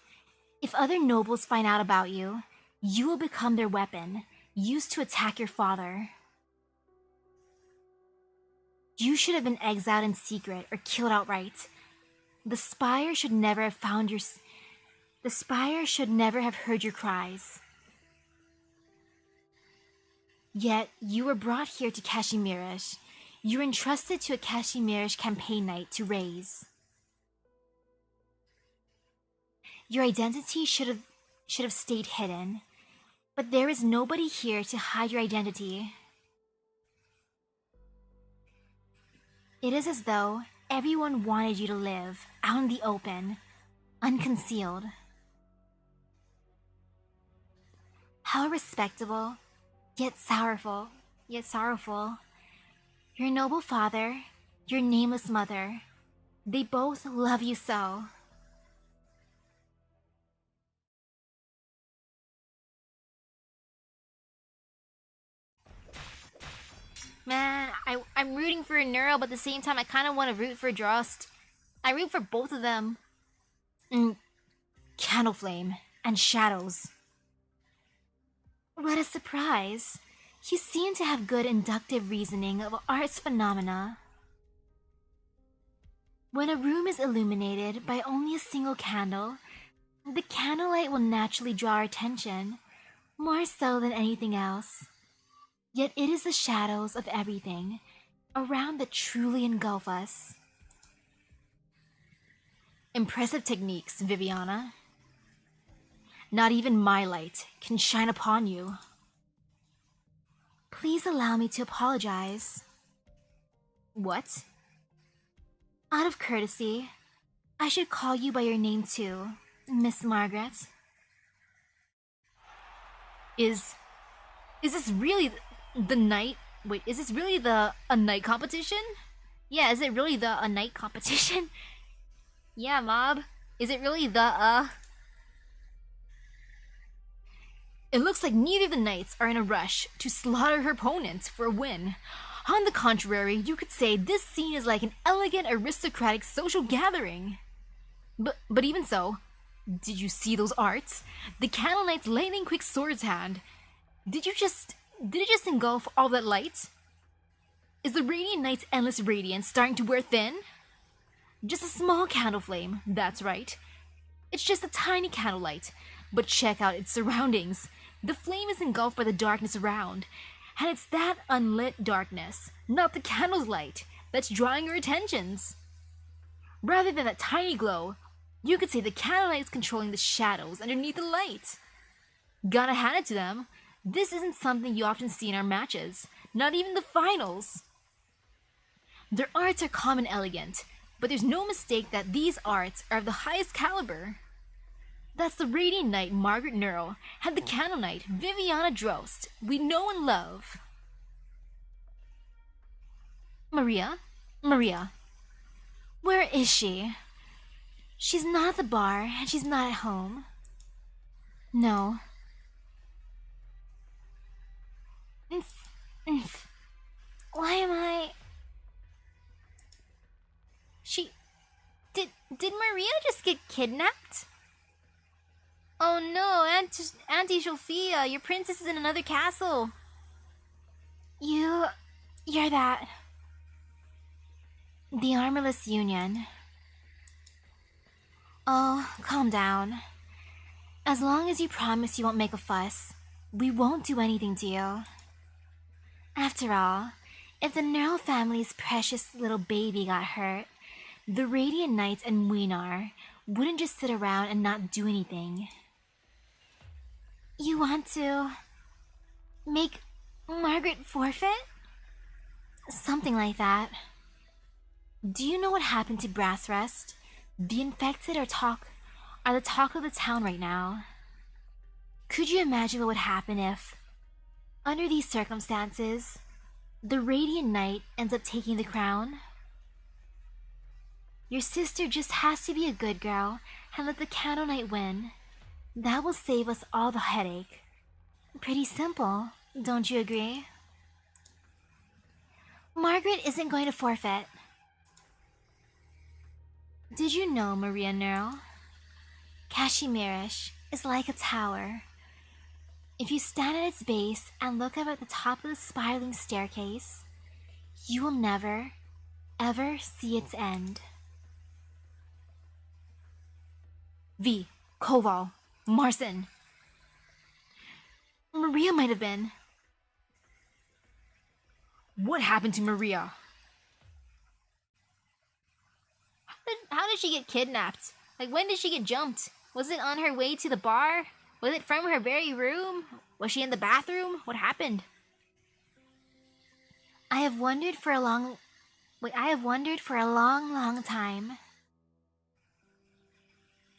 [SPEAKER 1] If other nobles find out about you, you will become their weapon, used to attack your father. You should have been exiled in secret or killed outright. The spire should never have found your... The spire should never have heard your cries. Yet, you were brought here to Kashimirish. You were entrusted to a Kashimirish campaign knight to raise. Your identity should have stayed hidden, but there is nobody here to hide your identity. It is as though everyone wanted you to live out in the open, unconcealed. How respectable, yet sorrowful. Your noble father, your nameless mother, they both love you so. Man, I'm rooting for Neuro, but at the same time, I kind of want to root for Drost. I root for both of them. Candleflame and Shadows. What a surprise. You seem to have good inductive reasoning of art's phenomena. When a room is illuminated by only a single candle, the candlelight will naturally draw our attention, more so than anything else. Yet it is the shadows of everything around that truly engulf us. Impressive techniques, Viviana. Not even my light can shine upon you. Please allow me to apologize. What? Out of courtesy, I should call you by your name too, Miss Margaret. Is this really the night? Wait, is this really a night competition? Yeah, is it really a night competition? Yeah, Mob. Is it really It looks like neither of the knights are in a rush to slaughter her opponents for a win. On the contrary, you could say this scene is like an elegant aristocratic social gathering. But even so, did you see those arts? The Candle Knight's lightning quick sword's hand. Did it just engulf all that light? Is the Radiant Knight's endless radiance starting to wear thin? Just a small candle flame, that's right. It's just a tiny candlelight, but check out its surroundings. The flame is engulfed by the darkness around, and it's that unlit darkness, not the candle's light, that's drawing your attentions. Rather than that tiny glow, you could say the candlelight is controlling the shadows underneath the light. Gotta hand it to them, this isn't something you often see in our matches, not even the finals. Their arts are calm and elegant, but there's no mistake that these arts are of the highest caliber. That's the Radiant Knight Margaret Nurl and the Candle Knight Viviana Drost we know and love. Maria? Where is she? She's not at the bar and she's not at home. No. Why am I... Did Maria just get kidnapped? Oh no, Auntie Sophia, your princess is in another castle. You're that... The Armyless Union. Oh, calm down. As long as you promise you won't make a fuss, we won't do anything to you. After all, if the Neural family's precious little baby got hurt, the Radiant Knights and Muinar wouldn't just sit around and not do anything. You want to... make Margaret forfeit? Something like that. Do you know what happened to Brassrest? The infected are the talk of the town right now. Could you imagine what would happen if, under these circumstances, the Radiant Knight ends up taking the crown? Your sister just has to be a good girl and let the Candle Knight win. That will save us all the headache. Pretty simple, don't you agree? Margaret isn't going to forfeit. Did you know, Maria Nero? Kashimirish is like a tower. If you stand at its base and look up at the top of the spiraling staircase, you will never, ever see its end.
[SPEAKER 2] V, Koval, Marcin.
[SPEAKER 1] Maria might have been.
[SPEAKER 2] What happened to Maria?
[SPEAKER 1] How did she get kidnapped? Like, when did she get jumped? Was it on her way to the bar? Was it from her very room? Was she in the bathroom? What happened? I have wondered for a long time.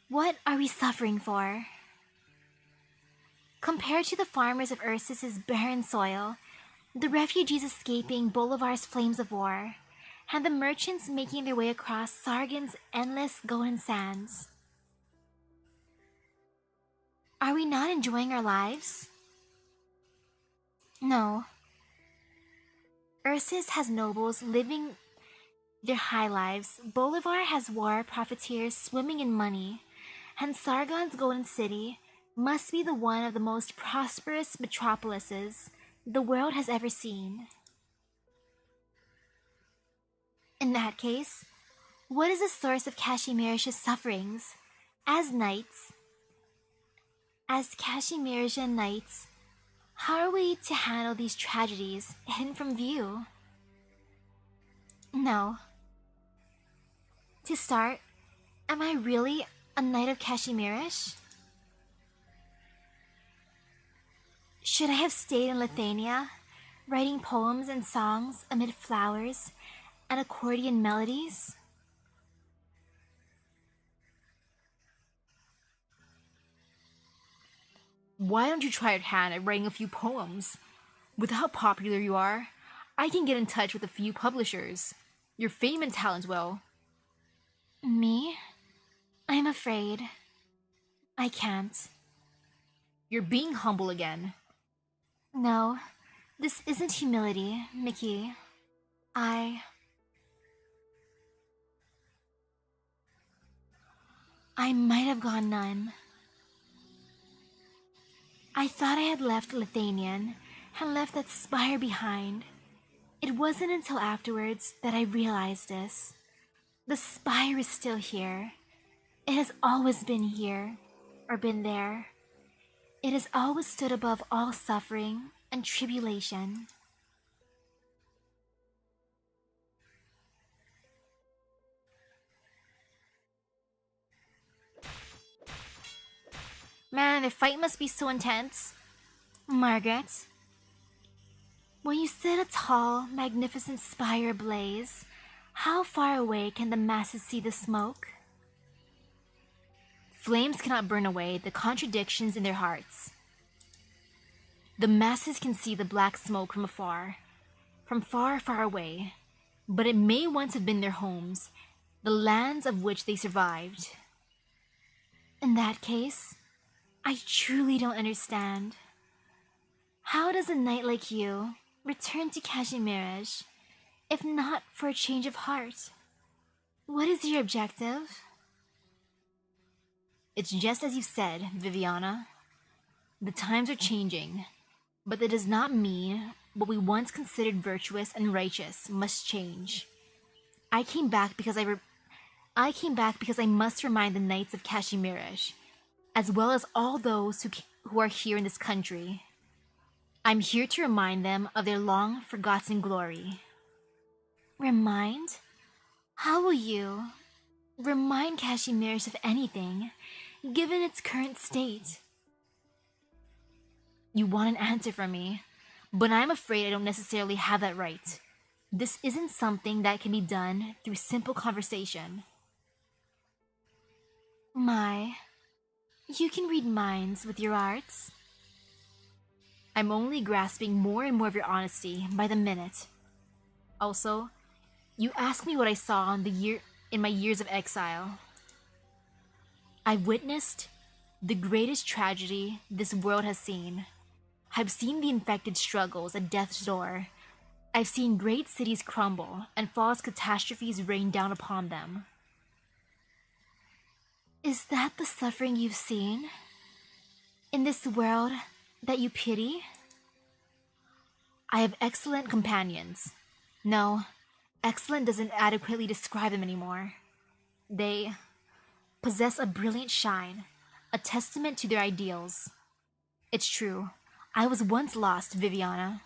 [SPEAKER 1] What are we suffering for? Compared to the farmers of Ursus's barren soil, the refugees escaping Bolivar's flames of war, and the merchants making their way across Sargon's endless golden sands, are we not enjoying our lives? No. Ursus has nobles living their high lives, Bolivar has war profiteers swimming in money, and Sargon's golden city must be the one of the most prosperous metropolises the world has ever seen. In that case, what is the source of Kashimirish's sufferings? As Kashimirisian knights, how are we to handle these tragedies hidden from view? No. To start, am I really a knight of Kashimirish? Should I have stayed in Lithuania, writing poems and songs amid flowers and accordion melodies?
[SPEAKER 2] Why don't you try your hand at writing a few poems? With how popular you are, I can get in touch with a few publishers. Your fame and talent will.
[SPEAKER 1] Me? I'm afraid. I can't.
[SPEAKER 2] You're being humble again.
[SPEAKER 1] No, this isn't humility, Mickey. I might have gone nun. I thought I had left Lithuanian and left that spire behind. It wasn't until afterwards that I realized this. The spire is still here. It has always been here, or been there. It has always stood above all suffering and tribulation. Man, the fight must be so intense. Margaret, when you set a tall, magnificent spire ablaze, how far away can the masses see the smoke?
[SPEAKER 2] Flames cannot burn away the contradictions in their hearts. The masses can see the black smoke from afar, from far, far away, but it may once have been their homes, the lands of which they survived.
[SPEAKER 1] In that case, I truly don't understand. How does a knight like you return to Kashimirish, if not for a change of heart? What is your objective?
[SPEAKER 2] It's just as you said, Viviana. The times are changing, but that does not mean what we once considered virtuous and righteous must change. I came back because I must remind the knights of Kashimirish, as well as all those who are here in this country. I'm here to remind them of their long-forgotten glory.
[SPEAKER 1] Remind? How will you remind Kashimirish of anything, given its current state?
[SPEAKER 2] You want an answer from me, but I'm afraid I don't necessarily have that right. This isn't something that can be done through simple conversation.
[SPEAKER 1] My, you can read minds with your arts.
[SPEAKER 2] I'm only grasping more and more of your honesty by the minute. Also, you asked me what I saw in my years of exile. I've witnessed The greatest tragedy this world has seen. I've seen the infected struggles at death's door. I've seen great cities crumble and false catastrophes rain down upon them.
[SPEAKER 1] Is that the suffering you've seen? In this world that you pity?
[SPEAKER 2] I have excellent companions. No, excellent doesn't adequately describe them anymore. They possess a brilliant shine, a testament to their ideals. It's true, I was once lost, Viviana.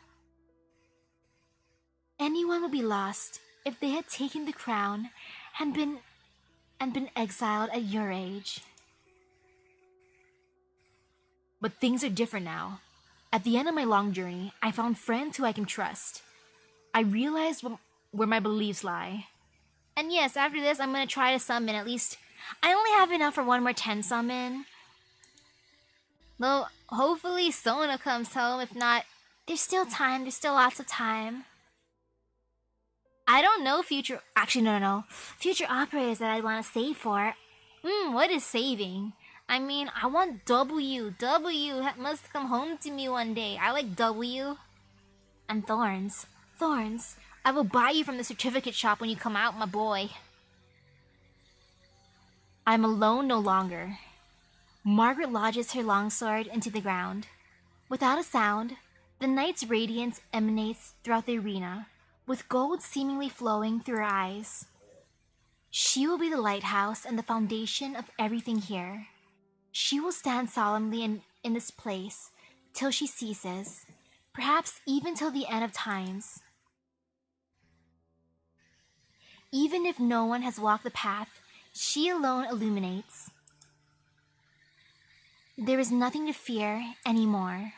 [SPEAKER 1] Anyone would be lost if they had taken the crown and been exiled at your age.
[SPEAKER 2] But things are different now. At the end of my long journey, I found friends who I can trust. I realized where my beliefs lie.
[SPEAKER 1] And yes, after this, I'm gonna try to summon at least. I only have enough for one more 10 summon. Though, hopefully Sona comes home. If not, there's still time. There's still lots of time. I don't know future... Actually, no. Future operators that I'd want to save for. What is saving? I mean, I want W. W must come home to me one day. I like W. And Thorns. Thorns, I will buy you from the certificate shop when you come out, my boy.
[SPEAKER 2] I'm alone no longer. Margaret lodges her longsword into the ground. Without a sound, the knight's radiance emanates throughout the arena, with gold seemingly flowing through her eyes. She will be the lighthouse and the foundation of everything here. She will stand solemnly in this place till she ceases, perhaps even till the end of times. Even if no one has walked the path, she alone illuminates. There is nothing to fear anymore.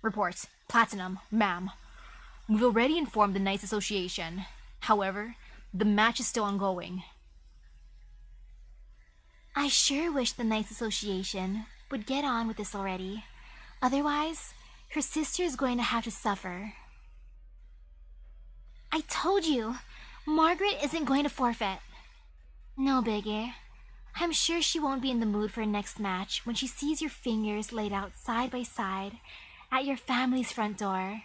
[SPEAKER 2] Report. Platinum, ma'am. We've already informed the Knights Association. However, the match is still ongoing.
[SPEAKER 1] I sure wish the Knights Association would get on with this already. Otherwise, her sister is going to have to suffer. I told you, Margaret isn't going to forfeit. No biggie. I'm sure she won't be in the mood for her next match when she sees your fingers laid out side by side at your family's front door.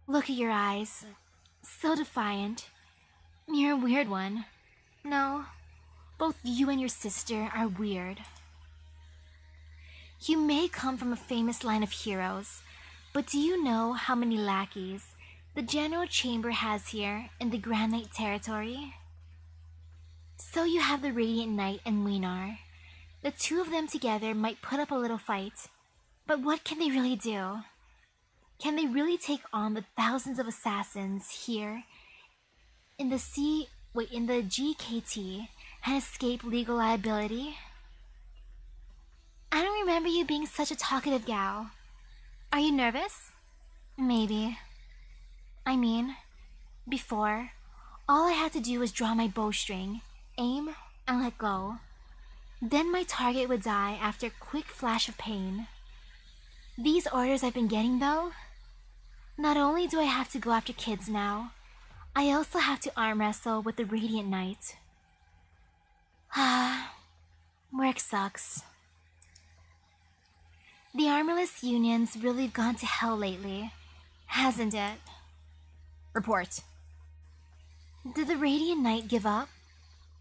[SPEAKER 1] Look at your eyes. So defiant. You're a weird one. No, both you and your sister are weird. You may come from a famous line of heroes, but do you know how many lackeys the General Chamber has here in the Grand Knight territory? So you have the Radiant Knight and Wienar. The two of them together might put up a little fight, but what can they really do? Can they really take on the thousands of assassins here in the GKT and escape legal liability? I don't remember you being such a talkative gal. Are you nervous? Maybe. I mean, before, all I had to do was draw my bowstring, aim, and let go. Then my target would die after a quick flash of pain. These orders I've been getting, though, not only do I have to go after kids now, I also have to arm wrestle with the Radiant Knight. Work sucks. The Armyless Union's really gone to hell lately, hasn't it?
[SPEAKER 2] Report.
[SPEAKER 1] Did the Radiant Knight give up?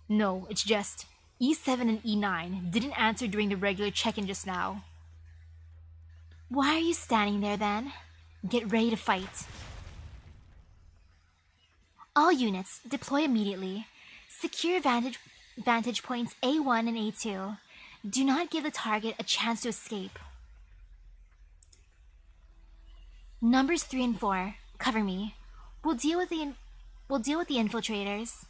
[SPEAKER 2] No, it's just E7 and E9 didn't answer during the regular check-in just now.
[SPEAKER 1] Why are you standing there then? Get ready to fight. All units, deploy immediately. Secure vantage points A1 and A2. Do not give the target a chance to escape. Numbers 3 and 4, cover me. We'll deal with the infiltrators.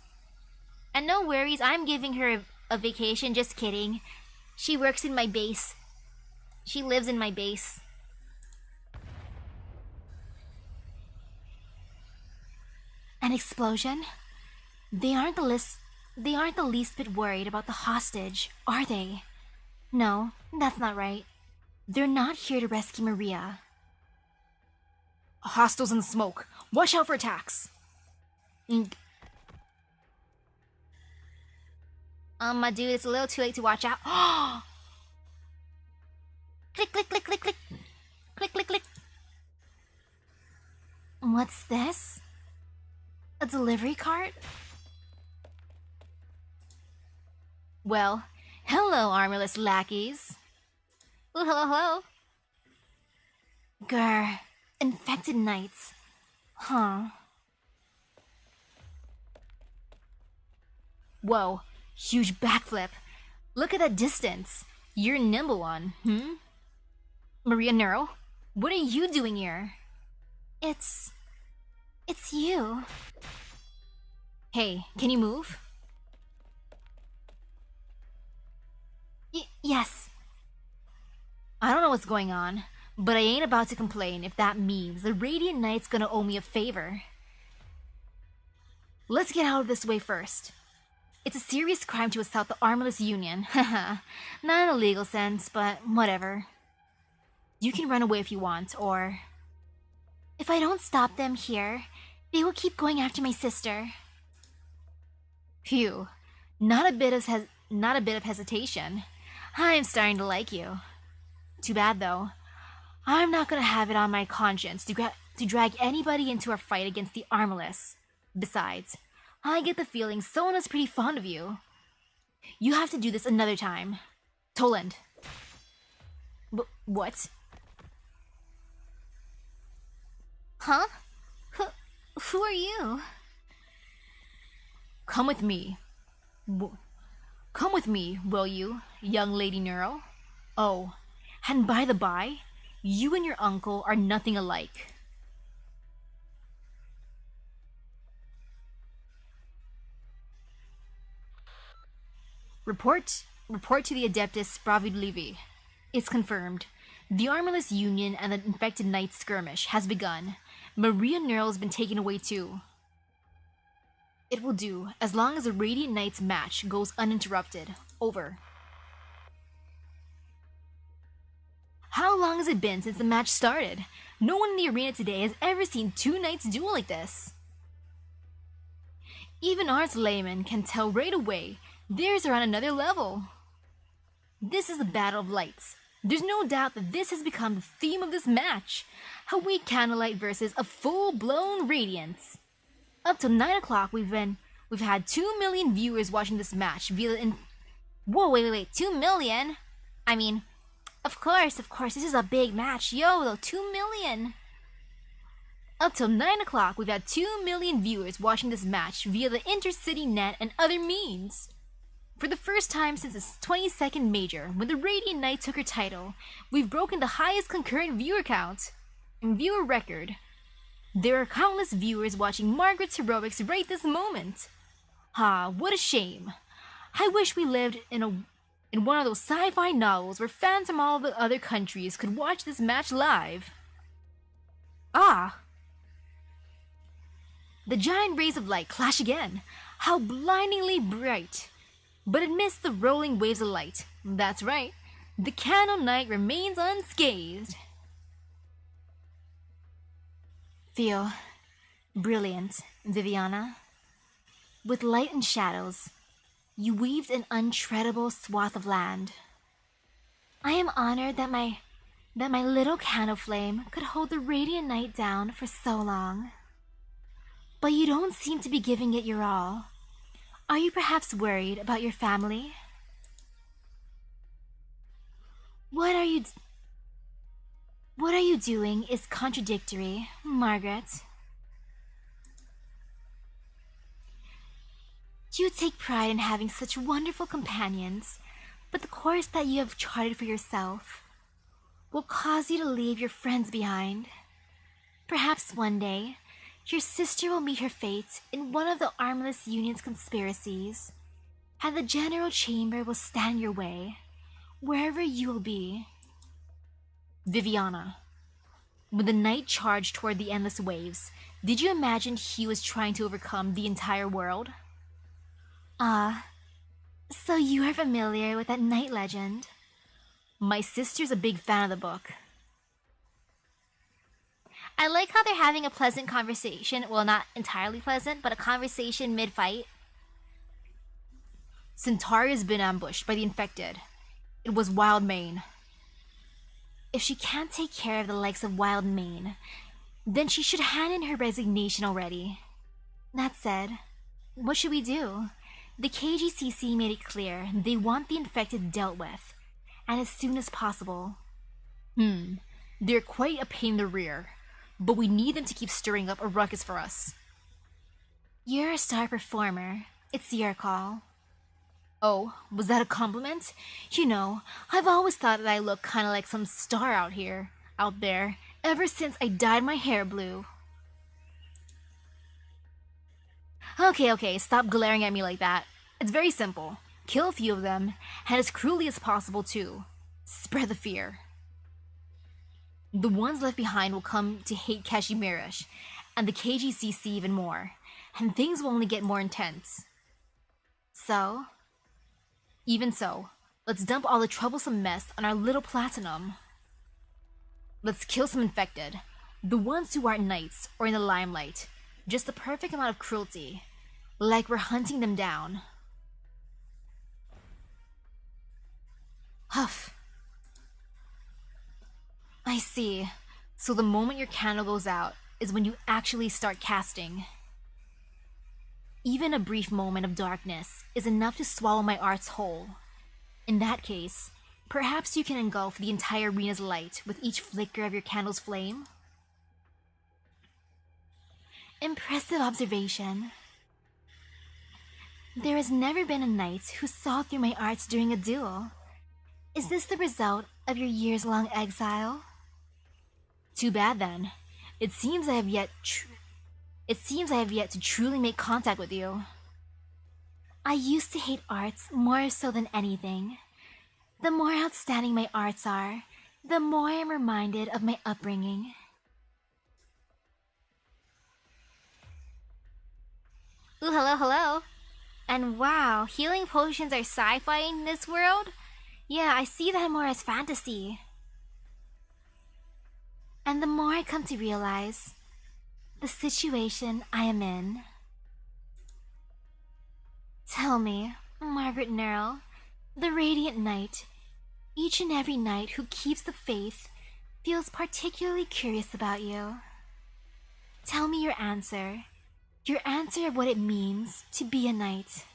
[SPEAKER 1] And no worries, I'm giving her a vacation, just kidding. She works in my base. She lives in my base. An explosion? They aren't the least bit worried about the hostage, are they? No, that's not right. They're not here to rescue Maria.
[SPEAKER 2] Hostiles in smoke. Watch out for attacks.
[SPEAKER 1] My dude, it's a little too late to watch out. Click, click, click, click, click. Click, click, click. What's this? A delivery cart? Well, hello, armorless lackeys. Ooh, hello, hello. Grr, infected knights. Huh. Whoa, huge backflip. Look at that distance. You're a nimble one, Maria Neuro, what are you doing here? It's you. Hey, can you move? Yes. I don't know what's going on, but I ain't about to complain if that means the Radiant Knight's gonna owe me a favor. Let's get out of this way first. It's a serious crime to assault the Armyless Union. Haha. Not in a legal sense, but whatever. You can run away if you want, or... If I don't stop them here, they will keep going after my sister. Phew. Not a bit of hesitation. I'm starting to like you. Too bad, though. I'm not gonna have it on my conscience to drag anybody into our fight against the Armyless. Besides, I get the feeling Sona's pretty fond of you. You have to do this another time. Toland. What? Huh? Who are you? Come with me. Come with me, will you, young Lady Neuro? Oh, and by the by, you and your uncle are nothing alike. Report to the Adeptus Bravid Levi. It's confirmed. The Armyless Union and the Infected Knights skirmish has begun. Maria Neuro's been taken away too. It will do, as long as the Radiant Knights match goes uninterrupted. Over. How long has it been since the match started? No one in the arena today has ever seen two knights duel like this. Even arts laymen can tell right away theirs are on another level. This is the Battle of Lights. There's no doubt that this has become the theme of this match. A weak candlelight versus a full-blown radiance. Up till 9 o'clock, we've had 2 million viewers watching this match via the Whoa, wait, 2 million? I mean, of course, this is a big match. Yo, 2 million. Up till 9 o'clock, we've had 2 million viewers watching this match via the intercity net and other means. For the first time since the 22nd major, when the Radiant Knight took her title, we've broken the highest concurrent viewer count and viewer record. There are countless viewers watching Margaret's heroics right this moment. What a shame. I wish we lived in one of those sci-fi novels where fans from all the other countries could watch this match live. The giant rays of light clash again. How blindingly bright. But it missed the rolling waves of light. That's right. The Candle Knight remains unscathed. Feel brilliant, Viviana. With light and shadows, you weaved an untreadable swath of land. I am honored that my little candle flame could hold the Radiant Knight down for so long. But you don't seem to be giving it your all. Are you perhaps worried about your family? What are you doing is contradictory, Margaret. You take pride in having such wonderful companions, but the course that you have charted for yourself will cause you to leave your friends behind. Perhaps one day, your sister will meet her fate in one of the Armyless Union's conspiracies, and the General Chamber will stand your way, wherever you will be. Viviana. When the knight charged toward the endless waves, did you imagine he was trying to overcome the entire world? So you are familiar with that knight legend? My sister's a big fan of the book. I like how they're having a pleasant conversation. Well, not entirely pleasant, but a conversation mid-fight.
[SPEAKER 2] Centauri has been ambushed by the infected. It was Wild Mane.
[SPEAKER 1] If she can't take care of the likes of Wild Mane, then she should hand in her resignation already. That said, what should we do? The KGCC made it clear they want the infected dealt with, and as soon as possible.
[SPEAKER 2] They're quite a pain in the rear, but we need them to keep stirring up a ruckus for us.
[SPEAKER 1] You're a star performer. It's your call.
[SPEAKER 2] Oh, was that a compliment?
[SPEAKER 1] You know, I've always thought that I look kind of like some star out there, ever since I dyed my hair blue.
[SPEAKER 2] Okay, stop glaring at me like that. It's very simple. Kill a few of them, and as cruelly as possible too. Spread the fear. The ones left behind will come to hate Kashimirish, and the KGCC even more, and things will only get more intense.
[SPEAKER 1] So?
[SPEAKER 2] Even so, let's dump all the troublesome mess on our little platinum. Let's kill some infected, the ones who aren't knights or in the limelight, just the perfect amount of cruelty, like we're hunting them down. Huff. I see. So the moment your candle goes out is when you actually start casting. Even a brief moment of darkness is enough to swallow my arts whole. In that case, perhaps you can engulf the entire arena's light with each flicker of your candle's flame?
[SPEAKER 1] Impressive observation. There has never been a knight who saw through my arts during a duel. Is this the result of your years-long exile?
[SPEAKER 2] Too bad then. It seems I have yet to truly make contact with you.
[SPEAKER 1] I used to hate arts more so than anything. The more outstanding my arts are, the more I'm reminded of my upbringing.
[SPEAKER 3] Ooh, hello. And wow, healing potions are sci-fi in this world?
[SPEAKER 1] Yeah, I see that more as fantasy. And the more I come to realize the situation I am in. Tell me, Margaret Nerl, the Radiant Knight, each and every knight who keeps the faith feels particularly curious about you. Tell me your answer of what it means to be a knight.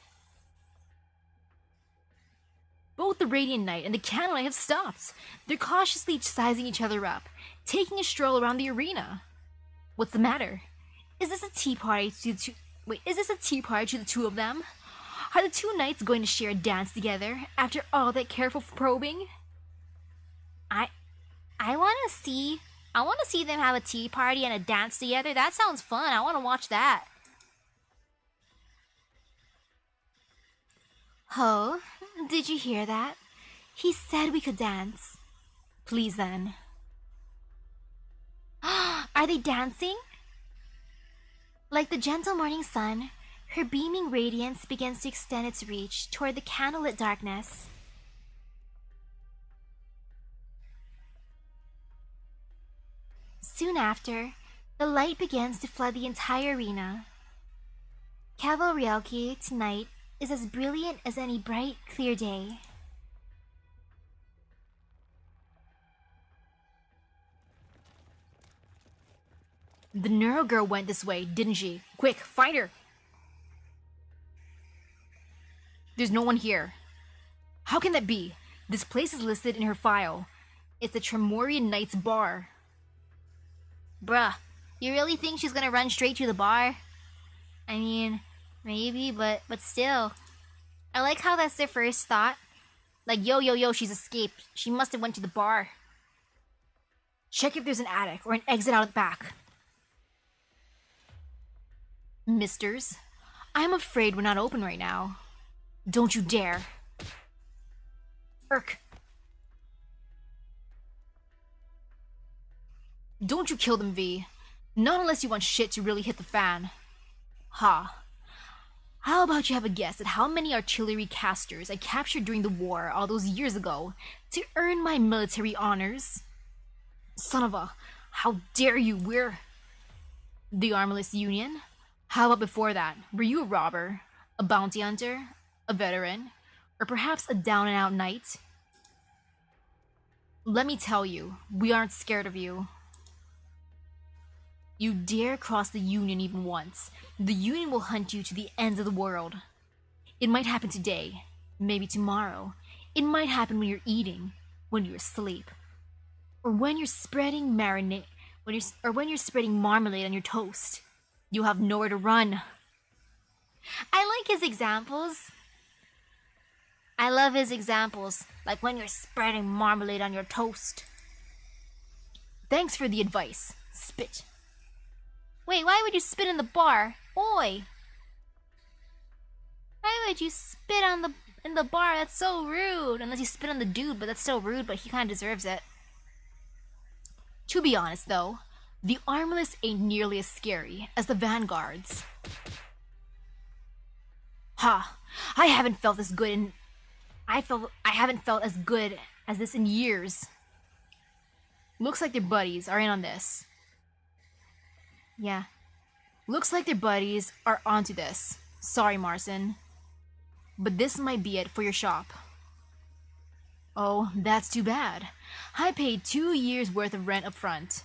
[SPEAKER 2] Both the Radiant Knight and the Candlelight have stopped. They're cautiously sizing each other up, taking a stroll around the arena. What's the matter? Is this a tea party to the two of them? Are the two knights going to share a dance together after all that careful probing?
[SPEAKER 3] I want to see them have a tea party and a dance together. That sounds fun. I want to watch that.
[SPEAKER 1] Oh, did you hear that? He said we could dance.
[SPEAKER 2] Please then.
[SPEAKER 1] Are they dancing? Like the gentle morning sun, her beaming radiance begins to extend its reach toward the candlelit darkness. Soon after, the light begins to flood the entire arena. Cavalryalki tonight is as brilliant as any bright, clear day.
[SPEAKER 2] The Neuro Girl went this way, didn't she? Quick, find her! There's no one here. How can that be? This place is listed in her file. It's the Tremorian Knights bar.
[SPEAKER 3] Bruh, you really think she's gonna run straight to the bar? I mean, maybe, but still. I like how that's their first thought. Like, yo, she's escaped. She must have went to the bar.
[SPEAKER 2] Check if there's an attic or an exit out the back. Misters, I'm afraid we're not open right now. Don't you dare. Urk. Don't you kill them, V. Not unless you want shit to really hit the fan. Ha. How about you have a guess at how many artillery casters I captured during the war all those years ago to earn my military honors? Son of a... How dare you, we're... The Armyless Union? How about before that? Were you a robber? A bounty hunter? A veteran? Or perhaps a down-and-out knight? Let me tell you, we aren't scared of you. You dare cross the Union even once, the Union will hunt you to the ends of the world. It might happen today, maybe tomorrow. It might happen when you're eating, when you're asleep, or when you're spreading when you're spreading marmalade on your toast. You'll have nowhere to run.
[SPEAKER 3] I like his examples. I love his examples, like when you're spreading marmalade on your toast.
[SPEAKER 2] Thanks for the advice. Spit.
[SPEAKER 3] Wait, why would you spit in the bar? Oi! Why would you spit in the bar? That's so rude. Unless you spit on the dude, but that's still rude, but he kinda deserves it.
[SPEAKER 2] To be honest though, the Armyless ain't nearly as scary as the Vanguards. Ha! I haven't felt as good I haven't felt as good as this in years. Looks like their buddies are in on this. Yeah. Looks like their buddies are onto this. Sorry, Marson. But this might be it for your shop. Oh, that's too bad. I paid 2 years worth of rent up front.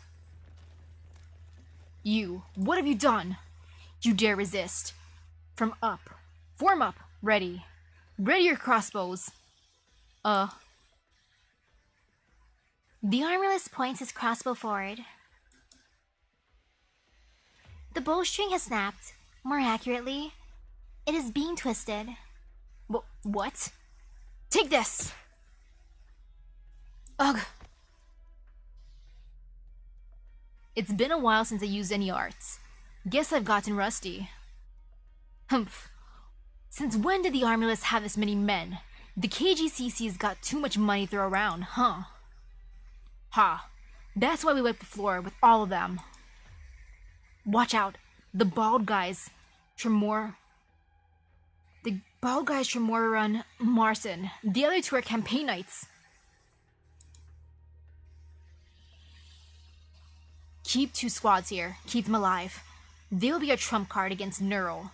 [SPEAKER 2] You, what have you done? You dare resist. Form up. Ready. Ready your crossbows. The
[SPEAKER 3] Armyless points his crossbow forward. The bowstring has snapped. More accurately, it is being twisted.
[SPEAKER 2] What? Take this! Ugh. It's been a while since I used any arts. Guess I've gotten rusty. Humph. Since when did the Armyless have this many men? The KGCC's got too much money to throw around, huh? Ha. That's why we wiped the floor with all of them. Watch out. The bald guys Tremor run Marson. The other two are campaign knights. Keep 2 squads here. Keep them alive. They'll be a trump card against Neural.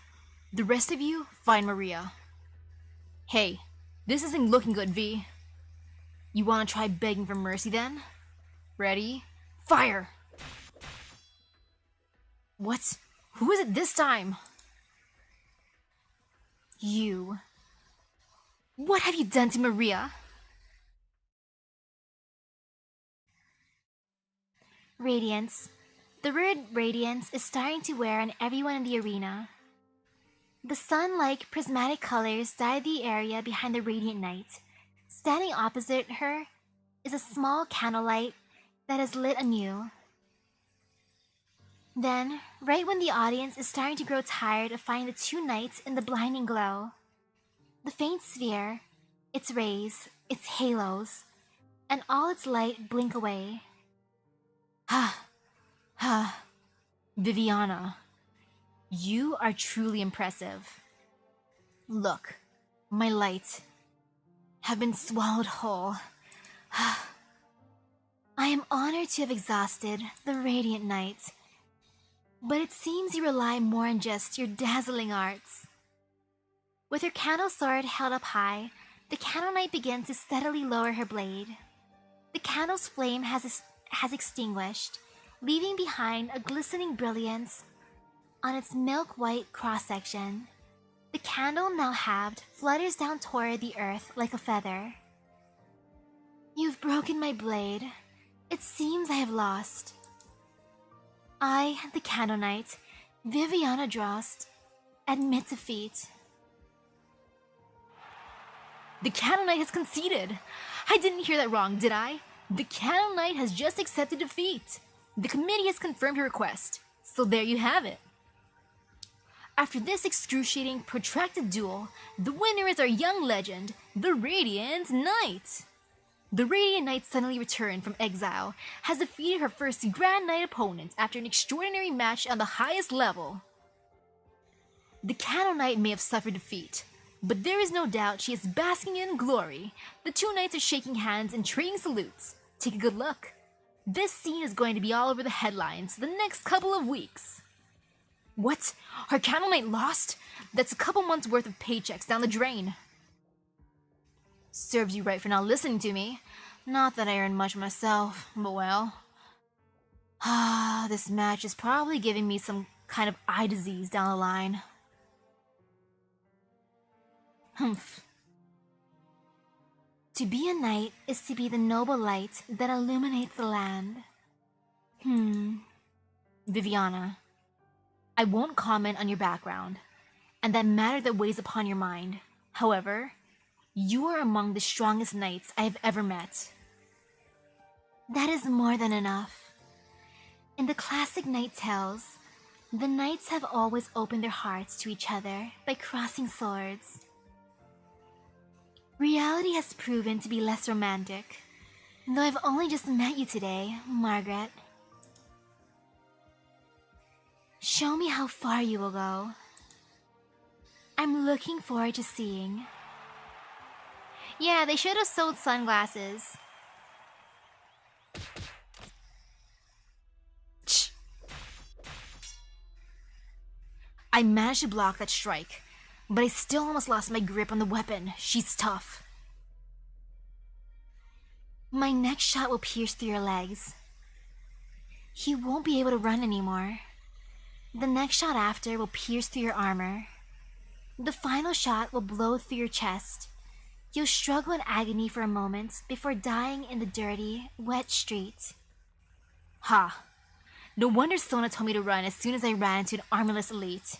[SPEAKER 2] The rest of you, find Maria. Hey, this isn't looking good, V. You wanna try begging for mercy then? Ready? Fire! What? Who is it this time? You. What have you done to Maria?
[SPEAKER 1] Radiance. The word radiance is starting to wear on everyone in the arena. The sun-like prismatic colors dye the area behind the Radiant Knight. Standing opposite her is a small candlelight that is lit anew. Then, right when the audience is starting to grow tired of finding the 2 knights in the blinding glow, the faint sphere, its rays, its halos, and all its light blink away.
[SPEAKER 2] Viviana, you are truly impressive. Look, my light have been swallowed whole.
[SPEAKER 1] I am honored to have exhausted the Radiant Knight, but it seems you rely more on just your dazzling arts. With her candle sword held up high, the Candle Knight begins to steadily lower her blade. The candle's flame has extinguished, leaving behind a glistening brilliance on its milk-white cross-section. The candle, now halved, flutters down toward the earth like a feather. You've broken my blade. It seems I have lost. I, the Candle Knight, Viviana Drost, admit defeat.
[SPEAKER 2] The Candle Knight has conceded. I didn't hear that wrong, did I? The Candle Knight has just accepted defeat. The committee has confirmed her request. So there you have it. After this excruciating, protracted duel, the winner is our young legend, the Radiant Knight. The Radiant Knight suddenly returned from exile, has defeated her first Grand Knight opponent after an extraordinary match on the highest level. The Candle Knight may have suffered defeat, but there is no doubt she is basking in glory. The 2 knights are shaking hands and trading salutes. Take a good look. This scene is going to be all over the headlines the next couple of weeks. What? Our Cattle Knight lost? That's a couple months worth of paychecks down the drain. Serves you right for not listening to me. Not that I earn much myself, but well. This match is probably giving me some kind of eye disease down the line. Humph.
[SPEAKER 1] To be a knight is to be the noble light that illuminates the land.
[SPEAKER 2] Viviana, I won't comment on your background, and that matter that weighs upon your mind. However, you are among the strongest knights I have ever met.
[SPEAKER 1] That is more than enough. In the classic knight tales, the knights have always opened their hearts to each other by crossing swords. Reality has proven to be less romantic, though I've only just met you today, Margaret. Show me how far you will go. I'm looking forward to seeing.
[SPEAKER 3] Yeah, they should have sold sunglasses.
[SPEAKER 2] I managed to block that strike, but I still almost lost my grip on the weapon. She's tough.
[SPEAKER 1] My next shot will pierce through your legs. You won't be able to run anymore. The next shot after will pierce through your armor. The final shot will blow through your chest. You'll struggle in agony for a moment before dying in the dirty, wet street.
[SPEAKER 2] Ha! No wonder Sona told me to run as soon as I ran into an armyless elite.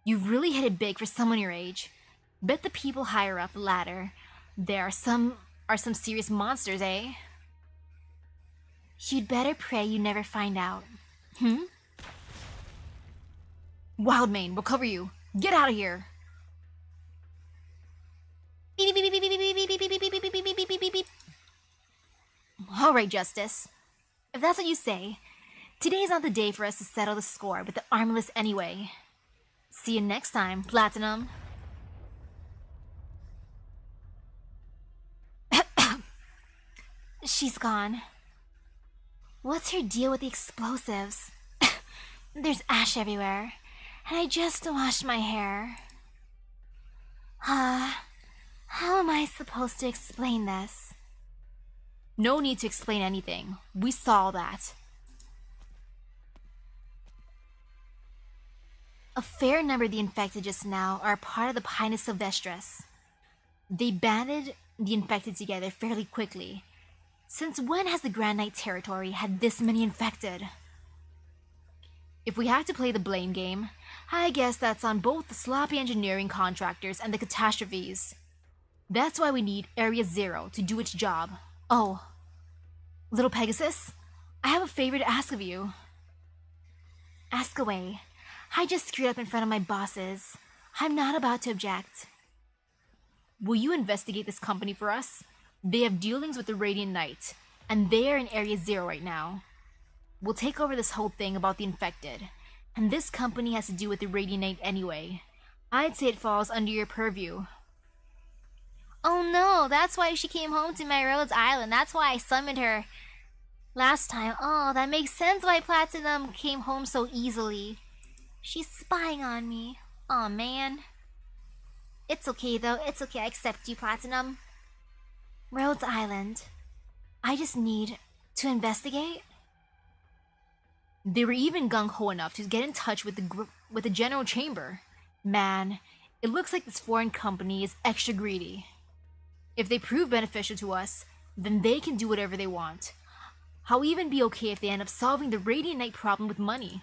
[SPEAKER 2] You really hit it big for someone your age. Bet the people higher up the ladder there are some serious monsters, eh?
[SPEAKER 1] You'd better pray you never find out.
[SPEAKER 2] Wildmane, we'll cover you. Get out of here. All right, Justice. If that's what you say, today's not the day for us to settle the score with the Armyless anyway. See you next time, Platinum.
[SPEAKER 1] She's gone. What's her deal with the explosives? There's ash everywhere, and I just washed my hair. How am I supposed to explain this?
[SPEAKER 2] No need to explain anything. We saw that.
[SPEAKER 1] A fair number of the infected just now are a part of the Pinus Sylvestris.
[SPEAKER 2] They banded the infected together fairly quickly. Since when has the Grand Knight territory had this many infected? If we have to play the blame game, I guess that's on both the sloppy engineering contractors and the catastrophes. That's why we need Area Zero to do its job. Oh, Little Pegasus, I have a favor to ask of you.
[SPEAKER 1] Ask away. I just screwed up in front of my bosses. I'm not about to object.
[SPEAKER 2] Will you investigate this company for us? They have dealings with the Radiant Knight, and they are in Area Zero right now. We'll take over this whole thing about the infected, and this company has to do with the Radiant Knight anyway. I'd say it falls under your purview.
[SPEAKER 3] Oh no, that's why she came home to my Rhodes Island. That's why I summoned her last time. Oh, that makes sense why Platinum came home so easily. She's spying on me. Oh man. It's okay though, it's okay, I accept you, Platinum.
[SPEAKER 1] Rhodes Island. I just need to investigate?
[SPEAKER 2] They were even gung-ho enough to get in touch with the General Chamber. Man, it looks like this foreign company is extra greedy. If they prove beneficial to us, then they can do whatever they want. I'll even be okay if they end up solving the Radiant Knight problem with money.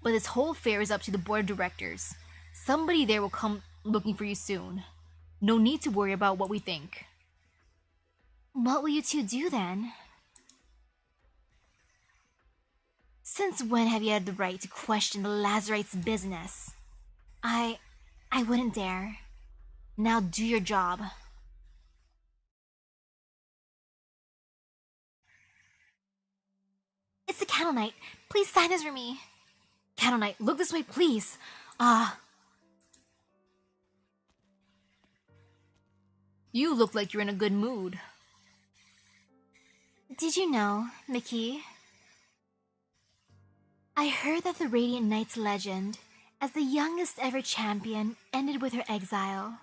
[SPEAKER 2] But this whole affair is up to the board of directors. Somebody there will come looking for you soon. No need to worry about what we think.
[SPEAKER 1] What will you two do then? Since when have you had the right to question the Lazarites' business? I wouldn't dare. Now do your job. It's the Cattle Knight. Please sign this for me.
[SPEAKER 2] Cattle Knight, look this way, please. You look like you're in a good mood.
[SPEAKER 1] Did you know, Mickey? I heard that the Radiant Knight's legend, as the youngest ever champion, ended with her exile.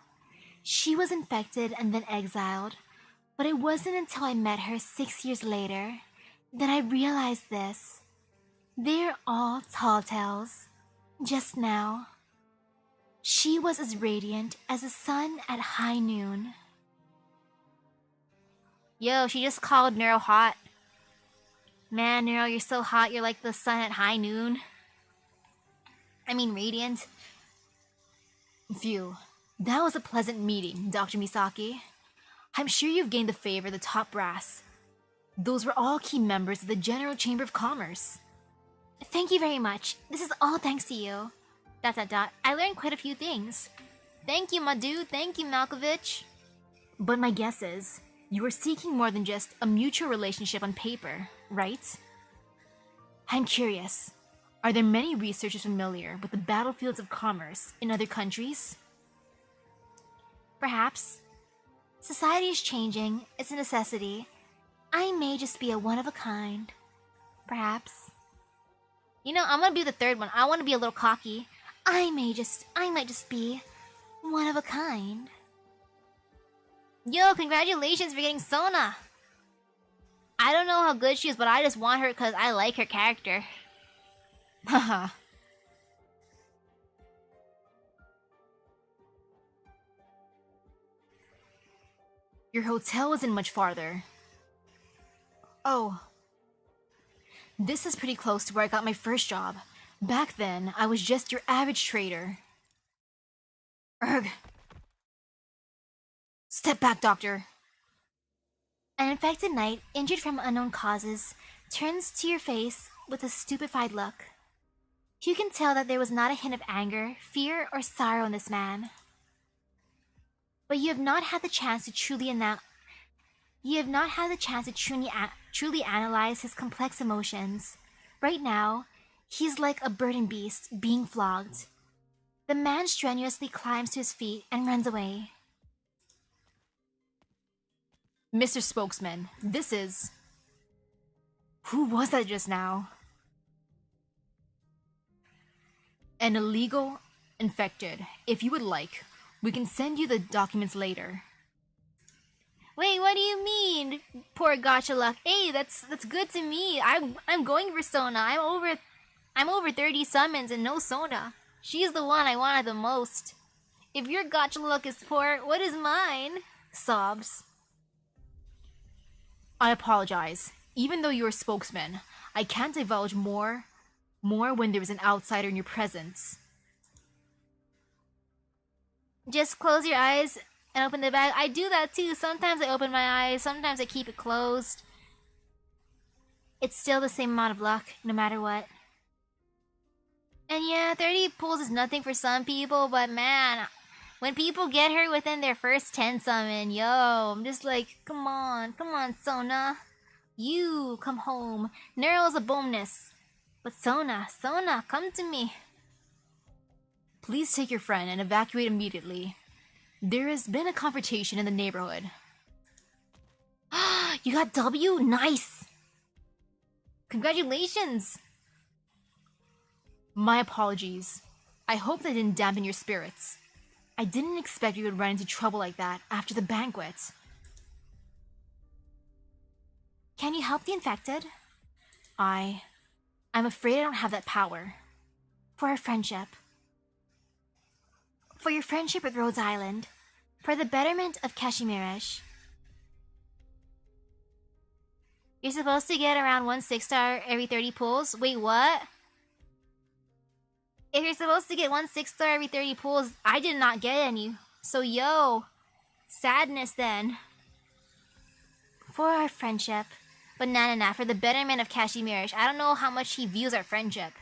[SPEAKER 1] She was infected and then exiled, but it wasn't until I met her 6 years later that I realized this. They're all tall tales. Just now. She was as radiant as the sun at high noon.
[SPEAKER 3] Yo, she just called Neuro hot. Man, Neuro, you're so hot, you're like the sun at high noon. I mean, radiant.
[SPEAKER 2] Phew. That was a pleasant meeting, Dr. Misaki. I'm sure you've gained the favor of the top brass. Those were all key members of the General Chamber of Commerce.
[SPEAKER 1] Thank you very much. This is all thanks to you. ...
[SPEAKER 3] I learned quite a few things. Thank you, my dude. Thank you, Malkovich.
[SPEAKER 2] But my guess is, you are seeking more than just a mutual relationship on paper, right? I'm curious. Are there many researchers familiar with the battlefields of commerce in other countries?
[SPEAKER 1] Perhaps. Society is changing. It's a necessity. I may just be a one-of-a-kind. Perhaps.
[SPEAKER 3] You know, I'm gonna be the third one. I want to be a little cocky.
[SPEAKER 1] I might just be one of a kind.
[SPEAKER 3] Yo, congratulations for getting Sona. I don't know how good she is, but I just want her because I like her character.
[SPEAKER 2] Haha. Your hotel isn't much farther. Oh. This is pretty close to where I got my first job. Back then, I was just your average trader. Erg. Step back, Doctor.
[SPEAKER 1] An infected knight, injured from unknown causes, turns to your face with a stupefied look. You can tell that there was not a hint of anger, fear, or sorrow in this man. But you have not had the chance to truly analyze his complex emotions. Right now, he's like a burdened beast being flogged. The man strenuously climbs to his feet and runs away.
[SPEAKER 2] Mr. Spokesman, this is... Who was that just now? An illegal infected. If you would like, we can send you the documents later.
[SPEAKER 3] Wait, what do you mean? Poor gotcha luck. Hey, that's good to me. I'm going for Sona. I'm over 30 summons and no Sona. She's the one I wanted the most. If your gotcha luck is poor, what is mine? Sobs.
[SPEAKER 2] I apologize. Even though you're a spokesman, I can't divulge more when there is an outsider in your presence.
[SPEAKER 3] Just close your eyes and open the bag. I do that too. Sometimes I open my eyes, sometimes I keep it closed. It's still the same amount of luck, no matter what. And yeah, 30 pulls is nothing for some people, but man, when people get her within their first 10 summon, yo, I'm just like, come on, Sona. You, come home. Neuro's a bonus. But Sona, come to me.
[SPEAKER 2] Please take your friend and evacuate immediately. There has been a confrontation in the neighborhood.
[SPEAKER 1] You got W? Nice!
[SPEAKER 3] Congratulations!
[SPEAKER 2] My apologies. I hope that didn't dampen your spirits. I didn't expect you would run into trouble like that after the banquet.
[SPEAKER 1] Can you help the infected?
[SPEAKER 2] I'm afraid I don't have that power.
[SPEAKER 1] For our friendship. For your friendship with Rhodes Island. For the betterment of Kashimirish.
[SPEAKER 3] You're supposed to get around 1 6-star every 30 pulls? Wait, what? If you're supposed to get 1 6-star every 30 pulls, I did not get any. So yo, sadness then.
[SPEAKER 1] For our friendship.
[SPEAKER 3] But nah, for the betterment of Kashimirish. I don't know how much he views our friendship.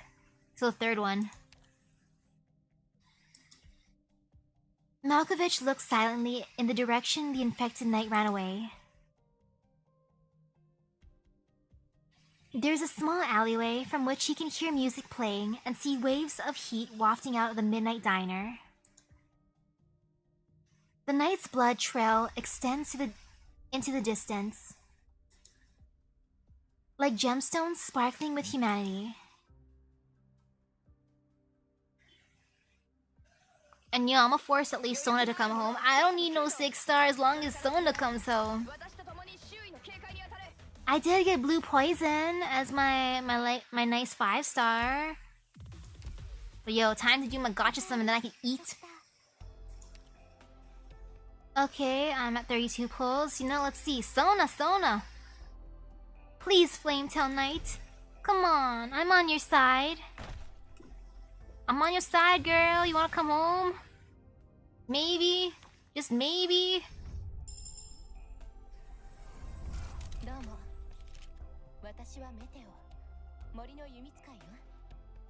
[SPEAKER 3] So the third one.
[SPEAKER 1] Malkovich looked silently in the direction the infected knight ran away. There's a small alleyway from which he can hear music playing and see waves of heat wafting out of the midnight diner. The knight's blood trail extends into the distance, like gemstones sparkling with humanity.
[SPEAKER 3] And yeah, I'ma force at least Sona to come home. I don't need no 6 stars as long as Sona comes home. I did get blue poison as my nice 5-star. But yo, time to do my gotcha summon, then I can eat. Okay, I'm at 32 pulls. You know, let's see. Sona! Please, Flametail Knight. Come on, I'm on your side. I'm on your side, girl. You wanna come home? Maybe? Just maybe?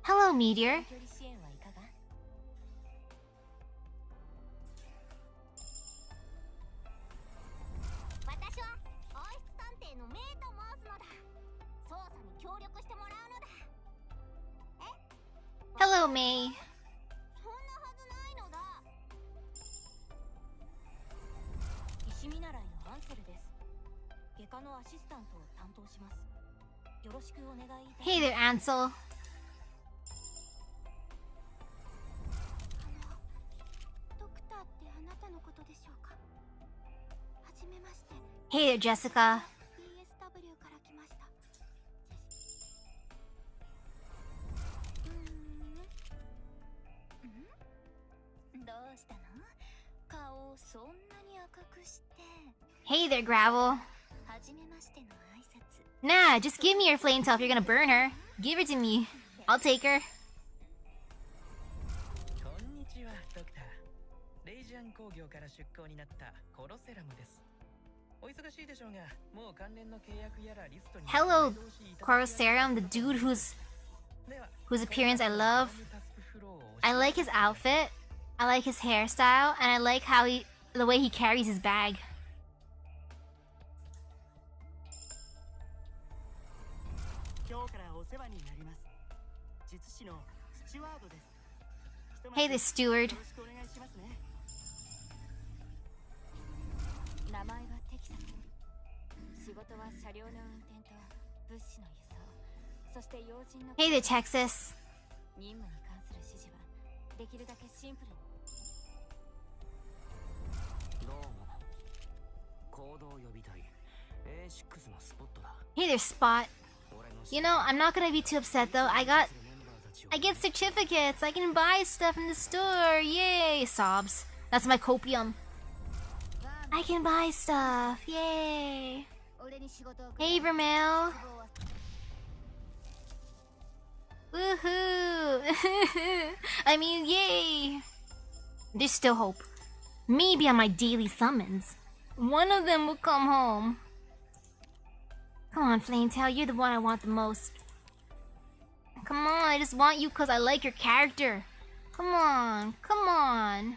[SPEAKER 3] Hello, Meteor. Hello, May. Hey there, Ansel. Hey there, Jessica. Hey there, Gravel. Nah, just give me your flame tail if you're gonna burn her. Give her to me. I'll take her. Hello, Corsarum, the dude whose appearance I love. I like his outfit. I like his hairstyle, and I like how the way he carries his bag. Hey there, steward. Hey there, Texas. Hey there, Spot. You know, I'm not gonna be too upset though. I get certificates. I can buy stuff in the store. Yay! Sobs. That's my copium. I can buy stuff. Yay! Hey, Vermeil. Woohoo! I mean, yay! There's still hope. Maybe on my daily summons, one of them will come home. Come on, Flametail, you're the one I want the most. Come on, I just want you because I like your character. Come on, come on.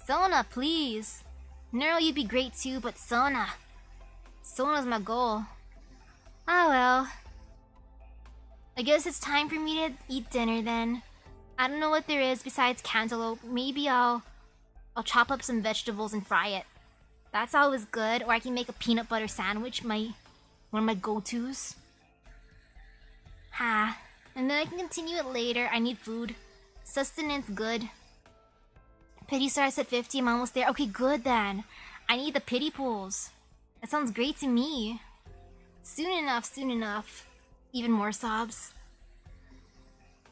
[SPEAKER 3] Sona, please. Neural, you'd be great too, but Sona. Sona's my goal. Oh well. I guess it's time for me to eat dinner then. I don't know what there is besides cantaloupe. Maybe I'll chop up some vegetables and fry it. That's always good. Or I can make a peanut butter sandwich, one of my go-tos. Ha. And then I can continue it later. I need food. Sustenance good. Pity starts at 50. I'm almost there. Okay, good then. I need the pity pools. That sounds great to me. Soon enough, soon enough. Even more sobs.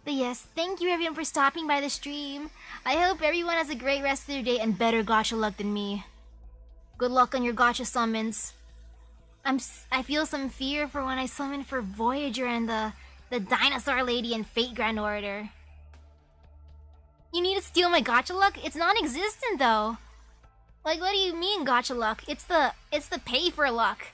[SPEAKER 3] But yes, thank you everyone for stopping by the stream. I hope everyone has a great rest of their day and better gacha luck than me. Good luck on your gacha summons. I feel some fear for when I summon for Voyager and the Dinosaur Lady and Fate Grand Order. You need to steal my gacha luck? It's non-existent though. Like, what do you mean gacha luck? It's the pay for luck.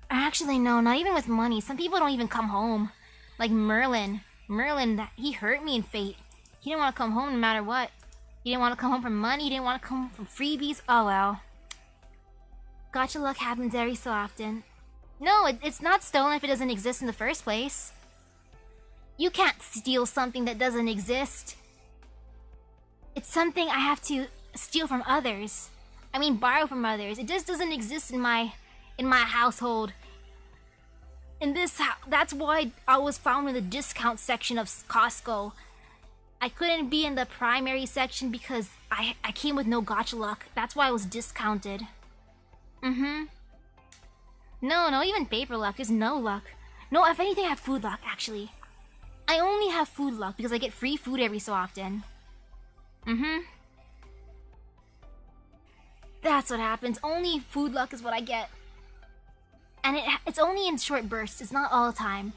[SPEAKER 3] Actually, no, not even with money. Some people don't even come home. Like Merlin. Merlin, he hurt me in Fate. He didn't want to come home no matter what. He didn't want to come home for money. He didn't want to come home from freebies. Oh well. Gacha luck happens every so often. No, it's not stolen if it doesn't exist in the first place. You can't steal something that doesn't exist. It's something I have to steal from others. I mean, borrow from others. It just doesn't exist in my household. In this house, that's why I was found in the discount section of Costco.
[SPEAKER 1] I couldn't be in the primary section because I came with no gotcha luck. That's why I was discounted.
[SPEAKER 3] Mm-hmm.
[SPEAKER 1] No, not even paper luck. There's no luck. No, if anything, I have food luck, actually. I only have food luck because I get free food every so often.
[SPEAKER 3] Mm-hmm.
[SPEAKER 1] That's what happens. Only food luck is what I get. And it's only in short bursts. It's not all the time.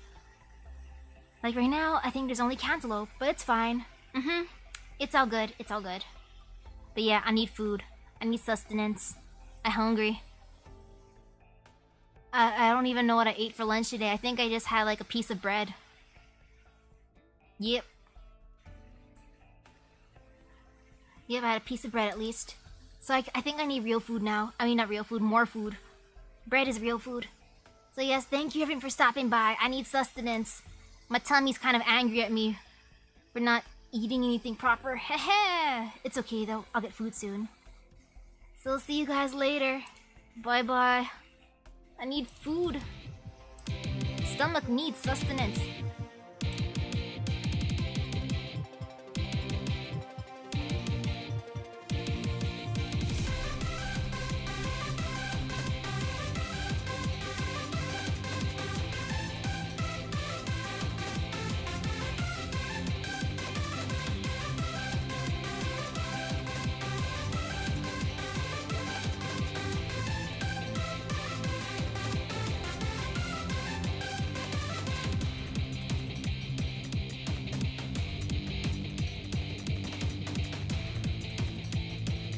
[SPEAKER 1] Like right now, I think there's only cantaloupe, but it's fine.
[SPEAKER 3] Mm-hmm.
[SPEAKER 1] It's all good. It's all good. But yeah, I need food. I need sustenance. I'm hungry. I don't even know what I ate for lunch today. I think I just had like a piece of bread. Yep. Yep, I had a piece of bread at least. So I think I need real food now. I mean, not real food, more food. Bread is real food. So yes, thank you everyone for stopping by. I need sustenance. My tummy's kind of angry at me for not eating anything proper. Heh. It's okay though, I'll get food soon. So I'll see you guys later. Bye bye. I need food. Stomach needs sustenance.